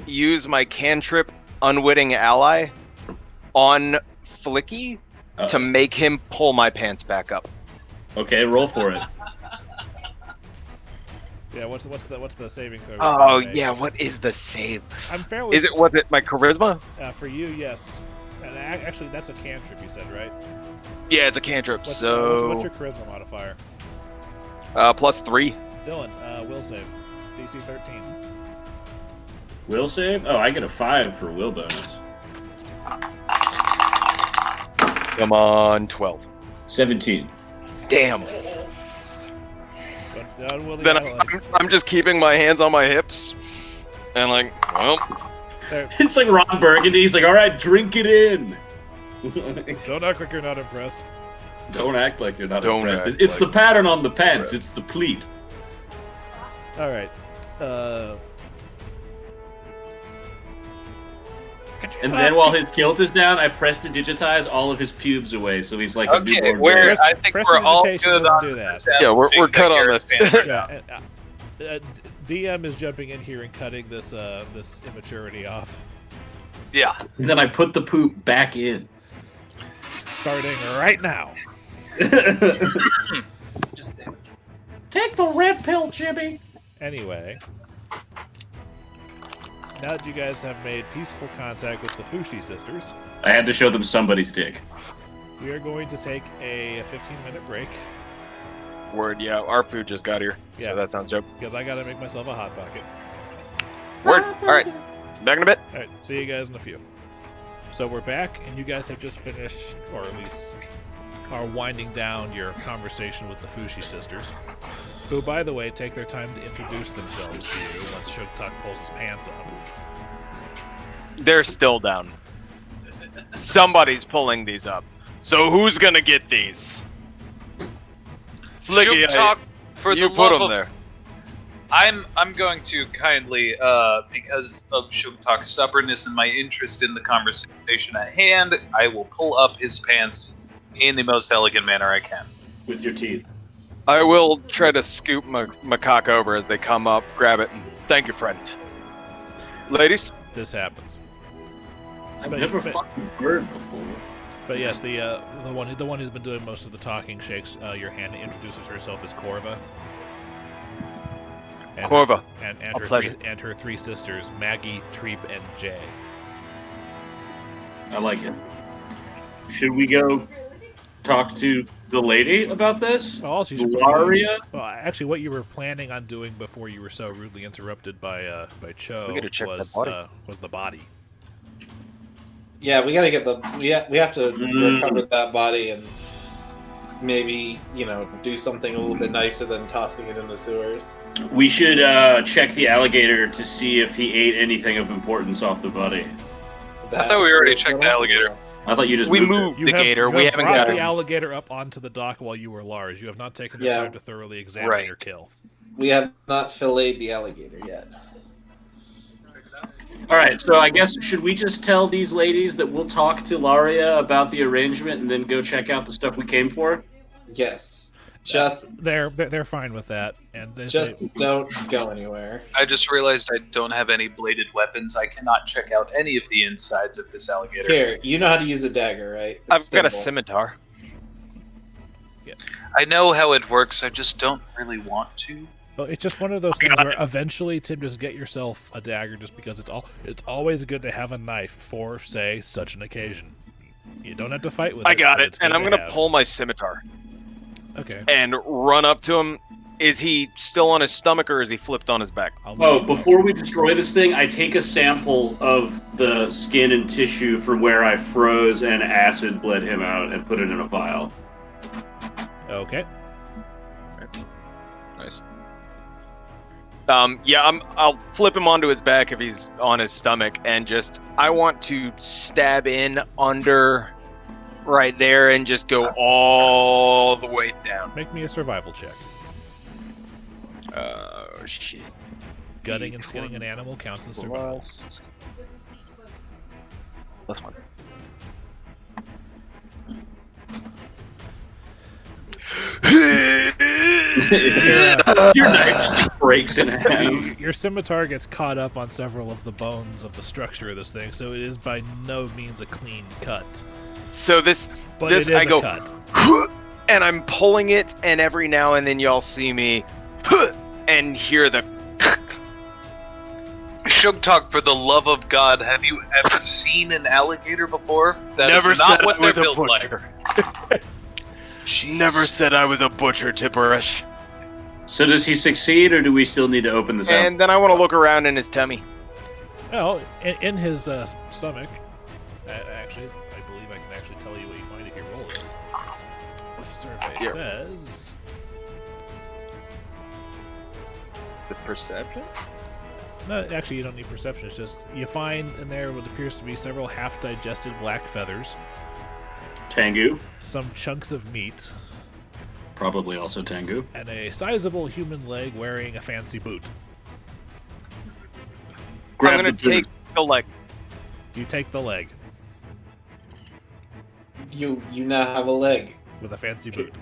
use my cantrip Unwitting Ally on Flickie to make him pull my pants back up. Okay, roll for it. Yeah, what's the saving throw? Oh yeah, what is the save? I'm fairly. Was it my charisma? For you, yes. And actually, that's a cantrip. You said, right? Yeah, it's a cantrip. What's your charisma modifier? +3. Dillon, will save. DC 13. Will save? Oh, I get a 5 for will bonus. Come on, 12. 17. Damn. Then I'm just keeping my hands on my hips, and like, well. It's like Ron Burgundy. He's like, all right, drink it in. Don't act like you're not impressed. Don't act like you're not impressed. It's the pattern on the pants. It's the pleat. All right. And then while his kilt is down, I prestidigitize all of his pubes away, so he's like a newborn baby. I think we're all good on do that. this. Yeah, we're cut on this. Yeah, DM is jumping in here and cutting this immaturity off. Yeah. And then I put the poop back in. Starting right now. Just sandwich. Take the red pill, Jimmy. Anyway, now that you guys have made peaceful contact with the Fushi sisters, I had to show them somebody's dick. we are going to take a 15-minute break Word, yeah. Our food just got here, Yeah. so that sounds dope. because I gotta make myself a hot pocket. Word. All right. Back in a bit. All right, see you guys in a few. So we're back, and you guys have just finished, or at least are winding down your conversation with the Fushi sisters, who, by the way, take their time to introduce themselves to you once Sugtok pulls his pants up. They're still down. Somebody's pulling these up. So who's gonna get these? Flickie, Sugtok, for you the put love them of... there. I'm going to kindly, because of Sugtok's stubbornness and my interest in the conversation at hand, I will pull up his pants in the most elegant manner I can. With your teeth. I will try to scoop my cock over as they come up, grab it, and thank you, friend. Ladies? This happens. I've But- never but- fucking heard before. But yes, the one who's been doing most of the talking shakes your hand and introduces herself as Corva. And Corva, and a pleasure. her three sisters, Maggie, Treep, and Jay. I like it. Should we go talk to the lady about this? Well, also, you should Laria? well, actually, what you were planning on doing before you were so rudely interrupted by Cho We gotta check that was the body. Yeah, we gotta get we have to recover that body and maybe, do something a little bit nicer than tossing it in the sewers. We should check the alligator to see if he ate anything of importance off the body. I thought we already checked the alligator. I thought you just We moved moved the gator. We haven't brought got the him. alligator up onto the dock while you were Lars. You have not taken the Yeah. time to thoroughly examine Right. your kill. We have not filleted the alligator yet. All right, so I guess should we just tell these ladies that we'll talk to Laria about the arrangement and then go check out the stuff we came for? Yes. Just They're fine with that, and they just say, don't go anywhere. I just realized I don't have any bladed weapons. I cannot check out any of the insides of this alligator. Here, you know how to use a dagger, right? It's I've got a simple. scimitar. I know how it works, I just don't really want to. well, it's just one of those things where eventually, Tim, just get yourself a dagger, just because it's always good to have a knife for, say, such an occasion. You don't have to fight with it. I got but it, it's and good I'm to gonna have. pull my scimitar Okay. and run up to him. Is he still on his stomach or is he flipped on his back? Oh, before we destroy this thing, I take a sample of the skin and tissue from where I froze and acid bled him out and put it in a vial. Okay. Nice. I'll flip him onto his back if he's on his stomach, and I want to stab in under right there and just go all the way down. Make me a survival check. Oh, shit. Gutting and skinning an animal counts as survival. Plus one. Your knife just breaks in half. Your scimitar gets caught up on several of the bones of the structure of this thing, so it is by no means a clean cut. So this But it is I a go, cut. and I'm pulling it, and every now and then y'all see me and hear the. Sugtok, for the love of God, have you ever seen an alligator before? That Never is not said what I they're was a built like. butcher. Jeez. Never said I was a butcher, Tib'resh. So does he succeed, or do we still need to open this up? And then I want to look around in his tummy. Well, in his stomach, actually, I believe I can actually tell you what you find if you roll this. The survey Here. says... The perception? No, actually, you don't need perception. It's just you find in there what appears to be several half-digested black feathers, Tengu. some chunks of meat, Probably also Tengu. and a sizable human leg wearing a fancy boot. Grab I'm gonna the boot. take the leg. You take the leg You now have a leg. with a fancy boot.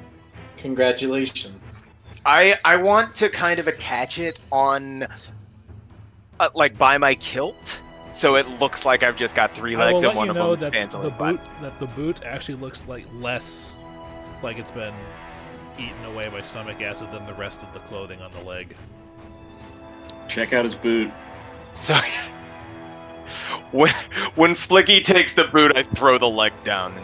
Congratulations. I want to kind of attach it on, like by my kilt, so it looks like I've just got 3 I will legs let and one you of know them's that fans on the the butt. boot actually looks like less like it's been eaten away by stomach acid than the rest of the clothing on the leg. Check out his boot. So when Flickie takes the boot, I throw the leg down.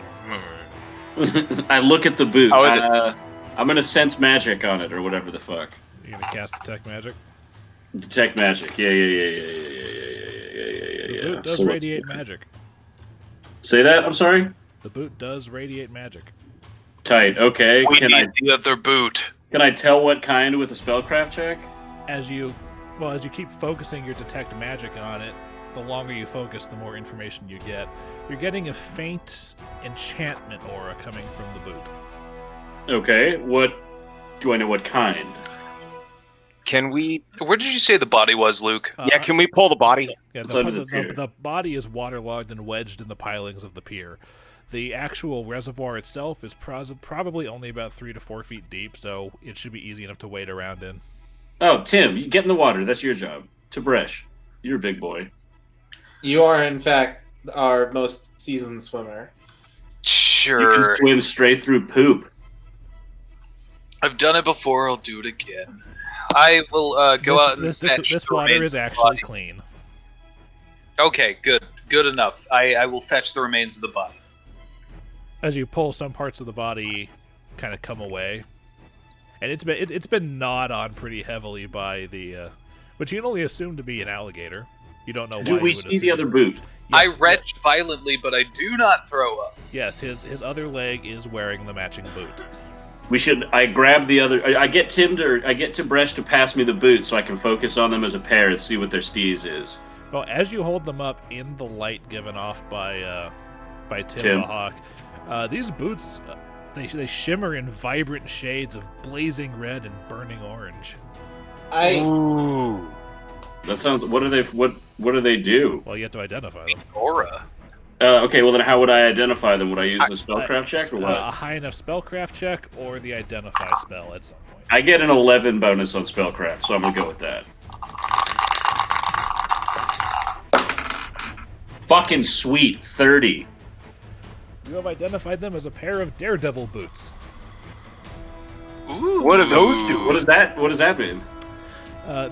I look at the boot. How is I'm gonna sense magic on it, or whatever the fuck. You're gonna cast detect magic. Detect magic. Yeah. The boot does So let's radiate do it. magic. Say that. I'm sorry. The boot does radiate magic. Tight. Okay. We Can need the other boot. I tell what kind with a spellcraft check? As you keep focusing your detect magic on it, the longer you focus, the more information you get. You're getting a faint enchantment aura coming from the boot. Okay. What? Do I know what kind? Can we? Where did you say the body was, Luke? Yeah, can we pull the body? Yeah, It's under the pier. the body is waterlogged and wedged in the pilings of the pier. The actual reservoir itself is probably only about 3 to 4 feet deep, so it should be easy enough to wade around in. Oh, Tim, you get in the water. That's your job. Tib'resh, you're a big boy. You are, in fact, our most seasoned swimmer. You Sure. can swim straight through poop. I've done it before. I'll do it again. I will go out and fetch This the water remains is of the actually body. clean. Okay, good enough. I will fetch the remains of the body. As you pull, some parts of the body kind of come away, and it's been gnawed on pretty heavily by the, which you can only assume to be an alligator. You don't know why. Do we you would see the assume. other boot? I Yes, retch violently, but I do not throw up. Yes, his other leg is wearing the matching boot. We should. I grab the other. I get Tib'resh to pass me the boot so I can focus on them as a pair and see what their steez is. Well, as you hold them up in the light given off by Tim Tim. the Hawk, these boots they shimmer in vibrant shades of blazing red and burning orange. Ooh. That sounds. What do they? What do they do? Well, you have to identify them. Aura. Okay. Well, then how would I identify them? Would I use the spellcraft check or what? A high enough spellcraft check or the identify spell at some point. I get an 11 bonus on spellcraft, so I'm gonna go with that. Fucking sweet, 30. You have identified them as a pair of daredevil boots. Ooh. What do those do? What does that mean?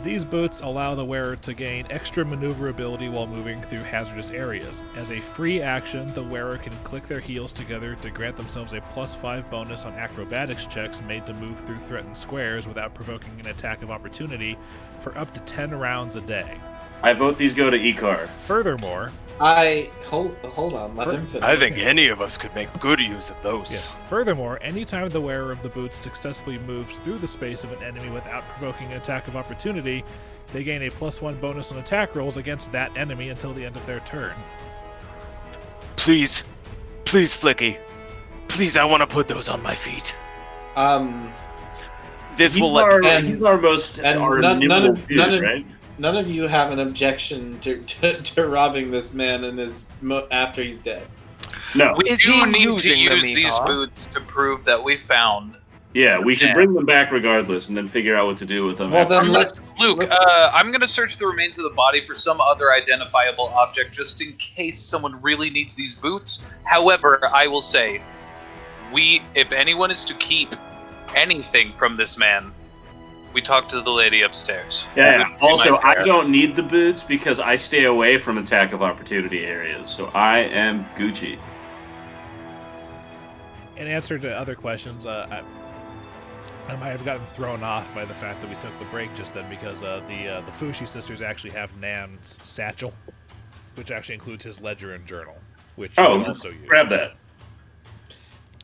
These boots allow the wearer to gain extra maneuverability while moving through hazardous areas. As a free action, the wearer can click their heels together to grant themselves a +5 bonus on acrobatics checks made to move through threatened squares without provoking an attack of opportunity for up to 10 rounds a day. I vote these go to Icar. Furthermore, Hold on, let him finish. I think any of us could make good use of those. Furthermore, anytime the wearer of the boots successfully moves through the space of an enemy without provoking an attack of opportunity, they gain a +1 bonus on attack rolls against that enemy until the end of their turn. Please, Flickie. Please, I want to put those on my feet. This will let me... He's our most none of right? None of you have an objection to robbing this man after he's dead. No. We Is do he need to using use them, these Icar? boots to prove that we found. Yeah, we should Yeah. bring them back regardless, and then figure out what to do with them. Well, then Luke, let's- I'm going to search the remains of the body for some other identifiable object just in case someone really needs these boots. However, I will say, if anyone is to keep anything from this man, we talk to the lady upstairs. Yeah. That would be Also, my I prayer. don't need the boots because I stay away from attack of opportunity areas, so I am Gucci. In answer to other questions, I might have gotten thrown off by the fact that we took the break just then because the Fushi sisters actually have Nan's satchel, which actually includes his ledger and journal, which you can also use. Grab that.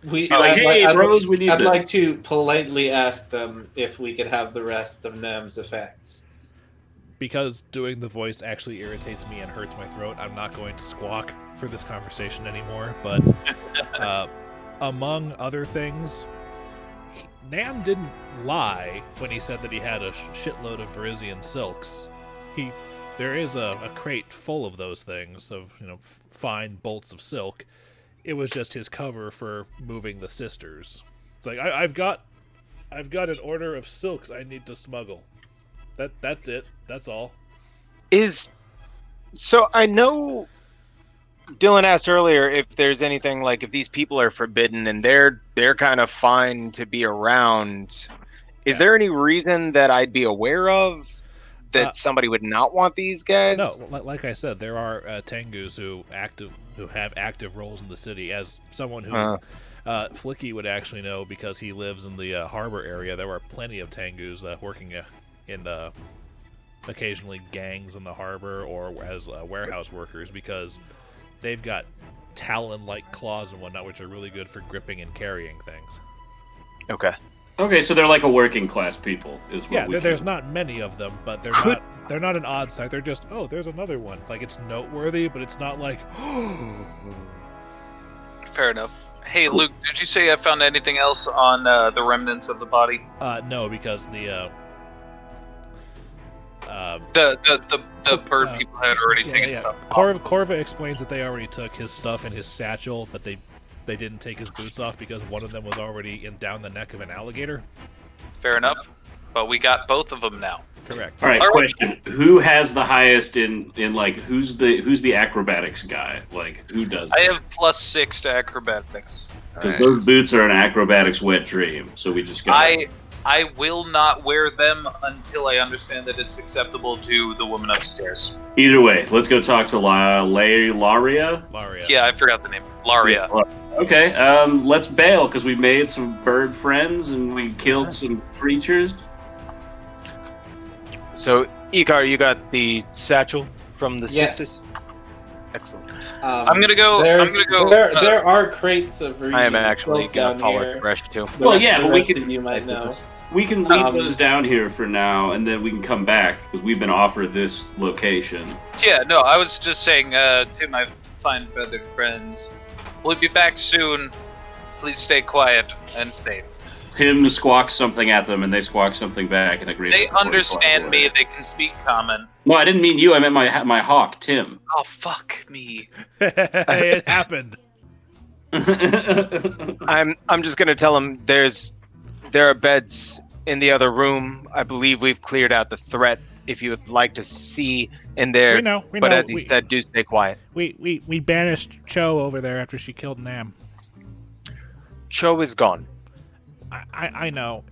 I'd bros, we need I'd this. like to politely ask them if we could have the rest of Nem's effects. Because doing the voice actually irritates me and hurts my throat, I'm not going to squawk for this conversation anymore. But among other things, Nam didn't lie when he said that he had a shitload of Verizian silks. There is a crate full of those things, of fine bolts of silk. It was just his cover for moving the sisters. It's like I've got an order of silks I need to smuggle. That's it. That's all. Is So I know Dillon asked earlier if there's anything like if these people are forbidden and they're kind of fine to be around. Is there any reason that I'd be aware of that somebody would not want these guys? No, like I said, there are Tengus who have active roles in the city. As someone who Flickie would actually know because he lives in the harbor area, there are plenty of Tengus working in occasionally gangs in the harbor or as warehouse workers because they've got talon-like claws and whatnot, which are really good for gripping and carrying things. Okay, so they're like a working class people, is what there's not many of them, but they're not an odd sight. They're just there's another one. Like it's noteworthy, but it's not like. Fair enough. Hey, Luke, did you say I found anything else on the remnants of the body? No, because the bird people had already taken stuff. Corva explains that they already took his stuff in his satchel, but they didn't take his boots off because one of them was already down the neck of an alligator. Fair enough, but we got both of them now. Correct. All right, question: who has the highest in like who's the acrobatics guy? Like who does? I have +6 to acrobatics. Because those boots are an acrobatics wet dream. So we just got. I will not wear them until I understand that it's acceptable to the woman upstairs. Either way, let's go talk to Laria. Laria. Yeah, I forgot the name. Laria. Yeah. Okay, let's bail because we made some bird friends and we killed some creatures. So, Icar, you got the satchel from the Yes. sisters? Excellent. I'm gonna go. There are crates of regions. I am actually down gonna follow here. Tib'resh too. Well, yeah, but we rest can. of you might know. We can leave those down here for now, and then we can come back because we've been offered this location. Yeah, no, I was just saying to my fine feathered friends, we'll be back soon. Please stay quiet and safe. Tim squawks something at them, and they squawk something back and agree. They understand me. They can speak common. No, I didn't mean you. I meant my hawk, Tim. Oh, fuck me. It happened. I'm just gonna tell him there are beds in the other room. I believe we've cleared out the threat. If you would like to see in there, We know. but as he said, do stay quiet. We banished Cho over there after she killed Nam. Cho is gone. I know.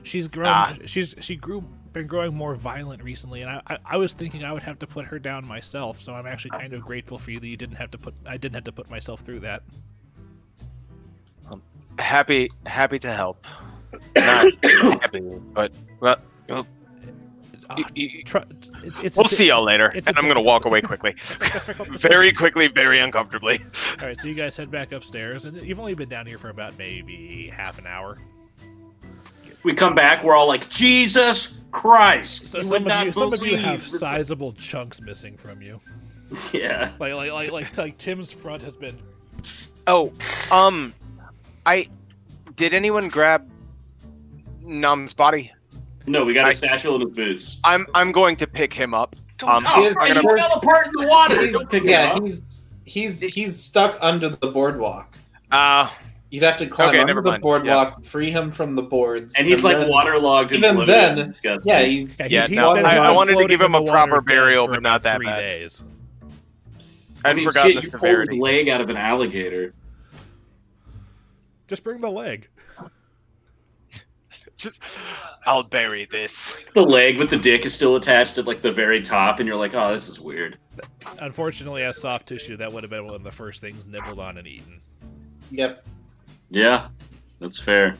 She's grown. Been growing more violent recently, and I was thinking I would have to put her down myself. So I'm actually kind of grateful for you that I didn't have to put myself through that. Happy to help. Not happy, but well. We'll see y'all later, and I'm gonna walk away quickly. Very quickly, very uncomfortably. All right, so you guys head back upstairs, and you've only been down here for about maybe half an hour. We come back, we're all like, Jesus Christ! So some of you have sizable chunks missing from you. Yeah. Like Tim's front has been. Oh, did anyone grab Num's body? No, we got a satchel in his boots. I'm going to pick him up. He fell apart in the water. Don't pick him up. He's stuck under the boardwalk. You'd have to climb under the boardwalk, free him from the boards, and he's like waterlogged. Even then, he's I wanted to give him a proper burial, but not that 3 bad. days. I mean, forgot the you pulled severity. his leg out of an alligator. Just bring the leg. I'll bury this. It's the leg with the dick is still attached at like the very top, and you're like, oh, this is weird. Unfortunately, as soft tissue, that would have been one of the first things nibbled on and eaten. Yep. Yeah, that's fair.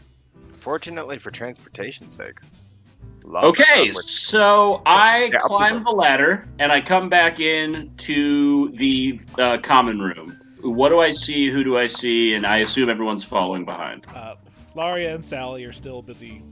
Fortunately for transportation's sake. Okay, so I climb the ladder and I come back in to the common room. What do I see? Who do I see? And I assume everyone's following behind. Laria and Sally are still busy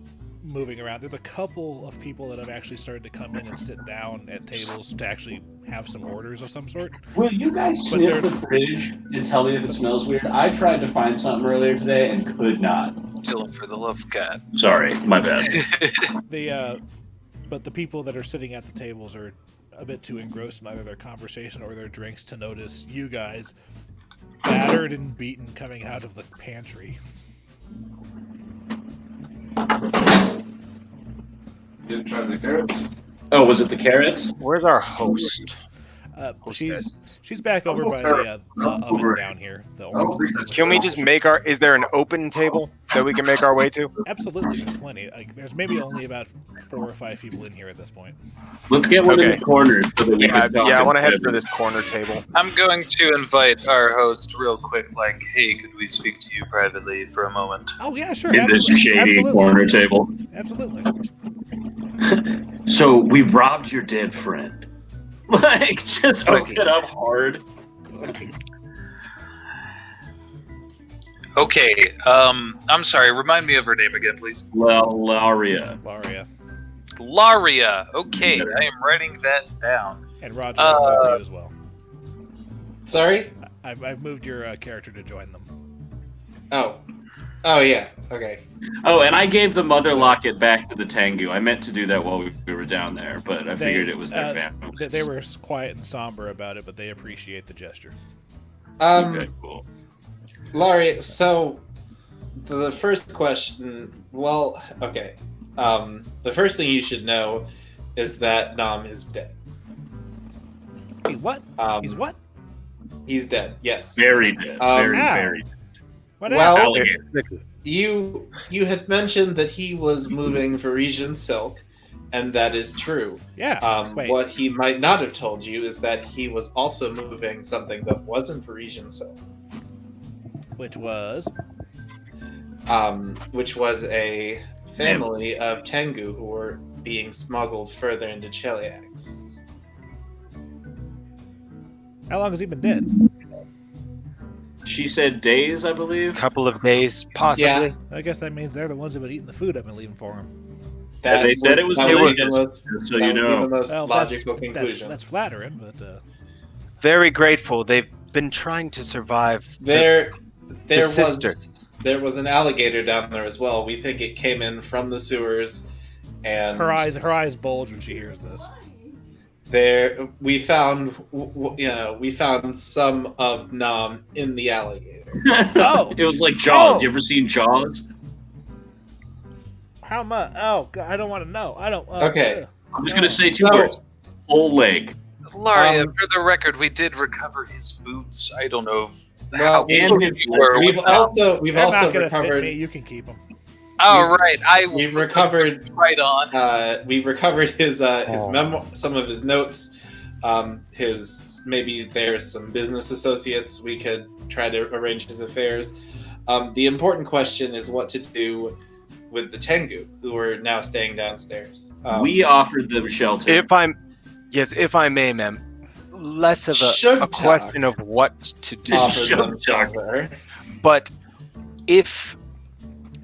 moving around. There's a couple of people that have actually started to come in and sit down at tables to actually have some orders of some sort. Will you guys sniff the fridge and tell me if it smells weird? I tried to find something earlier today and could not. Dillon, for the love of God. Sorry, my bad. But the people that are sitting at the tables are a bit too engrossed in either their conversation or their drinks to notice you guys battered and beaten coming out of the pantry. You didn't try the carrots? Oh, was it the carrots? Where's our host? She's back over by the oven down here. The orange thing. Can we just make our? Is there an open table that we can make our way to? Absolutely, there's plenty. Like, there's maybe only about 4 or 5 people in here at this point. Let's get one in the corner so that we can talk. I want to head for this corner table. I'm going to invite our host real quick, like, hey, could we speak to you privately for a moment? Oh yeah, sure. In this shady absolutely. corner table. Absolutely. So we robbed your dead friend. Like, just hook it up hard. Okay, I'm sorry, remind me of her name again, please. Laria. Laria, okay, I am writing that down. And Roger, I've moved you as well. Sorry? I've moved your character to join them. Oh yeah, okay. Oh, and I gave the mother locket back to the Tengu. I meant to do that while we were down there, but I figured it was their family. They were quiet and somber about it, but they appreciate the gesture. Okay, cool. Laurie, so the first question, the first thing you should know is that Nam is dead. What? He's what? He's dead, yes. Very dead. Very dead. Well, you had mentioned that he was moving Varisian silk, and that is true. Yeah. What he might not have told you is that he was also moving something that wasn't Varisian silk. Which was? Which was a family of Tengu who were being smuggled further into Cheliax. How long has he been dead? She said days, I believe. Couple of days, possibly. Yeah. I guess that means they're the ones who've been eating the food I've been leaving for them. They said it was delicious, so you know. The most logical conclusion. That's flattering, but very grateful. They've been trying to survive. There was an alligator down there as well. We think it came in from the sewers, and her eyes bulge when she hears this. We found some of Nam in the alligator. Oh, it was like Jaws. You ever seen Jaws? How much? Oh, God, I don't want to know. I don't. Okay, I'm just gonna say 2 words: whole leg. Laria, for the record, we did recover his boots. I don't know. We've also recovered. You can keep them. Oh, right. We've recovered right on. We've recovered his some of his notes. Maybe there's some business associates we could try to arrange his affairs. The important question is what to do with the Tengu who are now staying downstairs. We offered them shelter. If I may, ma'am. Less of a question of what to do. But if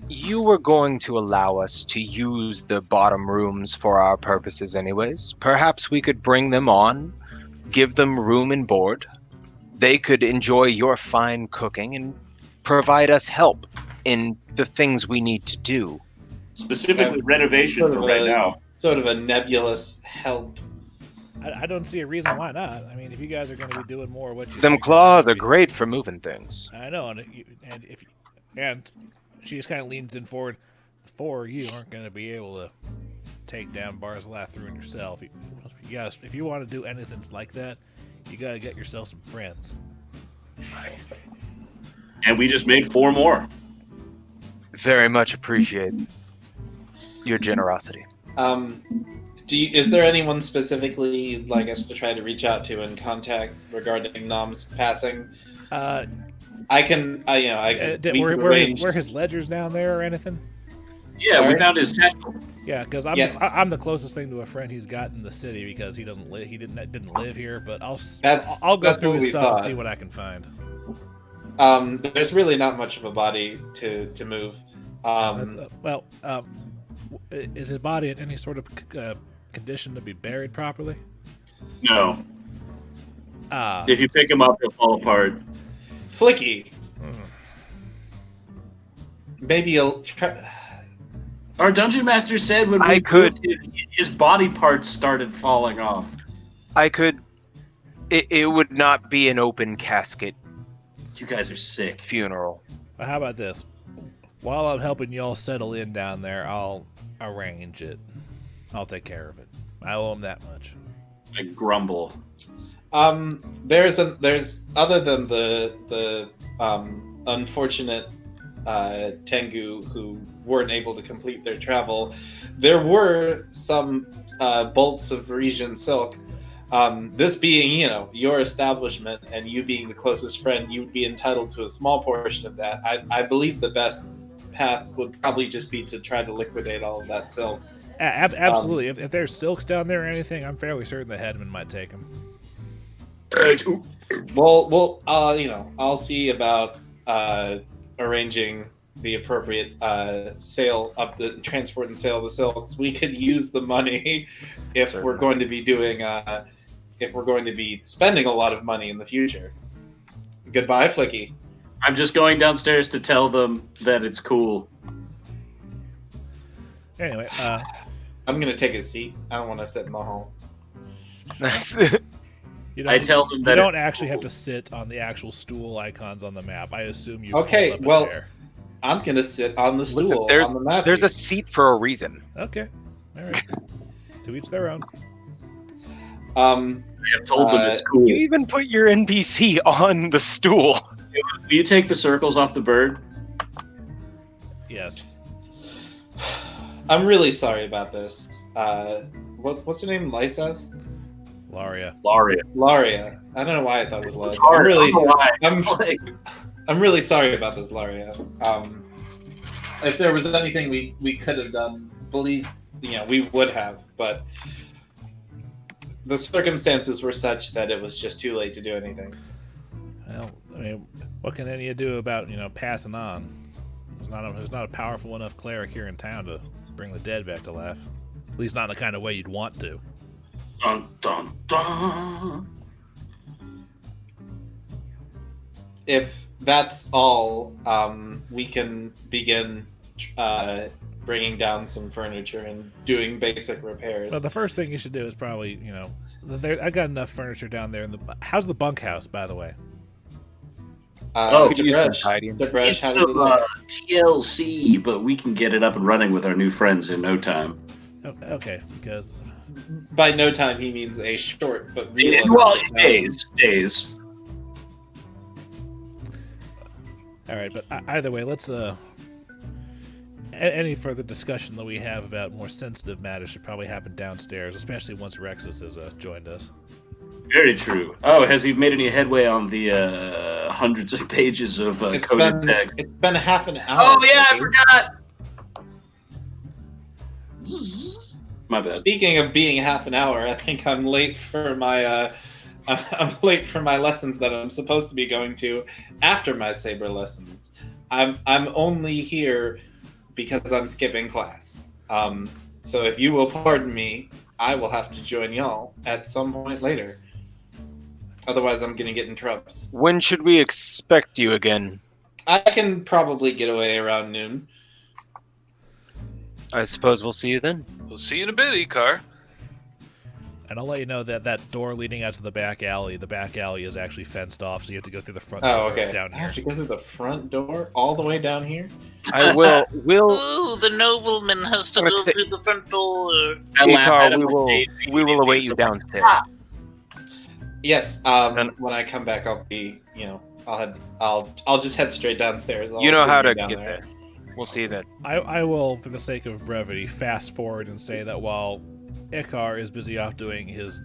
you were going to allow us to use the bottom rooms for our purposes anyways, perhaps we could bring them on, give them room and board. They could enjoy your fine cooking and provide us help in the things we need to do. Specifically renovation for right now. Sort of a nebulous help. I don't see a reason why not. I mean, if you guys are going to be doing more, what you them claws are great for moving things. I know, and she just kind of leans in forward. You aren't going to be able to take down Bar's Lathroon yourself. If you want to do anything like that, you got to get yourself some friends. And we just made 4 more. Very much appreciate your generosity. Is there anyone specifically you'd like us to try to reach out to and contact regarding Nam's passing? Were his ledgers down there or anything? Yeah, Sorry? We found his satchel. Yeah, because I'm the closest thing to a friend he's got in the city because he didn't live here. But I'll go through his stuff and see what I can find. There's really not much of a body to move. Is his body in any sort of condition to be buried properly? No. If you pick him up, he'll fall apart. Flickie. Maybe you'll try. Our dungeon master said when his body parts started falling off. I could. It would not be an open casket. You guys are sick. Funeral. Well, how about this? While I'm helping y'all settle in down there, I'll arrange it. I'll take care of it. I owe him that much. I grumble. There's other than the unfortunate Tengu who weren't able to complete their travel, there were some bolts of Varisian silk. This being, your establishment and you being the closest friend, you would be entitled to a small portion of that. I believe the best path would probably just be to try to liquidate all of that silk. Absolutely. If there's silks down there or anything, I'm fairly certain the headman might take them. Well, I'll see about arranging the appropriate sale of the transport and sale of the silks. We could use the money if we're going to be doing if we're going to be spending a lot of money in the future. Goodbye, Flickie. I'm just going downstairs to tell them that it's cool. Anyway, I'm gonna take a seat. I don't want to sit in the hall. I tell them that you don't actually have to sit on the actual stool icons on the map. I assume you. Okay, well, I'm gonna sit on the stool on the map. There's a seat for a reason. Okay, all right. To each their own. I have told them it's cool. You even put your NPC on the stool. Will you take the circles off the bird? Yes. I'm really sorry about this. What's her name? Lyseth? Laria. Laria. I don't know why I thought it was Lyseth. I'm really sorry about this, Laria. If there was anything we could have done, we would have, but the circumstances were such that it was just too late to do anything. Well, I mean, what can any of you do about, passing on? There's not a powerful enough cleric here in town to bring the dead back to life. At least not in the kind of way you'd want to. Dun, dun, dun. If that's all, we can begin bringing down some furniture and doing basic repairs. But the first thing you should do is probably, I got enough furniture down there. How's the bunkhouse, by the way? Tib'resh, how does it look? TLC, but we can get it up and running with our new friends in no time. Oh, okay, because by no time he means a short but real. Days. All right, but either way, let's any further discussion that we have about more sensitive matters should probably happen downstairs, especially once Rexus has joined us. Very true. Oh, has he made any headway on the hundreds of pages of coded text? It's been half an hour. Oh yeah, I forgot. My bad. Speaking of being half an hour, I think I'm late for my lessons that I'm supposed to be going to after my saber lessons. I'm only here because I'm skipping class. So if you will pardon me, I will have to join y'all at some point later. Otherwise, I'm going to get in troubles. When should we expect you again? I can probably get away around noon. I suppose we'll see you then. We'll see you in a bit, Icar. And I'll let you know that door leading out to the back alley is actually fenced off, so you have to go through the front door down here. I have to go through the front door all the way down here? I will. Ooh, the nobleman has to go through the front door. Icar, we will await you downstairs. Yes. When I come back, I'll be. I'll just head straight downstairs. You know how to get there. We'll see you then. I will, for the sake of brevity, fast forward and say that while Icar is busy off doing his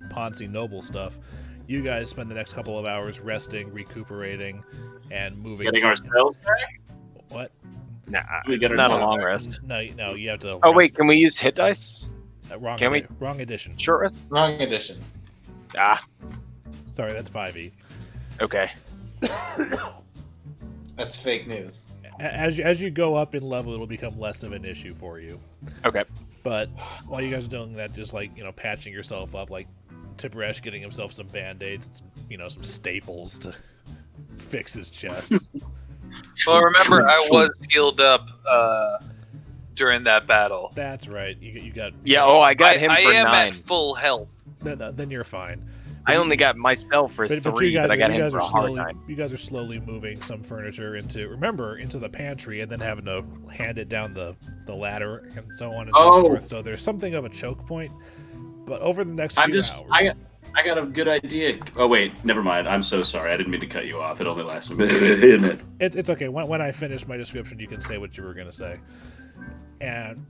Ponzi noble stuff, you guys spend the next couple of hours resting, recuperating, and moving. Getting our spells back? What? Nah, not a long rest. No, you have to. Oh wait, can we use hit dice? Wrong edition. Short rest? Wrong edition. Ah. Sorry, that's 5e. Okay. That's fake news. As you go up in level, it'll become less of an issue for you. Okay. But while you guys are doing that, just patching yourself up, like Tib'resh getting himself some band-aids, and some staples to fix his chest. Well, remember, I was healed up during that battle. That's right. You got. Yeah. Oh, I got him for 9. I am at full health. Then you're fine. I only got myself for 3, but I got him for a hard time. You guys are slowly moving some furniture into the pantry, and then having to hand it down the ladder and so on and so forth. So there's something of a choke point. But over the next few hours, I got a good idea. Oh wait, never mind. I'm so sorry. I didn't mean to cut you off. It only lasted a minute. It's okay. When I finish my description, you can say what you were going to say. And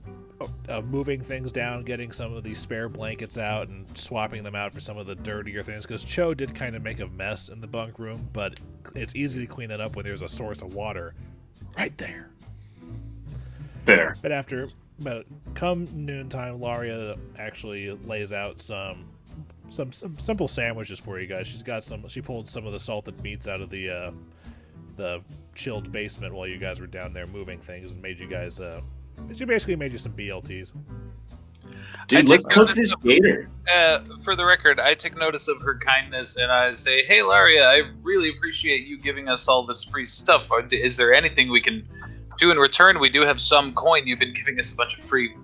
moving things down, getting some of these spare blankets out, and swapping them out for some of the dirtier things. Because Cho did kind of make a mess in the bunk room, but it's easy to clean that up when there's a source of water right there. Fair. But come noontime, Laria actually lays out some simple sandwiches for you guys. She pulled some of the salted meats out of the chilled basement while you guys were down there moving things, and made you guys she basically made you some BLTs. Dude, let's cook this gator. For the record, I take notice of her kindness, and I say, "Hey, Laria, I really appreciate you giving us all this free stuff. Is there anything we can do in return? We do have some coin. You've been giving us a bunch of free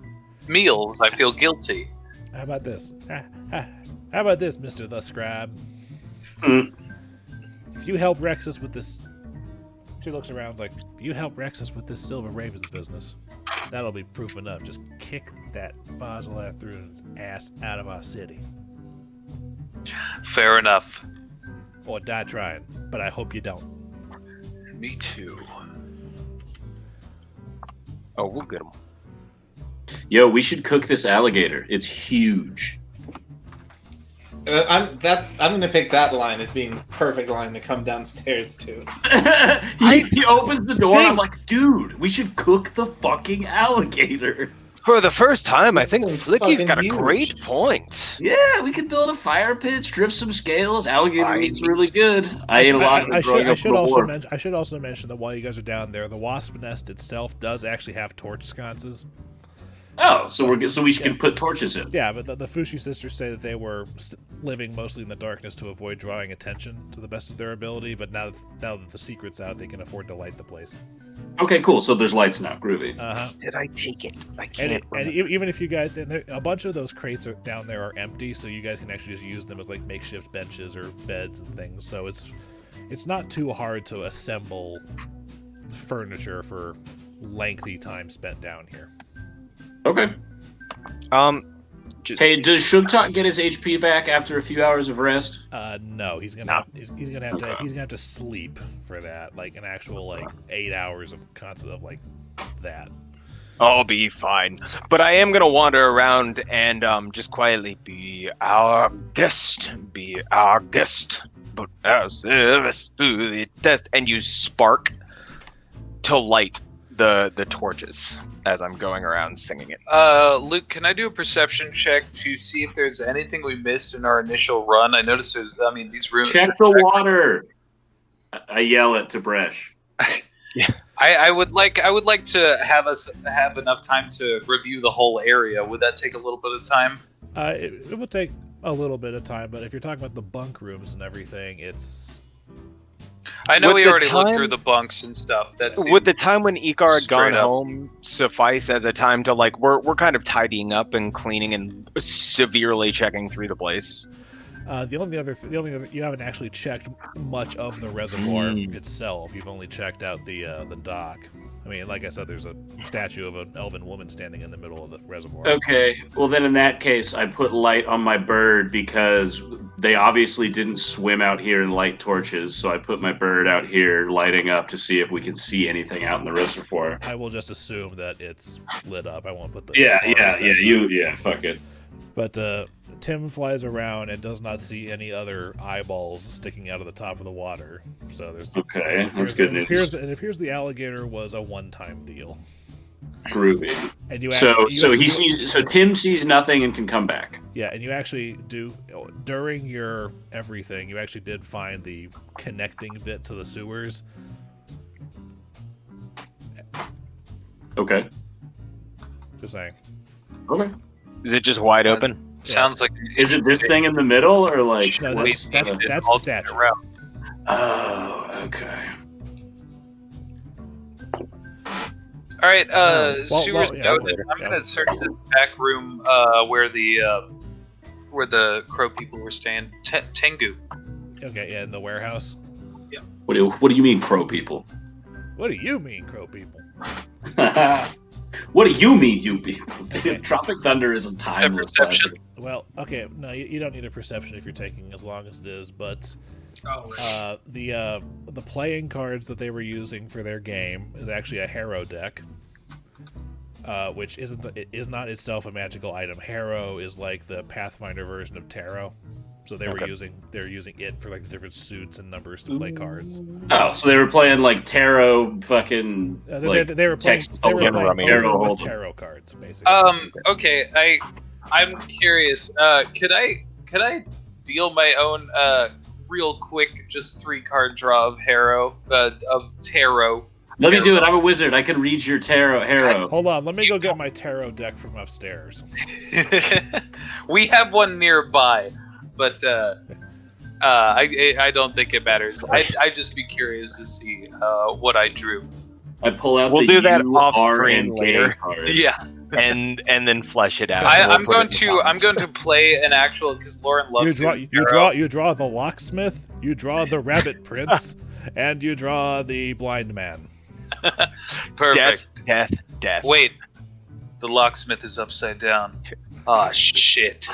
meals. I feel guilty." How about this? How about this, Mr. the Scribe? If you help Rexus with this... She looks around like, if you help Rexus with this Silver Ravens business, that'll be proof enough. Just kick that Basilathrune's ass out of our city. Fair enough. Or die trying, but I hope you don't. Me too. Oh, we'll get him. Yo, we should cook this alligator. It's huge. I'm gonna pick that line as being perfect line to come downstairs to. He opens the door. And I'm like, dude, we should cook the fucking alligator. For the first time, I think It's Flickie's got a fucking great huge. point. Yeah, we could build a fire pit, strip some scales. Alligator meat's really good. I ate a lot of it growing up in the war. I should also mention that while you guys are down there, the wasp nest itself does actually have torch sconces. Oh, so we can put torches in. Yeah, but the Fushi sisters say that they were living mostly in the darkness to avoid drawing attention to the best of their ability, but now that the secret's out, they can afford to light the place. Okay, cool. So there's lights now. Groovy. Did I take it? I And, can't remember. even if you guys, a bunch of those crates down there are empty, so you guys can actually just use them as like makeshift benches or beds and things. So it's not too hard to assemble furniture for lengthy time spent down here. Okay. Hey, does Sugtok get his HP back after a few hours of rest? No, he's gonna have to sleep for that, like an actual like 8 hours of constant of like that. I'll be fine. But I am gonna wander around and just quietly be our guest, but our service to the test, and use spark to light the torches as I'm going around singing it. Luke, can I do a perception check to see if there's anything we missed in our initial run? I noticed these rooms... Check the water! I yell at Tib'resh. Yeah. I would like to have enough time to review the whole area. Would that take a little bit of time? It would take a little bit of time, but if you're talking about the bunk rooms and everything, it's... I know Would we the already looked time- through the bunks and stuff. Would the time when Icar had gone straight up. home suffice as a time to like we're kind of tidying up and cleaning and severely checking through the place? The only other you haven't actually checked much of the reservoir itself. You've only checked out the dock. I mean, like I said, there's a statue of an elven woman standing in the middle of the reservoir. Okay, well then in that case, I put light on my bird because they obviously didn't swim out here and light torches, so I put my bird out here lighting up to see if we can see anything out in the reservoir. I will just assume that it's lit up. I won't put the... fuck it. But Tim flies around and does not see any other eyeballs sticking out of the top of the water. So there's... Okay, that's good news. It appears the alligator was a one-time deal. Groovy. And you So Tim sees nothing and can come back. Yeah, and you actually do, during your everything, you actually did find the connecting bit to the sewers. Okay. Just saying. Okay. Is it just wide open? Sounds like... Is it this thing in the middle, or like... No, what's that's the- the statue. Oh, okay. All right, well, sewers yeah, noted. later. I'm gonna search this back room where the crow people were staying. Tengu. Okay, yeah, in the warehouse. What do you mean, crow people? What do you mean, crow people? What do you mean, you people? Dude, Tropic Thunder is a timeless Perception. classic. Well, okay, no, you don't need a perception if you're taking as long as it is, but the playing cards that they were using for their game is actually a Harrow deck, which is not itself a magical item. Harrow is like the Pathfinder version of Tarot, so they're using it for like the different suits and numbers to play cards. Oh, so they were playing like tarot, fucking They were playing tarot cards, basically. Okay, I'm curious. Could I deal my own real quick, just 3-card draw of Harrow of Tarot? Let me do it. I'm a wizard. I can read your Harrow. Hold on, let me go get my tarot deck from upstairs. We have one nearby, but I don't think it matters. I'd just be curious to see what I drew. I pull out We'll the do that U, off R, screen and K later. card. Yeah. And then flesh it out. I'm going to play an actual, because Lauren loves you draw the locksmith, you draw the rabbit prince, and you draw the blind man. Perfect. Death. Wait, the locksmith is upside down. Oh shit!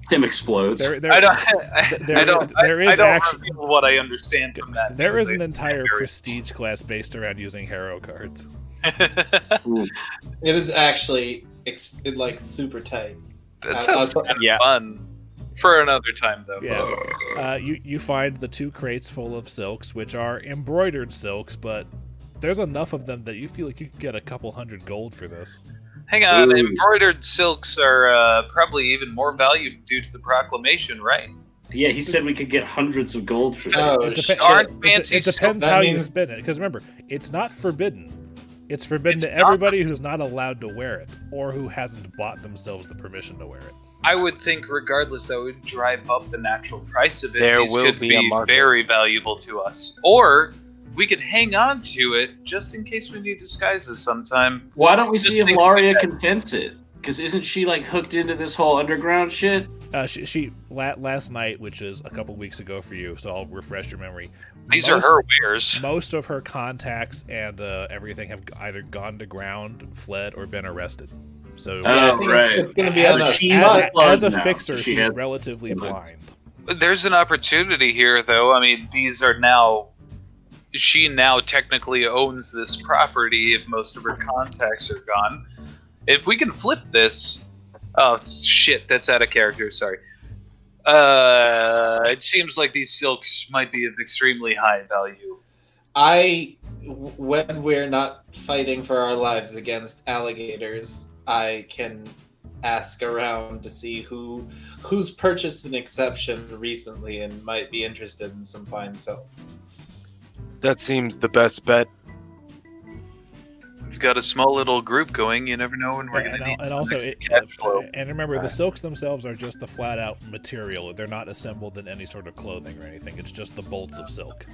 Tim explodes. I don't reveal what I understand from that. There is an entire prestige class based around using Harrow cards. It is actually super tight. That sounds kind of fun. For another time, though. Yeah. You find the 2 crates full of silks, which are embroidered silks, but there's enough of them that you feel like you could get a couple hundred gold for this. Hang on, embroidered silks are probably even more valued due to the proclamation, right? Yeah, he said we could get hundreds of gold for that. Aren't fancy it depends how you spin it, because remember, it's not forbidden. It's forbidden to everybody who's not allowed to wear it, or who hasn't bought themselves the permission to wear it. I would think, regardless, that would drive up the natural price of it. There These will could be a be market. very valuable to us. Or we could hang on to it just in case we need disguises sometime. Why don't we Just see if think Laria that- can fence it? Because isn't she like hooked into this whole underground shit? She last night, which is a couple weeks ago for you, so I'll refresh your memory. These are her wares. Most of her contacts and everything have either gone to ground, fled, or been arrested. So It's gonna be as a now, fixer, so she she's has- relatively blind. There's an opportunity here, though. I mean, these are now... She now technically owns this property if most of her contacts are gone. If we can flip this... Oh, shit, that's out of character, sorry. It seems like these silks might be of extremely high value. When we're not fighting for our lives against alligators, I can ask around to see who's purchased an exception recently and might be interested in some fine silks. That seems the best bet. We've got a small little group going. You never know when we're going to need and also cash flow. And remember, the silks themselves are just the flat out material. They're not assembled in any sort of clothing or anything. It's just the bolts of silk.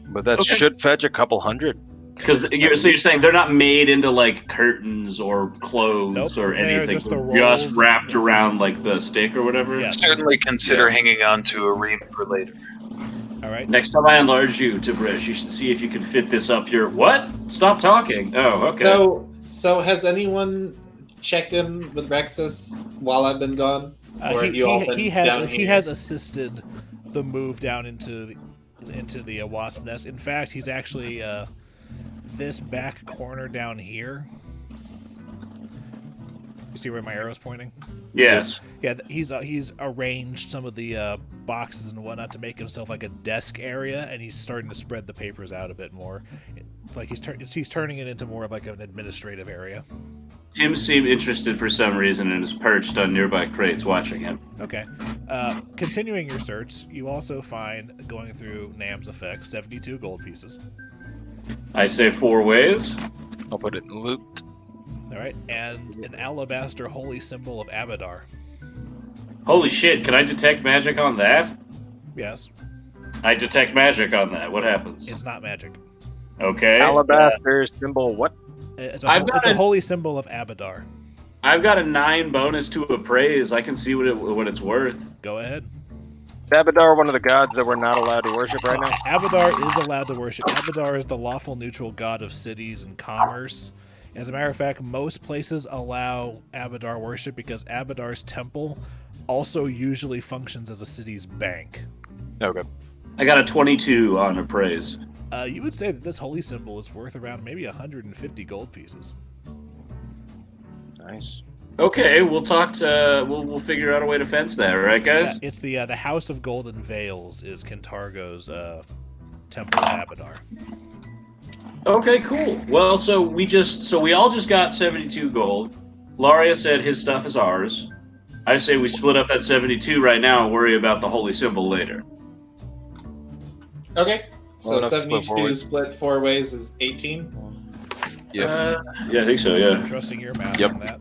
But that should fetch a couple hundred. Because so you're saying they're not made into like curtains or clothes or they're anything, just the just rolls wrapped around like the stick or whatever. Yes. Certainly consider hanging on to a ream for later. All right. Next time I enlarge you, Tib'resh, you should see if you can fit this up your what? Stop talking. Oh, okay. So has anyone checked in with Rexus while I've been gone? Or have you all been down he here? has assisted the move down into the wasp nest. In fact, he's actually this back corner down here. You see where my arrow's pointing? Yes. Yeah, he's arranged some of the boxes and whatnot to make himself like a desk area, and he's starting to spread the papers out a bit more. It's like he's turning it into more of like an administrative area. Tim seemed interested for some reason and is perched on nearby crates watching him. Okay. Continuing your search, you also find, going through Nam's effects, 72 gold pieces. I say 4 ways. I'll put it in loot. All right, and an alabaster holy symbol of Abadar. Holy shit, can I detect magic on that? Yes. I detect magic on that. What happens? It's not magic. Okay. Alabaster symbol, what? It's a holy symbol of Abadar. I've got a 9 bonus to appraise. I can see what it's worth. Go ahead. Is Abadar one of the gods that we're not allowed to worship right now? Abadar is allowed to worship. Abadar is the lawful neutral god of cities and commerce. As a matter of fact, most places allow Abadar worship because Abadar's temple also usually functions as a city's bank. Okay. I got a 22 on appraise. You would say that this holy symbol is worth around maybe 150 gold pieces. Nice. Okay, we'll talk to. We'll figure out a way to fence that, right, guys? It's the House of Golden Veils is Kintargo's temple of Abadar. Okay, cool. Well, so we all just got 72 gold. Laria said his stuff is ours. I say we split up that 72 right now and worry about the holy symbol later. Okay. So Well, 72 split 4 ways is 18. Yep. Yeah, I think so. Yeah. I'm trusting your math Yep. on that.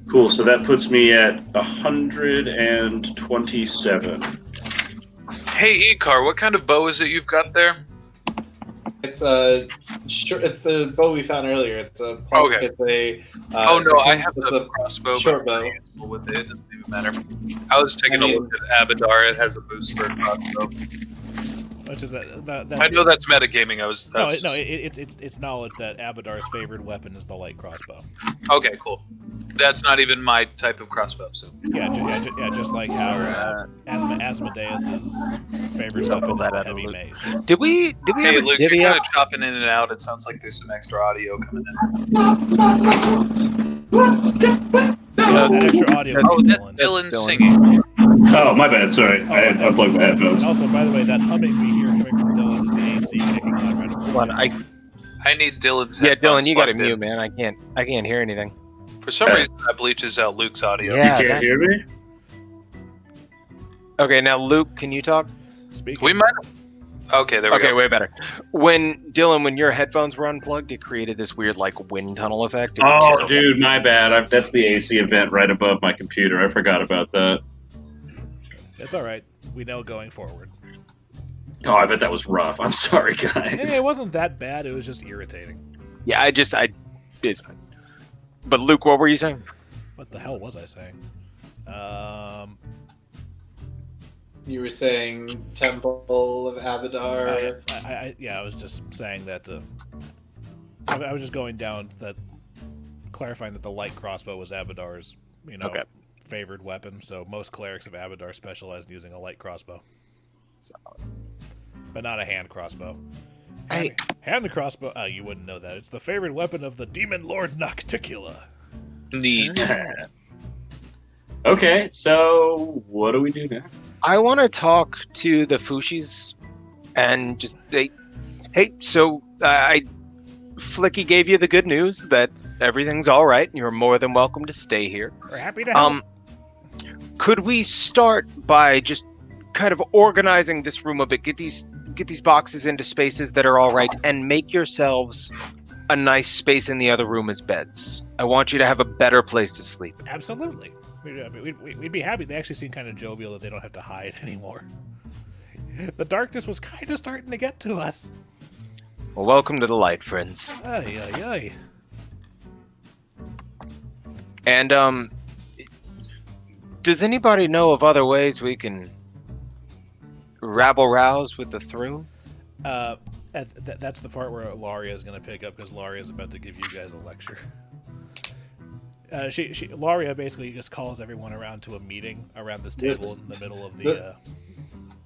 Cool. So that puts me at 127. Hey, Icar, what kind of bow is it you've got there? It's it's the bow we found earlier. It's a Okay. It's a. I have it's the a crossbow, short but I'm bow. not useful with it. It doesn't even matter. I was taking a look at Abadar. It has a boost for a crossbow. Which is that I know that's metagaming. it's knowledge that Abadar's favorite weapon is the light crossbow. Okay, cool. That's not even my type of crossbow. So Just like how Asmodeus's favorite weapon is the heavy mace. Did we hey, ever Luke, you're divvy kind up? of chopping in and out. It sounds like there's some extra audio coming in. That extra audio. Oh, is that's Dillon. Dillon singing. Oh, my bad. Sorry, I unplugged my headphones. And also, by the way, that humming we hear coming from Dillon is the AC kicking on right over. Hold on, I need Dillon's yeah, Dylan, headphones you got to plugged in. mute, man. I can't hear anything. For some reason, that bleaches out Luke's audio. Yeah. You can't hear me? Okay, now Luke, can you talk? Speaking. We might. Okay, there we Okay, go. way better. When your headphones were unplugged, it created this weird like wind tunnel effect. It was Oh, terrible. dude, my bad. That's the AC event right above my computer. I forgot about that. It's all right. We know going forward. Oh, I bet that was rough. I'm sorry, guys. It wasn't that bad. It was just irritating. Yeah, it's fine. But Luke, what were you saying? What the hell was I saying? You were saying Temple of Abadar. I was just saying that. I was just going down that, clarifying that the light crossbow was Abadar's, Okay. favored weapon. So most clerics of Abadar specialize in using a light crossbow, but not a hand crossbow. Hand crossbow. You wouldn't know that. It's the favorite weapon of the demon lord Nocticula. Neat. Okay, so what do we do now? I want to talk to the Fushis and just so Flickie gave you the good news that everything's all right. You're more than welcome to stay here. We're happy to help. Could we start by just kind of organizing this room a bit? Get these boxes into spaces that are all right, and make yourselves a nice space in the other room as beds. I want you to have a better place to sleep. Absolutely. We'd be happy. They actually seem kind of jovial that they don't have to hide anymore. The darkness was kind of starting to get to us. Well, welcome to the light, friends. Ay. And does anybody know of other ways we can rabble-rouse with the throne? That's the part where Laria is going to pick up, because Laria is about to give you guys a lecture. Laria basically just calls everyone around to a meeting around this table in the middle of the.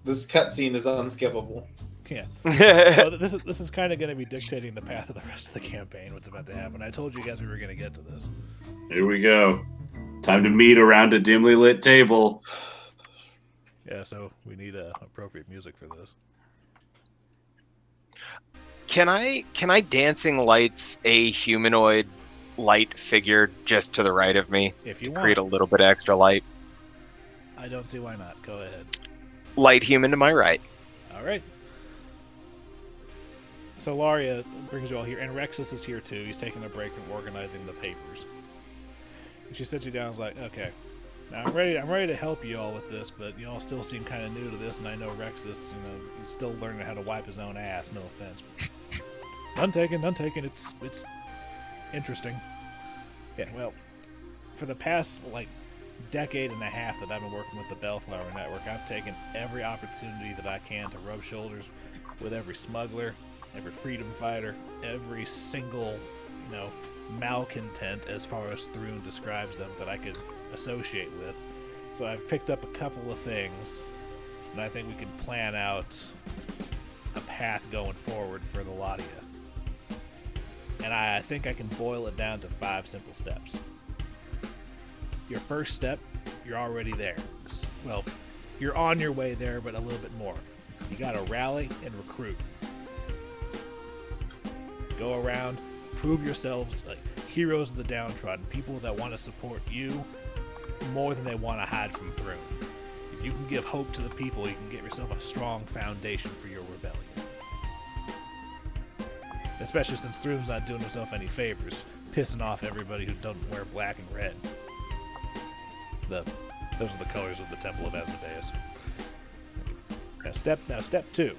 This cutscene is unskippable. Yeah. Well, this is kind of going to be dictating the path of the rest of the campaign. What's about to happen? I told you guys we were going to get to this. Here we go. Time to meet around a dimly lit table. Yeah, so we need appropriate music for this. Can I dancing lights a humanoid light figure just to the right of me? If you want. Create a little bit of extra light. I don't see why not. Go ahead. Light human to my right. All right. So Laria brings you all here, and Rexus is here too. He's taking a break from organizing the papers. And she sits you down and is like, okay, now I'm ready to help you all with this, but you all still seem kind of new to this, and I know Rexus, he's still learning how to wipe his own ass, no offense. None taken, it's interesting. Yeah, well, for the past, decade and a half that I've been working with the Bellflower Network, I've taken every opportunity that I can to rub shoulders with every smuggler, every freedom fighter, every single, malcontent as far as Thrune describes them that I could associate with. So I've picked up a couple of things, and I think we can plan out a path going forward for the Laria. And I think I can boil it down to 5 simple steps. Your first step, you're already there. Well, you're on your way there, but a little bit more. You gotta rally and recruit. Go around, prove yourselves like heroes of the downtrodden, people that want to support you more than they want to hide from Thrune. If you can give hope to the people, you can get yourself a strong foundation for your rebellion. Especially since Thrune's not doing himself any favors, pissing off everybody who doesn't wear black and red. Those are the colors of the Temple of Asmodeus. Now step 2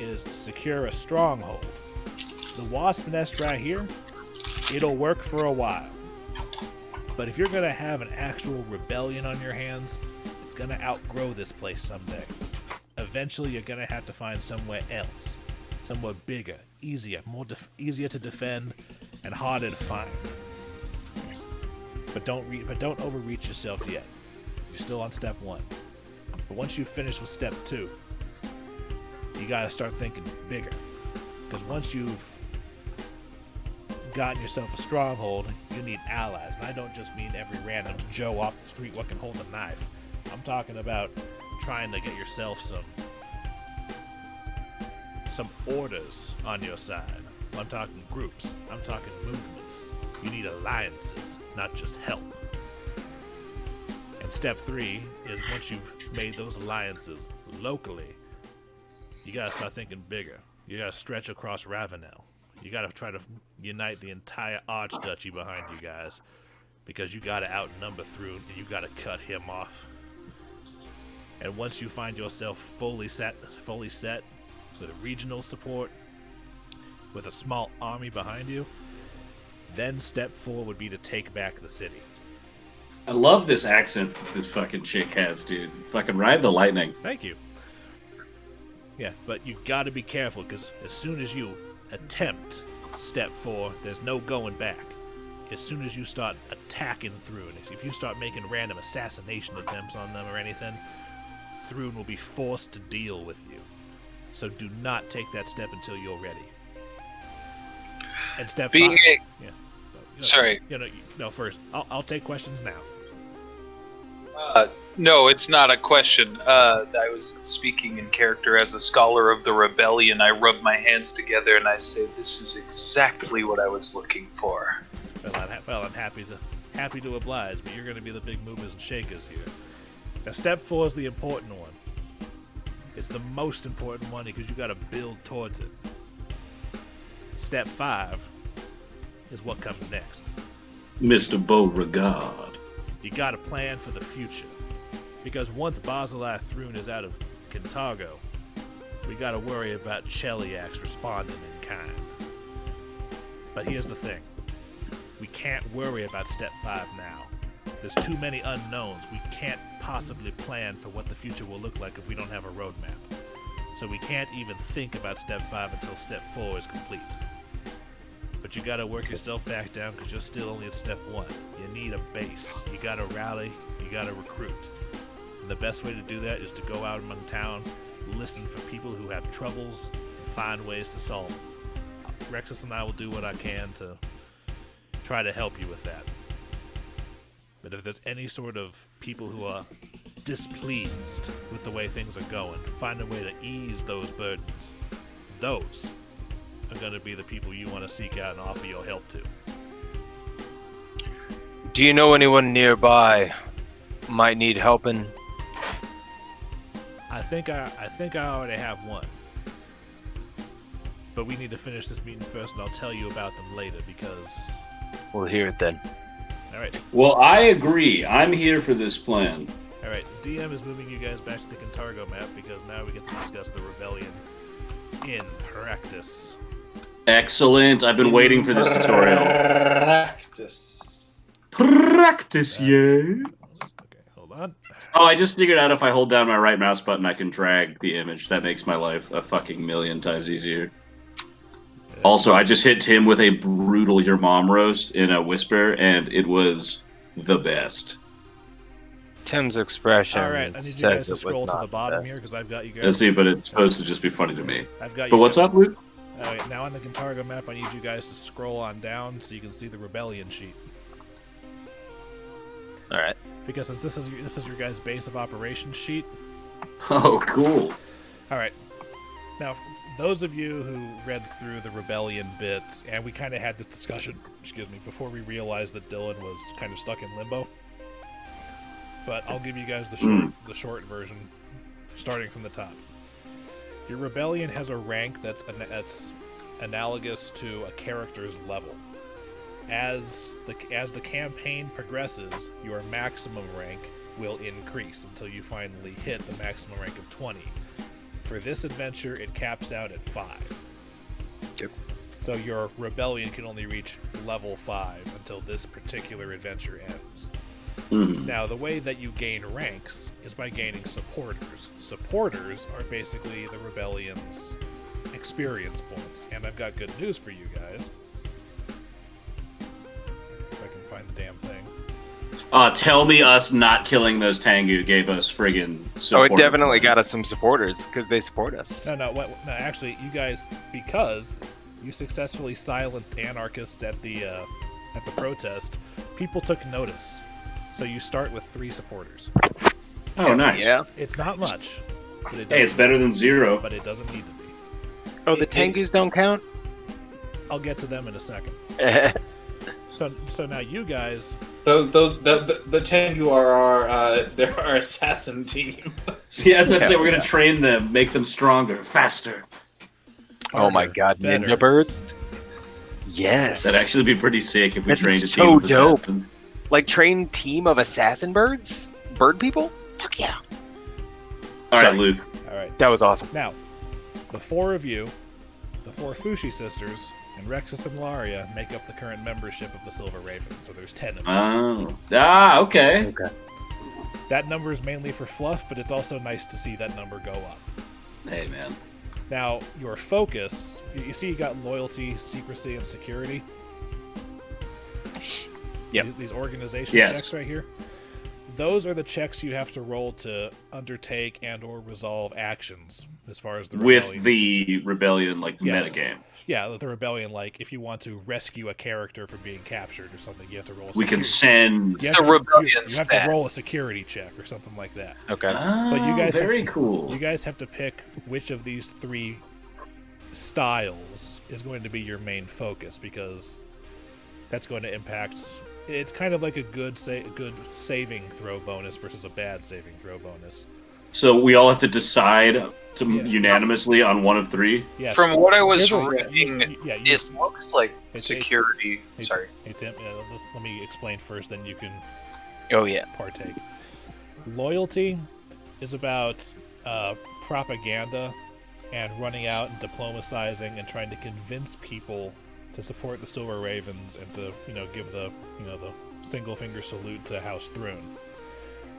is secure a stronghold. The wasp nest right here, it'll work for a while. But if you're going to have an actual rebellion on your hands, it's going to outgrow this place someday. Eventually, you're going to have to find somewhere else. Somewhere bigger, easier, easier to defend, and harder to find. But don't overreach yourself yet. You're still on step 1. But once you finish with step 2, you got to start thinking bigger. Because once you've gotten yourself a stronghold, you need allies. And I don't just mean every random Joe off the street what can hold a knife. I'm talking about trying to get yourself some orders on your side. I'm talking groups. I'm talking movements. You need alliances, not just help. And step 3 is once you've made those alliances locally, you gotta start thinking bigger. You gotta stretch across Ravenel. You gotta try to unite the entire Archduchy behind you guys, because you gotta outnumber Thrune and you gotta cut him off. And once you find yourself fully set with a regional support, with a small army behind you, then step 4 would be to take back the city. I love this accent that this fucking chick has, dude. Fucking ride the lightning. Thank you. Yeah, but you gotta be careful, because as soon as you attempt step 4, there's no going back. As soon as you start attacking Thrune, if you start making random assassination attempts on them or anything, Thrune will be forced to deal with you. So do not take that step until you're ready. And step 5. Yeah. Sorry. First, I'll take questions now. No, it's not a question. I was speaking in character as a scholar of the rebellion. I rub my hands together and I say, "This is exactly what I was looking for." Well, I'm happy to oblige, but you're going to be the big movers and shakers here. Now, step 4 is the important one. It's the most important one because you got to build towards it. Step 5 is what comes next. Mr. Beauregard. You got to plan for the future. Because once Basilar Thrune is out of Kintargo, we got to worry about Cheliax responding in kind. But here's the thing. We can't worry about step 5 now. There's too many unknowns. We can't possibly plan for what the future will look like if we don't have a roadmap. So we can't even think about step 5 until step 4 is complete. But you gotta work yourself back down because you're still only at step 1. You need a base. You gotta rally. You gotta recruit. And the best way to do that is to go out among town, listen for people who have troubles, and find ways to solve them. Rexus and I will do what I can to try to help you with that. But if there's any sort of people who are displeased with the way things are going, find a way to ease those burdens. Those are going to be the people you want to seek out and offer your help to. Do you know anyone nearby might need helping? I think I already have one. But we need to finish this meeting first, and I'll tell you about them later because... We'll hear it then. All right. Well, I agree. I'm here for this plan. All right. DM is moving you guys back to the Kintargo map because now we get to discuss the rebellion in practice. Excellent. I've been waiting for this tutorial. Practice. Practice, yeah. Oh, I just figured out if I hold down my right mouse button, I can drag the image. That makes my life a fucking million times easier. Also, I just hit Tim with a brutal your mom roast in a whisper, and it was the best. Tim's expression. All right, I need you says guys to it was scroll to not the bottom best. here because I've got you guys. Let's see, but it's supposed to just be funny to me. I've got you. But what's guys- up, Luke? All right, now on the Gintargo map, I need you guys to scroll on down so you can see the rebellion sheet. All right. Because since this is your guys' base of operations sheet. Oh, cool. All right. Now, those of you who read through the rebellion bit, and we kind of had this discussion, before we realized that Dillon was kind of stuck in limbo. But I'll give you guys the short version, starting from the top. Your rebellion has a rank that's analogous to a character's level. As the campaign progresses, your maximum rank will increase until you finally hit the maximum rank of 20. For this adventure, it caps out at 5. Yep. So your rebellion can only reach level 5 until this particular adventure ends. Now, the way that you gain ranks is by gaining supporters. Supporters are basically the rebellion's experience points, and I've got good news for you guys. If I can find the damn thing. Tell me us not killing those Tengu gave us friggin' support. Oh, it definitely got us some supporters because they support us. No, actually, you guys, because you successfully silenced anarchists at the protest, people took notice. So you start with 3 supporters. Oh, nice. Yeah. It's not much. But Hey, it's better than 0. But it doesn't need to be. Oh, the Tengus don't count? I'll get to them in a second. So now you guys. The Tengu are they're our assassin team. Yeah, I was about to say, we're going to train them, make them stronger, faster. Oh my god, better. ninja birds? Yes. That'd actually be pretty sick if we That'd be trained a so team of dope. assassins. Like trained team of assassin birds? Bird people? Fuck yeah. All right, Sorry. Luke. All right. That was awesome. Now, the 4 of you, the 4 Fushi sisters, and Rexus and Laria make up the current membership of the Silver Ravens. So there's 10 of them. Oh. Okay. Okay. That number is mainly for fluff, but it's also nice to see that number go up. Hey, man. Now, your focus, you see you got loyalty, secrecy, and security? Yep. These organization Yes. checks right here. Those are the checks you have to roll to undertake and or resolve actions as far as the rebellion With the rebellion, Yes. metagame. Yeah, the rebellion, like, if you want to rescue a character from being captured or something, you have to roll a We can security- send... you have The to- rebellion you have to stats. roll a security check or something like that. Okay. Oh, But you guys have very to- cool. You guys have to pick which of these 3 styles is going to be your main focus, because that's going to impact... It's kind of like a good saving throw bonus versus a bad saving throw bonus. So we all have to decide Yeah. unanimously on one of 3? Yeah. From what I was Here's a- reading, yeah, you it looks like Hey, security. Hey, Sorry. Hey, Tim, let me explain first, then you can Oh yeah. partake. Loyalty is about propaganda and running out and diplomatizing and trying to convince people to support the Silver Ravens and to, give the single finger salute to House Thrune.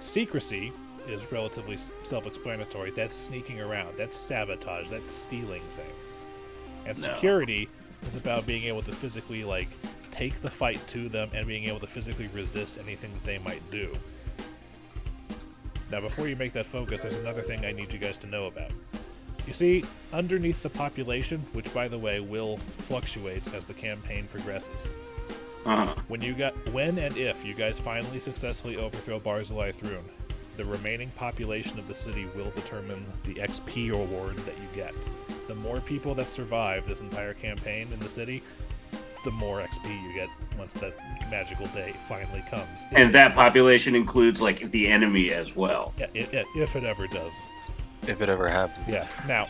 Secrecy is relatively self-explanatory. That's sneaking around. That's sabotage. That's stealing things. And No. security is about being able to physically, take the fight to them and being able to physically resist anything that they might do. Now, before you make that focus, there's another thing I need you guys to know about. You see, underneath the population, which, by the way, will fluctuate as the campaign progresses, Uh-huh. when and if you guys finally successfully overthrow Barzillai Thrune, the remaining population of the city will determine the XP award that you get. The more people that survive this entire campaign in the city, the more XP you get once that magical day finally comes. And that population includes, the enemy as well. Yeah, if it ever does. If it ever happens. Yeah. Now,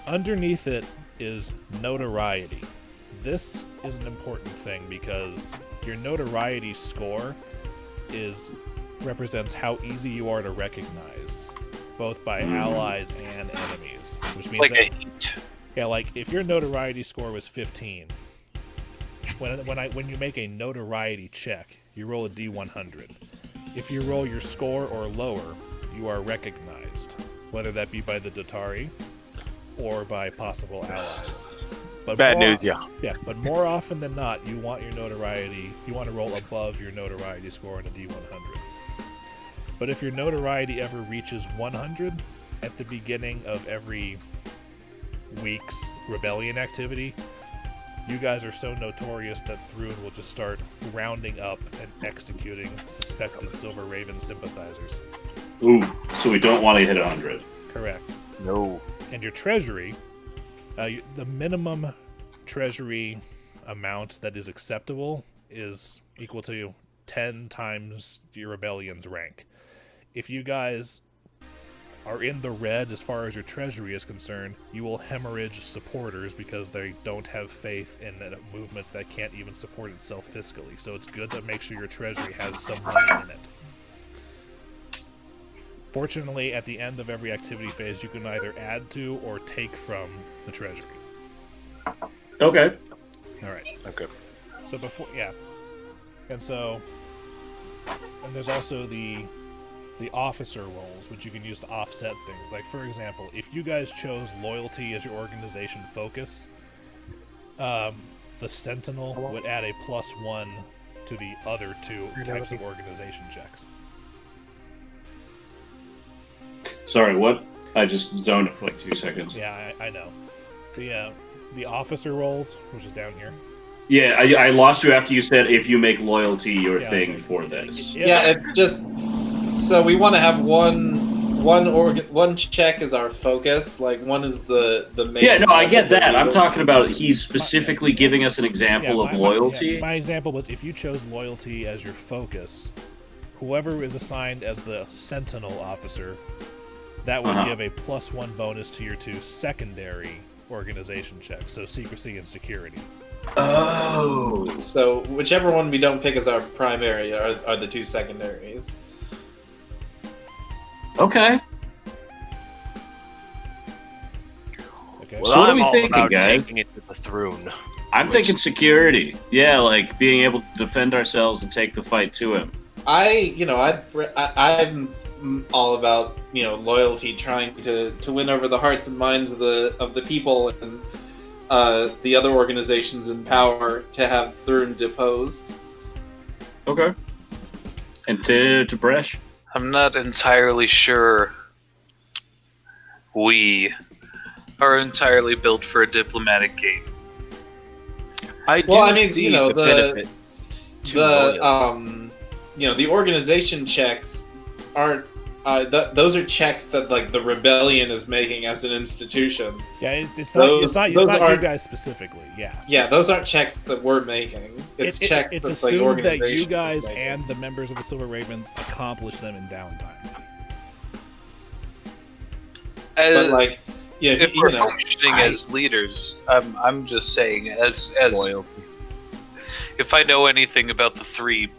underneath it is notoriety. This is an important thing because your notoriety score represents how easy you are to recognize, both by allies and enemies. Which means Like that, a heat. yeah, if your notoriety score was 15, when you make a notoriety check, you roll a D100. If you roll your score or lower, you are recognized, whether that be by the Datari or by possible allies. But Bad news, yeah. Yeah, but more often than not, you want to roll above your notoriety score on a D100. But if your notoriety ever reaches 100 at the beginning of every week's rebellion activity, you guys are so notorious that Thrun will just start rounding up and executing suspected Silver Raven sympathizers. Ooh, so we don't want to hit 100. Correct. No. And your treasury, the minimum treasury amount that is acceptable is equal to 10 times your rebellion's rank. If you guys are in the red as far as your treasury is concerned, you will hemorrhage supporters because they don't have faith in a movement that can't even support itself fiscally. So it's good to make sure your treasury has some money in it. Fortunately, at the end of every activity phase, you can either add to or take from the treasury. Okay. All right. Okay. So before, yeah. And there's also the officer roles, which you can use to offset things. Like, for example, if you guys chose loyalty as your organization focus, the Sentinel would add a +1 to the other two types of organization checks. Sorry, what? I just zoned it for like 2 seconds. Yeah, I know. The officer roles, which is down here. Yeah, I lost you after you said if you make loyalty your thing for this. Yeah, it's just so we want to have one check is our focus. Like one is the main. Yeah, no, I get that. I'm talking about he's specifically giving us an example of loyalty. My example was if you chose loyalty as your focus, whoever is assigned as the Sentinel officer, that would give a +1 bonus to your 2 secondary organization checks, so secrecy and security. Oh. So whichever one we don't pick as our primary are the 2 secondaries. Okay. Okay. So what are we all thinking, about guys? Taking it to the throne. I'm thinking security. Yeah, like being able to defend ourselves and take the fight to him. I'm all about loyalty, trying to win over the hearts and minds of the people and the other organizations in power to have Thrun deposed. Okay. And Tib'resh? I'm not entirely sure we are entirely built for a diplomatic game. The organization checks aren't. Those are checks that like the rebellion is making as an institution. Yeah, it's not you guys specifically. Yeah. Yeah, those aren't checks that we're making. It's checks it's that assumed like organization that you guys is making. and the members of the Silver Ravens accomplish them in downtime. But like, yeah, if we're functioning as leaders, I'm just saying as Loyalty. if I know anything about the 3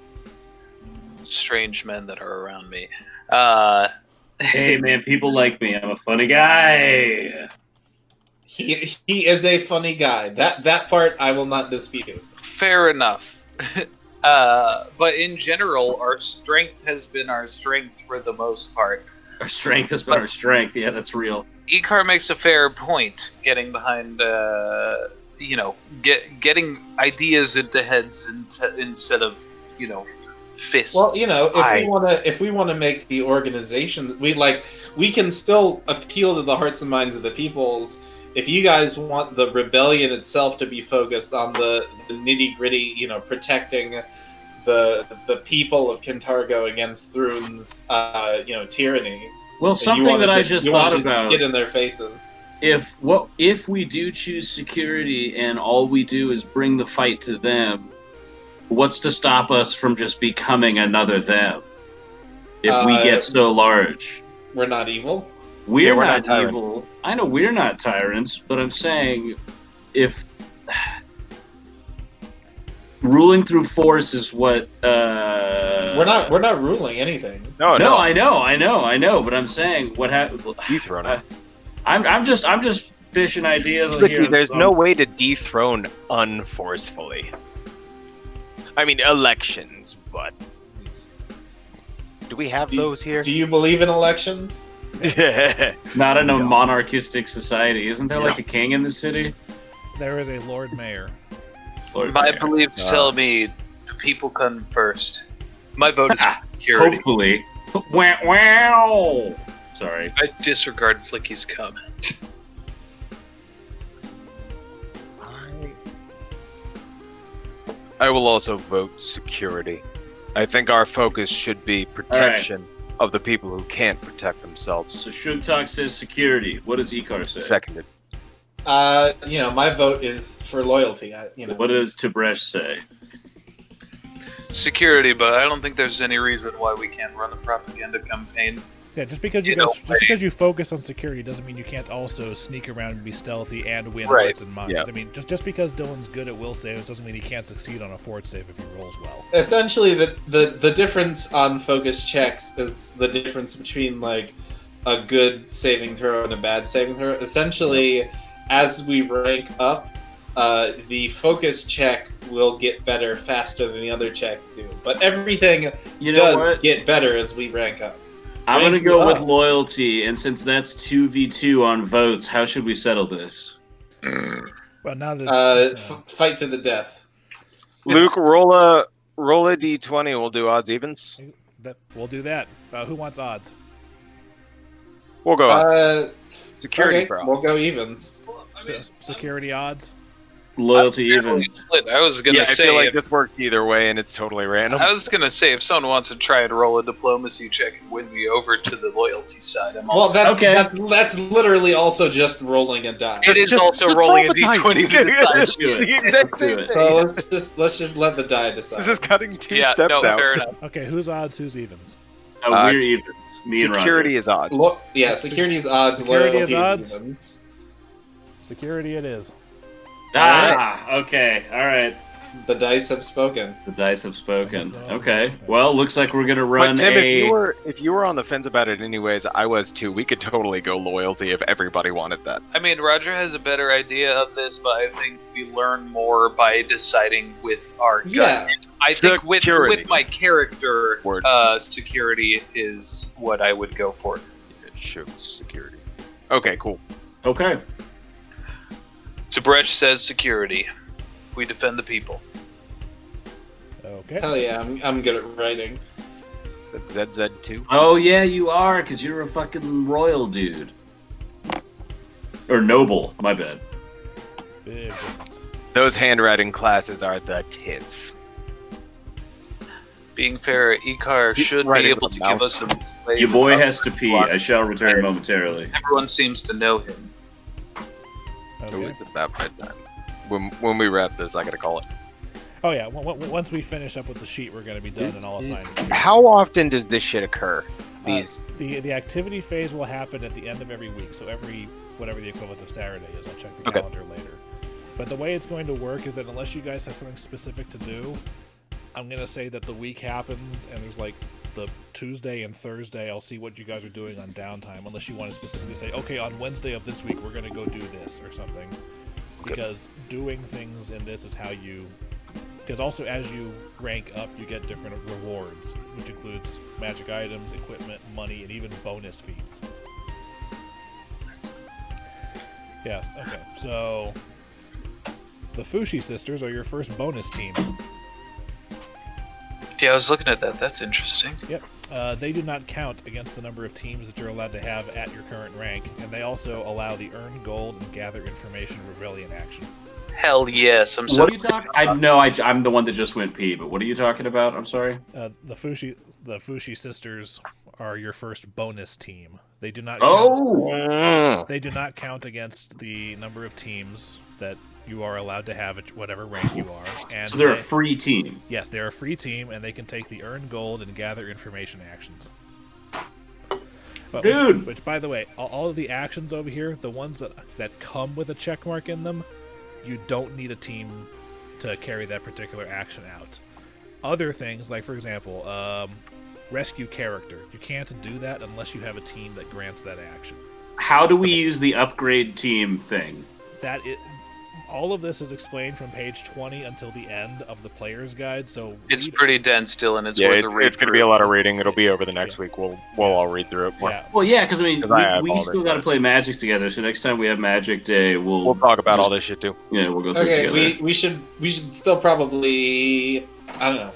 strange men that are around me. Hey man, people like me. I'm a funny guy. He is a funny guy. That part I will not dispute. Fair enough. But in general, our strength has been our strength for the most part. Our strength has been our strength. Yeah, that's real. Icar makes a fair point, getting behind, getting ideas into heads instead of, fists. Well, if we want to make the organization, we can still appeal to the hearts and minds of the peoples. If you guys want the rebellion itself to be focused on the nitty gritty, protecting the people of Kintargo against Thrun's, tyranny. Well, something that I just thought about. Get in their faces. If we do choose security and all we do is bring the fight to them, what's to stop us from just becoming another them? If we get so large. We're not evil. We're not evil. I know we're not tyrants, but I'm saying if ruling through force is what we're not ruling anything. No, I know, but I'm saying what happened. I'm just fishing ideas on here. There's no way to dethrone unforcefully. I mean, elections, but Do we have those here? Do you believe in elections? Not in a monarchistic society. Isn't there like a king in the city? There is a Lord Mayor. My beliefs tell me the people come first. My vote is security. Hopefully. Wow. Sorry. I disregard Flickie's comment. I will also vote security. I think our focus should be protection of the people who can't protect themselves. So Sugtok says security. What does Icar say? Seconded. My vote is for loyalty. What does Tib'resh say? Security, but I don't think there's any reason why we can't run a propaganda campaign. Yeah, just because you focus on security doesn't mean you can't also sneak around and be stealthy and win hearts and minds. Yeah. I mean, just because Dillon's good at will saves doesn't mean he can't succeed on a fort save if he rolls well. Essentially, the difference on focus checks is the difference between like a good saving throw and a bad saving throw. Essentially, as we rank up, the focus check will get better faster than the other checks do. But everything does get better as we rank up. I'm going to go with loyalty, and since that's 2v2 on votes, how should we settle this? Well, now that fight to the death. Luke, roll a d20. We'll do odds evens. We'll do that. Who wants odds? We'll go odds. Security, okay, we'll go evens. Security odds. Loyalty evens. I was gonna say, I feel like this works either way, and it's totally random. I was gonna say, if someone wants to try and roll a diplomacy check and win me over to the loyalty side, I'm also that's literally also just rolling a die. It is also rolling a d20 to decide. So let's just let the die decide. Just cutting two steps out. Fair enough. Okay, who's odds? Who's evens? We're evens. Me and security is odds. Security is odds. Security loyalty is odds. Evens. Security it is. Okay. All right. The dice have spoken. The dice have spoken. Okay. Well, looks like we're gonna run Tim, if you were on the fence about it anyways, I was too. We could totally go loyalty if everybody wanted that. I mean, Roger has a better idea of this, but I think we learn more by deciding with our gut. Yeah. I think with my character, security is what I would go for. It shows security. Okay, cool. Okay. Tib'resh says security. We defend the people. Okay. Hell yeah, I'm good at writing. ZZ2? Oh yeah, you are, because you're a fucking royal dude. Or noble, my bad. Big difference. Those handwriting classes are the tits. Being fair, Icar should be able to give us some... Your boy has to pee. I shall return momentarily. Everyone seems to know him. Okay. It was about bedtime. When we wrap this, I gotta call it. Oh yeah, once we finish up with the sheet, we're gonna be done and all assigned. How often does this shit occur? The activity phase will happen at the end of every week, so every whatever the equivalent of Saturday is. I'll check the calendar later. But the way it's going to work is that unless you guys have something specific to do, I'm gonna say that the week happens and there's like the Tuesday and Thursday. I'll see what you guys are doing on downtime, unless you want to specifically say, okay, on Wednesday of this week we're gonna go do this or something. Because doing things in this is how you... Because also as you rank up, you get different rewards, which includes magic items, equipment, money, and even bonus feats. Yeah, okay. So, the Fushi sisters are your first bonus team. Yeah, I was looking at that. That's interesting. Yep. They do not count against the number of teams that you're allowed to have at your current rank, and they also allow the earn gold and gather information rebellion action. Hell yes! I'm What are you talking? I'm the one that just went pee. But what are you talking about? I'm sorry. The Fushi sisters are your first bonus team. They do not. They do not count against the number of teams that you are allowed to have at whatever rank you are. And so they're a free team. Yes, they're a free team, and they can take the earn gold and gather information actions. But Dude! Which, by the way, all of the actions over here, the ones that come with a check mark in them, you don't need a team to carry that particular action out. Other things, like for example, rescue character, you can't do that unless you have a team that grants that action. How do we use the upgrade team thing? all of this is explained from page 20 until the end of the player's guide. So It's pretty dense still, and it's Yeah, worth a read. it's going to be a lot of reading. It'll be over the next week. We'll all read through it more. Yeah. Well, yeah, because I mean, 'Cause I have we all still this got to stuff. play Magic together. So next time we have Magic Day, We'll talk about all this shit too. Yeah, we'll go through it Okay, together. we should still probably, I don't know.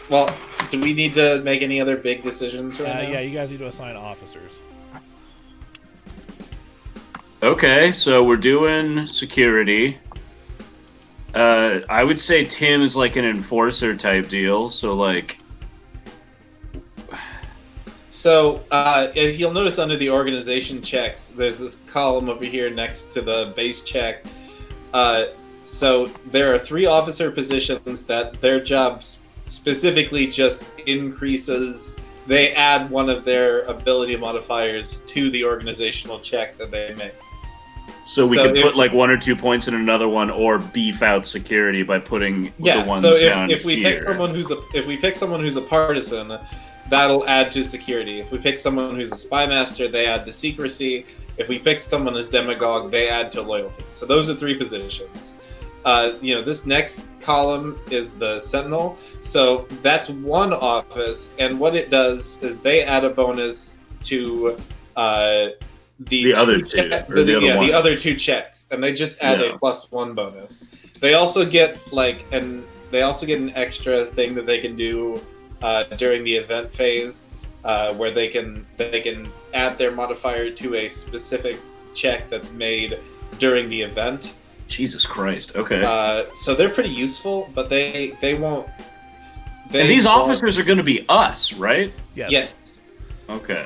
Well, do we need to make any other big decisions right now? Yeah, you guys need to assign officers. Okay, so we're doing security. I would say Tim is like an enforcer type deal. So like, So, if you'll notice under the organization checks, there's this column over here next to the base check. So there are 3 officer positions that their job specifically just increases. They add one of their ability modifiers to the organizational check that they make. so we So could if- put like 1 or 2 points in another one, or beef out security by putting the ones so down if we here. pick someone who's a partisan, that'll add to security. If we pick someone who's a spy master, they add to secrecy. If we pick someone as demagogue, they add to loyalty. So those are 3 positions. This next column is the sentinel. So that's 1 office, and what it does is they add a bonus to the other two two, or the other one. 2 checks, and they just add Yeah. a +1 bonus. They also get an extra thing that they can do during the event phase, where they can add their modifier to a specific check that's made during the event. Jesus Christ. Okay. So they're pretty useful, but they won't. And these officers are going to be us, right? Yes. Yes. Okay.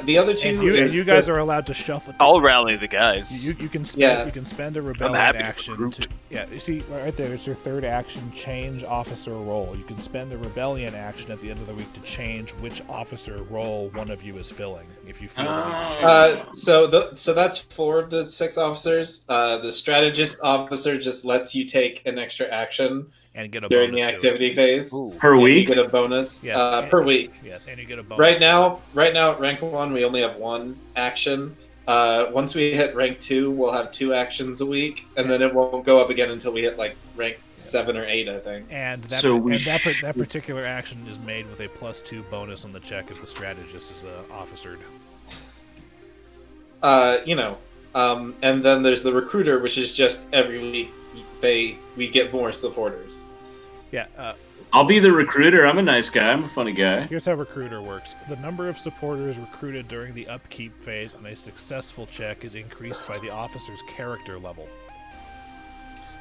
The other 2. And you guys are allowed to shuffle. I'll rally the guys. You can spend Yeah. you can spend a rebellion happy to action recruit. to you see right there. It's your 3rd action. Change officer role. You can spend a rebellion action at the end of the week to change which officer role one of you is filling. If you feel the need to change. So that's 4 of the 6 officers. The strategist officer just lets you take an extra action And get a during bonus the to it. activity phase. Per And week? you get a bonus Yes, per week. Yes, and you get a bonus. Right to now, at rank 1, we only have 1 action. Once we hit rank 2, we'll have 2 actions a week, and then it won't go up again until we hit like rank 7 or 8, I think. And that So we that particular action is made with a +2 bonus on the check if the strategist is officered. And then there's the recruiter, which is just every week we get more supporters. Yeah. I'll be the recruiter. I'm a nice guy. I'm a funny guy. Here's how recruiter works. The number of supporters recruited during the upkeep phase on a successful check is increased by the officer's character level.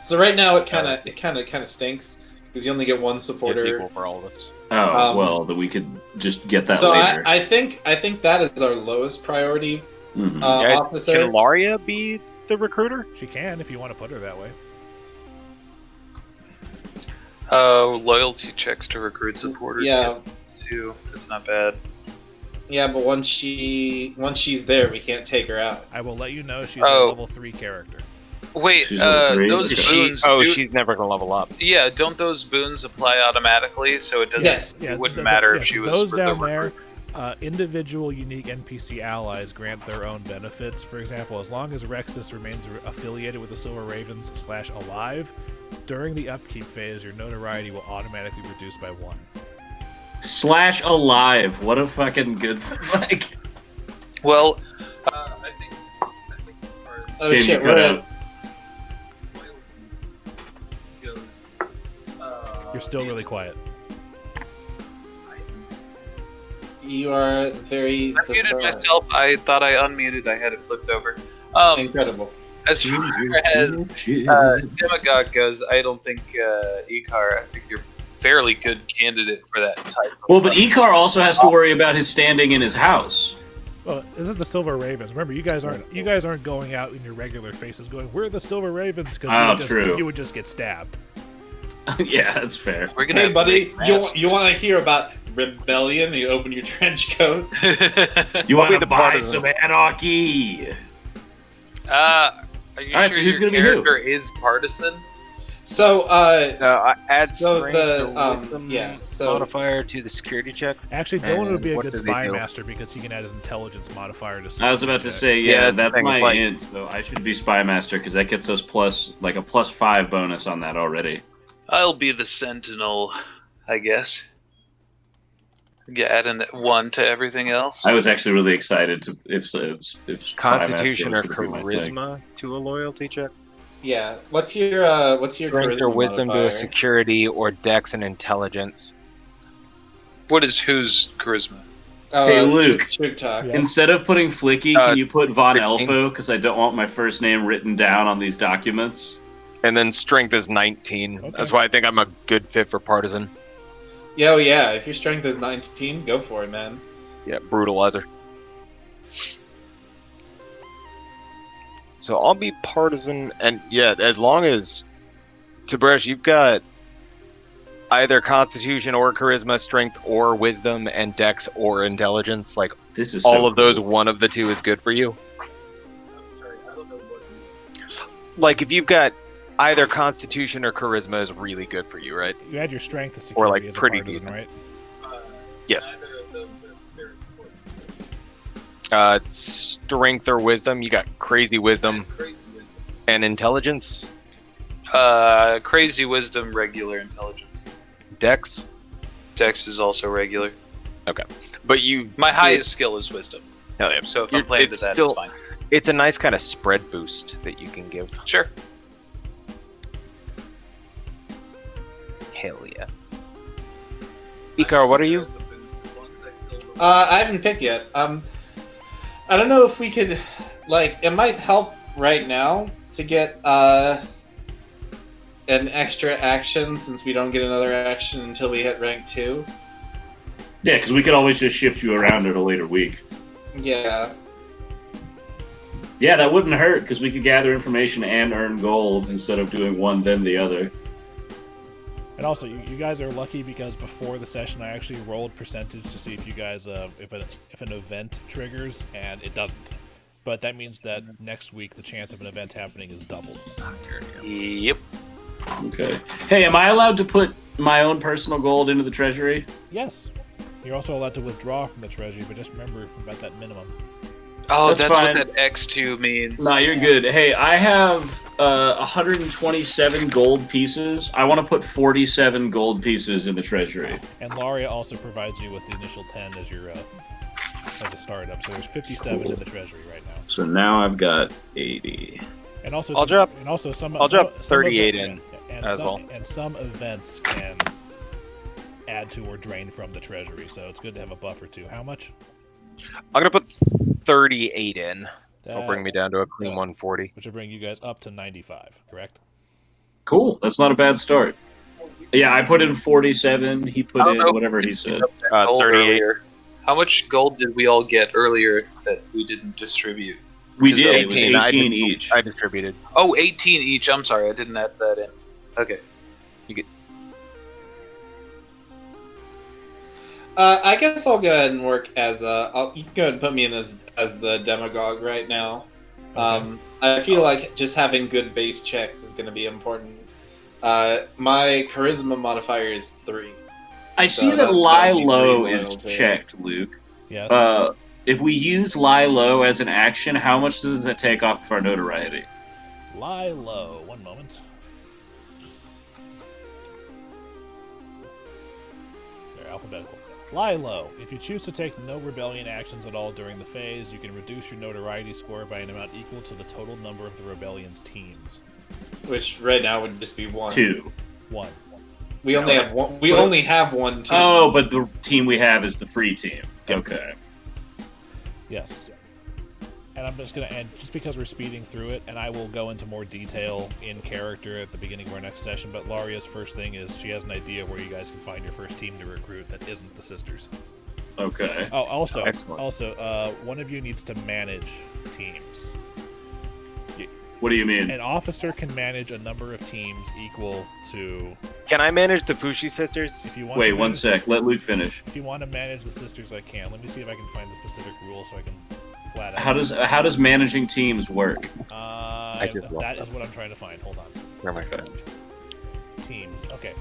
So right now it kind of stinks because you only get 1 supporter. Equal for all of us. Oh, well, that we could just get that So later. I think that is our lowest priority Mhm. officer. Can Laria be the recruiter? She can if you want to put her that way. Loyalty checks to recruit supporters. Yeah. Too. That's not bad. Yeah, but once she's there, we can't take her out. I will let you know she's a Oh. level 3 character. Wait, She's level 3? those Okay. boons She's never gonna level up. Yeah, don't those boons apply automatically? So it doesn't. Yes. Yeah, It wouldn't th- matter yes, if she was those for down the there. recruit. Individual unique NPC allies grant their own benefits. For example, as long as Rexus remains affiliated with the Silver Ravens / alive, during the upkeep phase, your notoriety will automatically reduce by 1. / alive. What a fucking good like. Well, I think. Oh Tim, shit, you we're cut at out. Goes, You're still really quiet. you are very I muted myself. I thought I unmuted. I had it flipped over. incredible. As far as demagogue goes, I don't think Icar. I think you're a fairly good candidate for that type. Well, but Icar also has to worry about his standing in his house. Well, this is the Silver Ravens. Remember, you guys aren't going out in your regular faces going, "We're the Silver Ravens," because true. you would just get stabbed. Yeah, that's fair. We're gonna Hey, have buddy, to make you want to hear about rebellion? You open your trench coat. You want to the buy part some anarchy? Are you Alright, sure so who's your gonna be who? character is partisan? So, Add so strength the, or wisdom modifier to the security check. Actually, Dillon would be a what good does he spy do? master because he can add his intelligence modifier to. I was about to checks. say, Yeah, yeah, that's that's the thing, my like- int, so I should be spy master because that gets us a +5 bonus on that already. I'll be the sentinel, I guess. Yeah, add a 1 to everything else. I was actually really excited to if spy master Constitution was or gonna be my thing. charisma to a loyalty check. yeah. What's your Strength charisma or wisdom to modifier? a security or dex and intelligence. What is whose charisma? Hey, Luke. Sugtok. Yeah. Instead of putting Flickie, can you put Von 16. Elfo? Because I don't want my first name written down on these documents. And then strength is 19. Okay. That's why I think I'm a good fit for partisan. Yo, yeah. If your strength is 19, go for it, man. Yeah, brutalizer. So I'll be partisan, and yeah, as long as Tib'resh, you've got either Constitution or Charisma, Strength or Wisdom, and Dex or Intelligence. Like This is all so of those, cool. one of the two is good for you. Like if you've got either Constitution or Charisma is really good for you, right? You add your strength to Or, security like, as a pretty partisan, decent. right? Yes. Strength or Wisdom, you got Crazy Wisdom and Intelligence. Crazy wisdom, regular intelligence. Dex. Dex is also regular. But you, My highest skill is wisdom. hell yeah. So if I'm playing to It's that, still- it's fine. It's a nice kind of spread boost that you can give. Sure. Hell yeah. Icar, what are you? I haven't picked yet. I don't know if we could, like, it might help right now to get an extra action since we don't get another action until we hit rank 2. Yeah, because we could always just shift you around at a later week. Yeah. Yeah, that wouldn't hurt because we could gather information and earn gold instead of doing one then the other. And also, you guys are lucky because before the session, I actually rolled percentage to see if you guys if an event triggers, and it doesn't. But that means that next week the chance of an event happening is doubled. Yep. Okay. Hey, am I allowed to put my own personal gold into the treasury? Yes. You're also allowed to withdraw from the treasury, but just remember about that minimum. Oh, That's that's fine. what that X2 means. No, you're good. Hey, I have 127 gold pieces. I want to put 47 gold pieces in the treasury. And Laria also provides you with the initial 10 as your as a startup. So there's 57 in the treasury right now. So now I've got 80. And also, I'll drop- And also, some I'll some- drop some 38 event- and as some, well. And some events can add to or drain from the treasury, so it's good to have a buffer too. How much? I'm gonna put 38 in. That'll That- bring me down to a clean 140. Which will bring you guys up to 95, correct? Cool. That's not a bad start. Yeah, I put in 47. He put in whatever he said. Gold 38. earlier. How much gold did we all get earlier that we didn't distribute? We Is did. it It was 18. 18 each. I distributed. Oh, 18 each. I'm sorry, I didn't add that in. Okay. I guess I'll go ahead and work as you can go ahead and put me in as the demagogue right now. I feel like just having good base checks is going to be important. My charisma modifier is 3. I So see that that lie would be low pretty is loyalty. checked, Luke. Yes. If we use lie low as an action, how much does that take off of our notoriety? Lie low. One moment. They're alphabetical. Lie low. If you choose to take no rebellion actions at all during the phase, you can reduce your notoriety score by an amount equal to the total number of the rebellion's teams. Which right now would just be 1. 2. 1. We only have one. We only have one team. Oh, but the team we have is the free team. Okay. Yes. And I'm just going to end, just because we're speeding through it, and I will go into more detail in character at the beginning of our next session, but Laria's first thing is she has an idea where you guys can find your first team to recruit that isn't the sisters. Okay. Oh, also, Excellent. one of you needs to manage teams. What do you mean? An officer can manage a number of teams equal to... Can I manage the Fushi sisters? If you want Wait, to one manage- sec. Let Luke finish. If you want to manage the sisters, I can. Let me see if I can find the specific rule so I can flat out... How does managing teams work? just lost that is what I'm trying to find. Hold on. Where am I going? teams. Okay.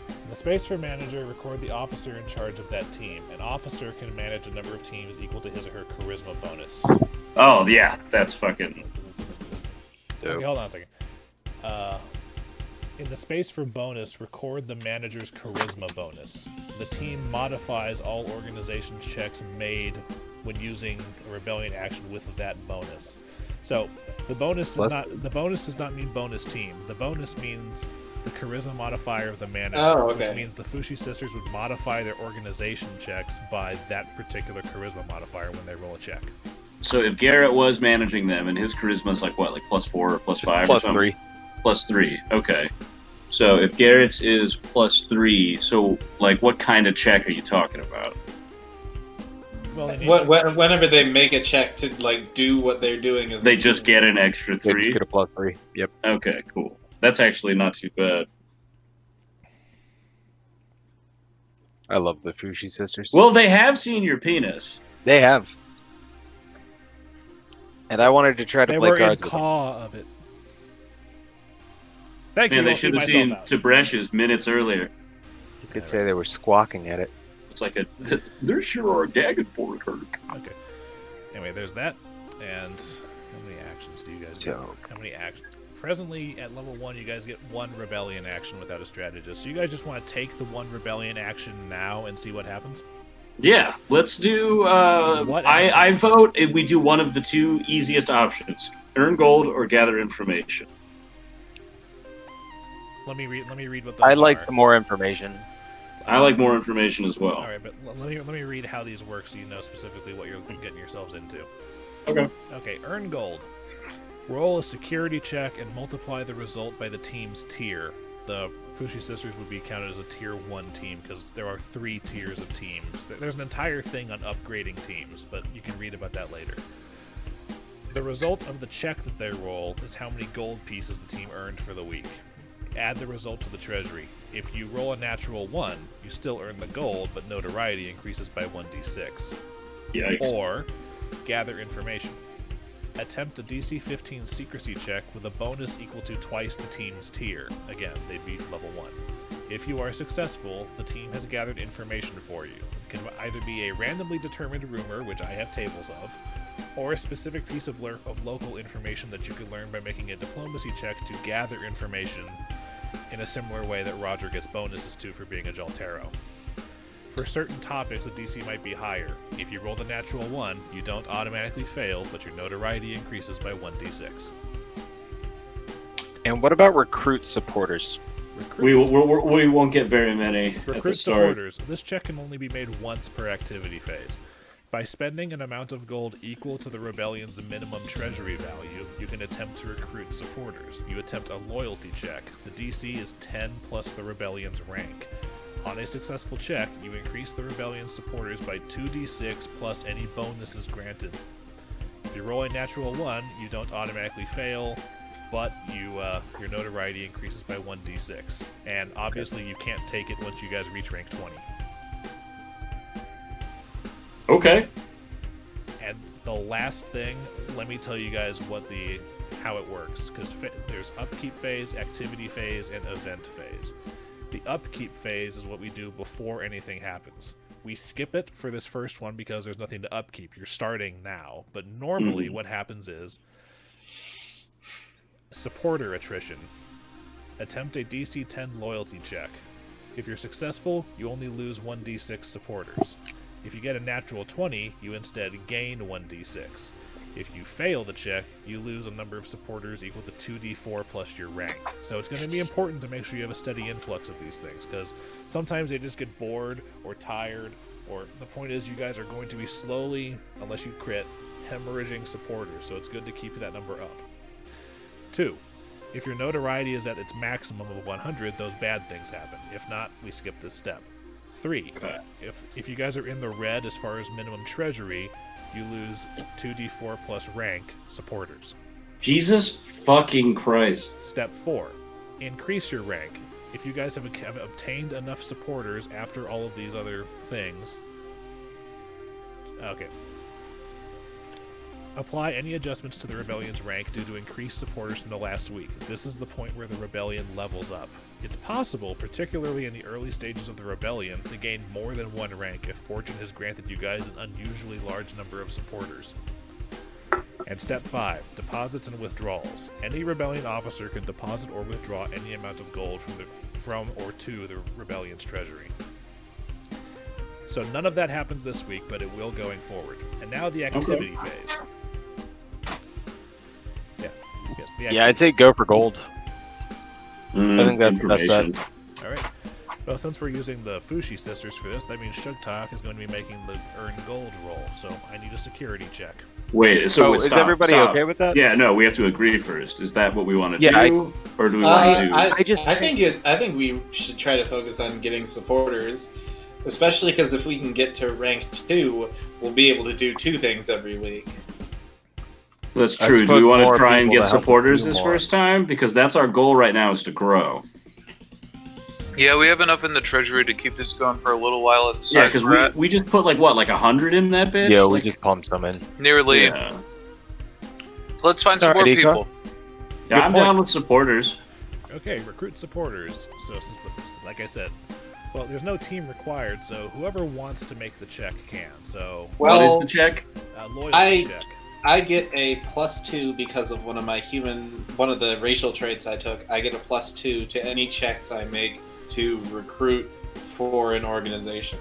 In the space for manager, record the officer in charge of that team. An officer can manage a number of teams equal to his or her charisma bonus. Oh, yeah. That's fucking... Okay, hold on a second. In the space for bonus, record the manager's charisma bonus. The team modifies all organization checks made when using a rebellion action with that bonus. So the bonus does not mean bonus team. The bonus means the charisma modifier of the manager, which means the Fushi sisters would modify their organization checks by that particular charisma modifier when they roll a check. So if Garrett was managing them and his charisma is like what, like +4 or +5 plus or something? 3. +3. Okay. So if Garrett's is +3, so like what kind of check are you talking about? Well, whenever they make a check to like do what they're doing, is they just get an extra 3? They just get a +3. Yep. Okay, cool. That's actually not too bad. I love the Fushi sisters. Well, they have seen your penis. They have. And I wanted to try to they play were cards in with them. awe of it. Thank you. Man, they I'll should see have seen myself out. Tibresh's minutes earlier. You could say they were squawking at it. It's like there sure are gagging for it, Kirk. Okay. Anyway, there's that. And how many actions do you guys get? How many actions? Presently, at level 1, you guys get 1 rebellion action without a strategist. So you guys just want to take the 1 rebellion action now and see what happens? Yeah, let's do... I vote if we do one of the 2 easiest options. Earn gold or gather information. Let me read what those I like are. some more information. I like more information as well. All right, but let me read how these work so you know specifically what you're getting yourselves into. Okay. Okay, earn gold. Roll a security check and multiply the result by the team's tier. The Fushi sisters would be counted as a tier 1 team because there are 3 tiers of teams. There's an entire thing on upgrading teams, but you can read about that later. The result of the check that they roll is how many gold pieces the team earned for the week. Add the result to the treasury. If you roll a natural 1, you still earn the gold, but notoriety increases by 1d6. Yikes. Or gather information. Attempt a DC 15 secrecy check with a bonus equal to twice the team's tier. Again, they'd be level 1. If you are successful, the team has gathered information for you. It can either be a randomly determined rumor, which I have tables of, or a specific piece of local information that you can learn by making a diplomacy check to gather information in a similar way that Roger gets bonuses to for being a Jhaltero. For certain topics, the DC might be higher. If you roll the natural 1, you don't automatically fail, but your notoriety increases by 1d6. And what about recruit supporters? We won't get very many at the Recruit start. supporters. This check can only be made once per activity phase. By spending an amount of gold equal to the rebellion's minimum treasury value, you can attempt to recruit supporters. You attempt a loyalty check. The DC is 10 plus the rebellion's rank. On a successful check, you increase the rebellion's supporters by 2d6 plus any bonuses granted. If you roll a natural 1, you don't automatically fail, but your notoriety increases by 1d6. And obviously you can't take it once you guys reach rank 20. Okay. And the last thing, let me tell you guys how it works, because there's upkeep phase, activity phase, and event phase. The upkeep phase is what we do before anything happens. We skip it for this first one because there's nothing to upkeep. You're starting now. But normally what happens is supporter attrition. Attempt a DC 10 loyalty check. If you're successful, you only lose 1d6 supporters. If you get a natural 20, you instead gain 1d6. If you fail the check, you lose a number of supporters equal to 2d4 plus your rank. So it's going to be important to make sure you have a steady influx of these things, because sometimes they just get bored or tired, or the point is you guys are going to be slowly, unless you crit, hemorrhaging supporters, so it's good to keep that number up. 2. If your notoriety is at its maximum of 100, those bad things happen. If not, we skip this step. 3. Okay. If you guys are in the red as far as minimum treasury, you lose 2d4 plus rank supporters. Jesus fucking Christ. Step 4. Increase your rank. If you guys have obtained enough supporters after all of these other things... Okay. Apply any adjustments to the rebellion's rank due to increased supporters from the last week. This is the point where the rebellion levels up. It's possible, particularly in the early stages of the rebellion, to gain more than 1 rank if fortune has granted you guys an unusually large number of supporters. And step 5, deposits and withdrawals. Any rebellion officer can deposit or withdraw any amount of gold from or to the rebellion's treasury. So none of that happens this week, but it will going forward. And now the activity phase. Yeah, I'd say go for gold. I think that's the best bet. Alright. Well, since we're using the Fushi sisters for this, that means Sugtok is going to be making the earn gold roll, so I need a security check. Wait, so is everybody okay with that? Yeah, no, we have to agree first. Is that what we want to do? Or do we want to do... I think we should try to focus on getting supporters, especially because if we can get to rank 2, we'll be able to do 2 things every week. That's true. Do we want to try and get supporters this first time? Because that's our goal right now, is to grow. Yeah, we have enough in the treasury to keep this going for a little while at the size. Yeah, because we just put, like 100 in that bitch? Yeah, we just pumped some in. Nearly. Yeah. Let's find some more people. Yeah, I'm down with supporters. Okay, recruit supporters. So, like I said, well, there's no team required, so whoever wants to make the check can. So, what is the check? Loyalty check. I get a +2 because of one of the racial traits I took. I get a +2 to any checks I make to recruit for an organization.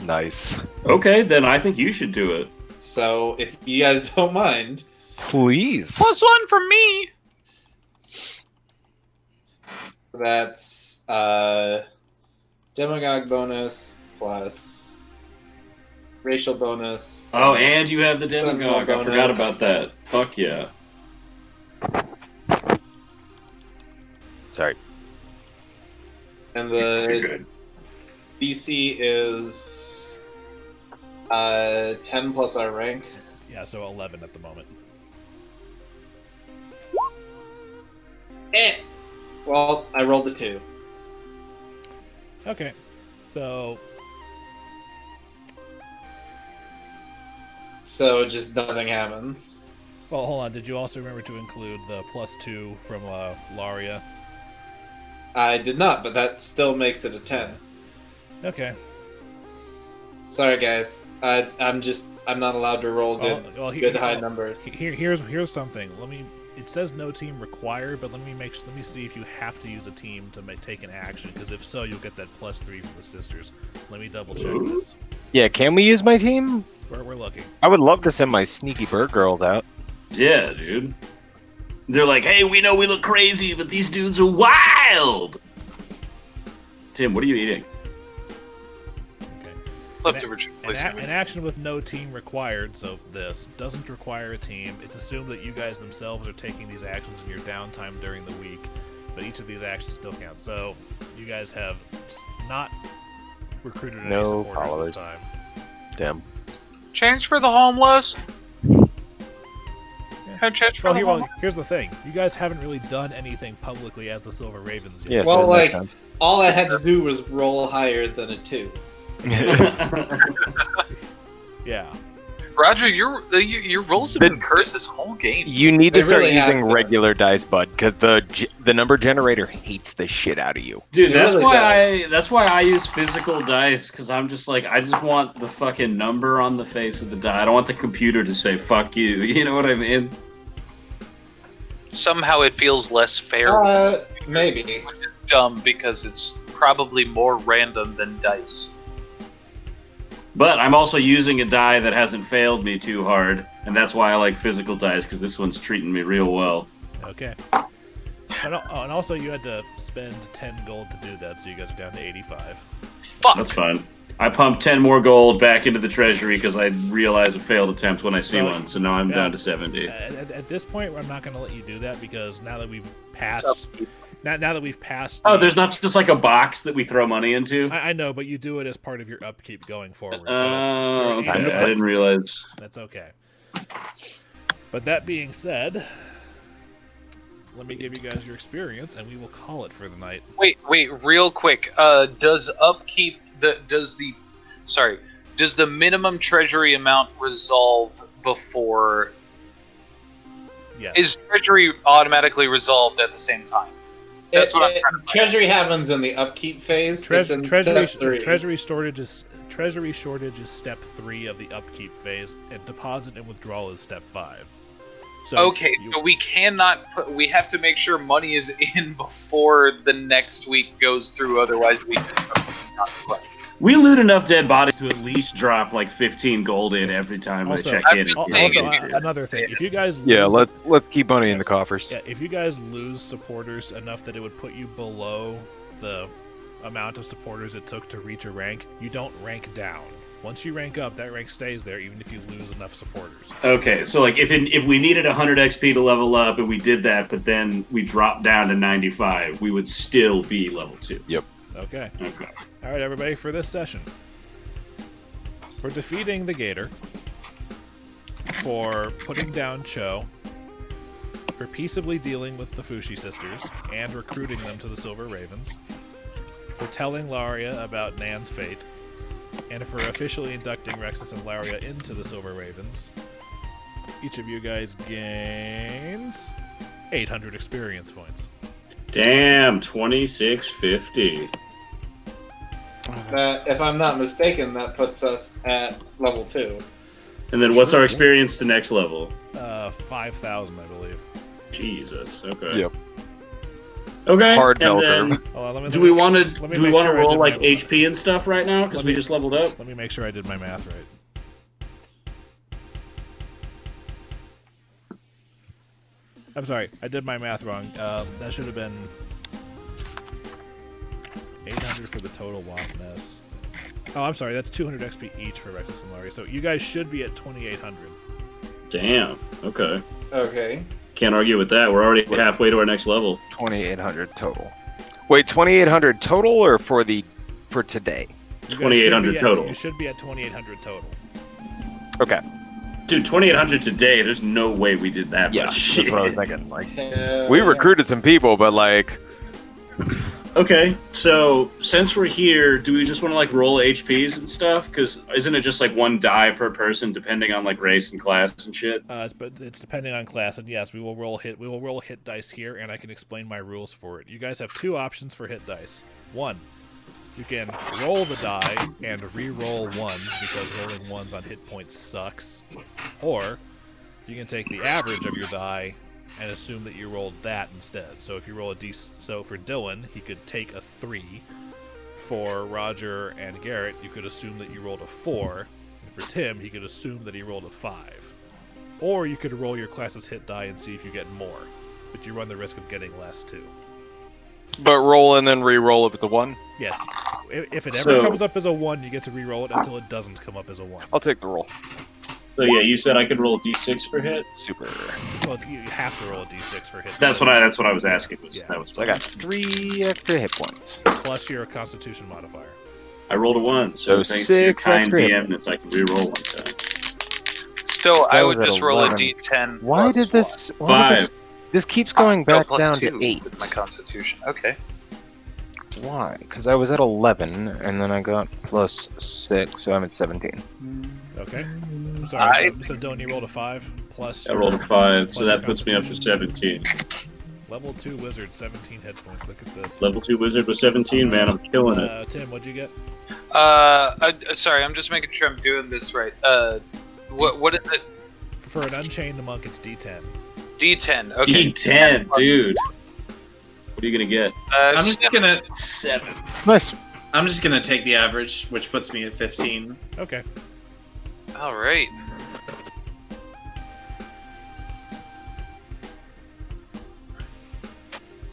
Nice. Okay, then I think you should do it. So, if you guys don't mind... Please. +1 for me! That's, demagogue bonus plus... racial bonus. Oh, and you have the demagogue. I forgot about that. Fuck yeah. Sorry. And the DC is 10 plus our rank. Yeah, so 11 at the moment. Well, I rolled a 2. Okay, so just nothing happens. Well, hold on. Did you also remember to include the +2 from Laria? I did not, but that still makes it a 10. Okay. Sorry, guys. I'm not allowed to roll good high numbers. Here's something. It says no team required, but let me see if you have to use a team to take an action. Because if so, you'll get that +3 from the sisters. Let me double check this. Yeah, can we use my team? We're looking. I would love to send my sneaky bird girls out. Yeah, dude. They're like, hey, we know we look crazy, but these dudes are wild! Tim, what are you eating? Okay. Leftover an action with no team required, so this doesn't require a team. It's assumed that you guys themselves are taking these actions in your downtime during the week, but each of these actions still counts. So you guys have not recruited any supporters this time. Damn. Change for the homeless. Here's the thing. You guys haven't really done anything publicly as the Silver Ravens yet. Yeah, well, all I had to do was roll higher than a 2. Yeah. Roger, your rolls have been cursed this whole game. You need to start using regular dice, bud, because the number generator hates the shit out of you. Dude, that's why I use physical dice, because I'm just like, I just want the fucking number on the face of the die. I don't want the computer to say fuck you. You know what I mean? Somehow it feels less fair. Maybe. Which is dumb because it's probably more random than dice. But I'm also using a die that hasn't failed me too hard, and that's why I like physical dice, because this one's treating me real well. Okay. And also you had to spend 10 gold to do that, so you guys are down to 85. Fuck! That's fine. I pumped 10 more gold back into the treasury because I realize a failed attempt when I see one, so now I'm down to 70. At this point, I'm not going to let you do that, because now that we've passed... Now that we've passed... Oh, there's not just like a box that we throw money into? I know, but you do it as part of your upkeep going forward. Oh, okay. I didn't realize. That's okay. But that being said, let me give you guys your experience, and we will call it for the night. Wait, real quick. Does the minimum treasury amount resolve before. Yes. Is treasury automatically resolved at the same time? That's what I'm trying to find. Treasury happens in the upkeep phase. It's in step 3. Treasury shortage is step 3 of the upkeep phase, and deposit and withdrawal is step 5. So okay, so we cannot put. We have to make sure money is in before the next week goes through. Otherwise, we. We loot enough dead bodies to at least drop like 15 gold in every time Also- I check in. Also, another thing, if you guys Yeah, lose, let's keep money in the coffers. yeah, if you guys lose supporters enough that it would put you below the amount of supporters it took to reach a rank, you don't rank down. Once you rank up, that rank stays there, even if you lose enough supporters. Okay, so like if we needed 100 XP to level up and we did that, but then we dropped down to 95, we would still be level 2. Yep. Okay. Okay. All right, everybody, for this session. For defeating the Gator. For putting down Cho. For peaceably dealing with the Fushi sisters and recruiting them to the Silver Ravens. For telling Laria about Nan's fate. And for officially inducting Rexus and Laria into the Silver Ravens. Each of you guys gains 800 experience points. Damn, 2650. If I'm not mistaken, that puts us at level 2. And then what's our experience to next level? 5,000, I believe. Jesus. Okay. Yep. Okay. Hard and bell then, curve. Hold on, let me- do we want let me to make sure I roll did like my- HP and stuff right now because Let we me- just leveled up? Let me make sure I did my math right. I'm sorry, I did my math wrong. That should have been 800 for the total Womp Nest. Oh, I'm sorry, that's 200 XP each for Rexus and Laria. So you guys should be at 2,800. Damn. Okay. Okay. Can't argue with that. We're already halfway to our next level. 2,800 total. Wait, 2,800 total or for today? You guys 2,800 should be at- total. You should be at 2,800 total. Okay. Dude, 2,800 today. There's no way we did that Yeah, much that's shit. what I was thinking. Like, we recruited some people, but like, Okay, so since we're here, do we just want to like roll HPs and stuff? Because isn't it just like one die per person, depending on like race and class and shit? But it's depending on class, and yes, we will roll hit dice here, and I can explain my rules for it. You guys have 2 options for hit dice. 1, you can roll the die and re-roll 1s because rolling 1s on hit points sucks. Or you can take the average of your die and assume that you rolled that instead. So if you roll so for Dillon, he could take a 3. For Roger and Garrett, you could assume that you rolled a 4. And for Tim, he could assume that he rolled a 5. Or you could roll your class's hit die and see if you get more, but you run the risk of getting less too. but roll and then re-roll if it's a 1. Yes. If it ever So- comes up as a 1, you get to re-roll it until it doesn't come up as a 1. I'll take the roll. So yeah, you said I could roll a D6 for hit. Super. Well, you have to roll a d6 for hit. That's what I was asking. Yeah. That was So I got 3 extra hit points. Plus your Constitution modifier. I rolled a 1, So so thanks to your 6 kind extra hit DMness, I can re-roll one time. Still, I That would was at just roll a 11. d10 Why plus did this? one. Why did 5. this keeps going back plus down 2 to 8. with my constitution. Okay. Why? Because I was at 11, and then I got plus 6, so I'm at 17. Okay. Sorry, so Dylan, you rolled a 5 plus. I rolled a 5, so plus that your puts me up to 17. Level 2 wizard, 17 hit points. Look at this. Level 2 wizard with 17, man, I'm killing it. Tim, what'd you get? Sorry, I'm just making sure I'm doing this right. What is it? For an unchained monk, it's D10. D10. Okay. D10, dude. What are you gonna get? I'm just gonna 7. Nice. I'm just gonna take the average, which puts me at 15. Okay. All right.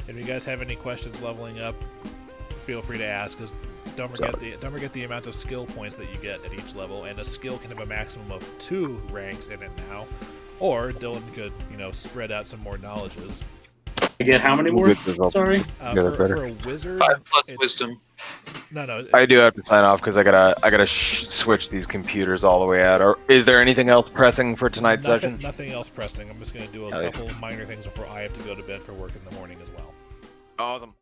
If you guys have any questions leveling up, feel free to ask. Because don't forget the amount of skill points that you get at each level, and a skill can have a maximum of 2 ranks in it now. Or Dylan could, spread out some more knowledges. I get how many more? Good result. Sorry. For a wizard, 5 plus it's- wisdom. No. I do have to sign off because I gotta switch these computers all the way out. Or is there anything else pressing for tonight's session? Nothing else pressing. I'm just going to do a couple minor things before I have to go to bed for work in the morning as well. Awesome.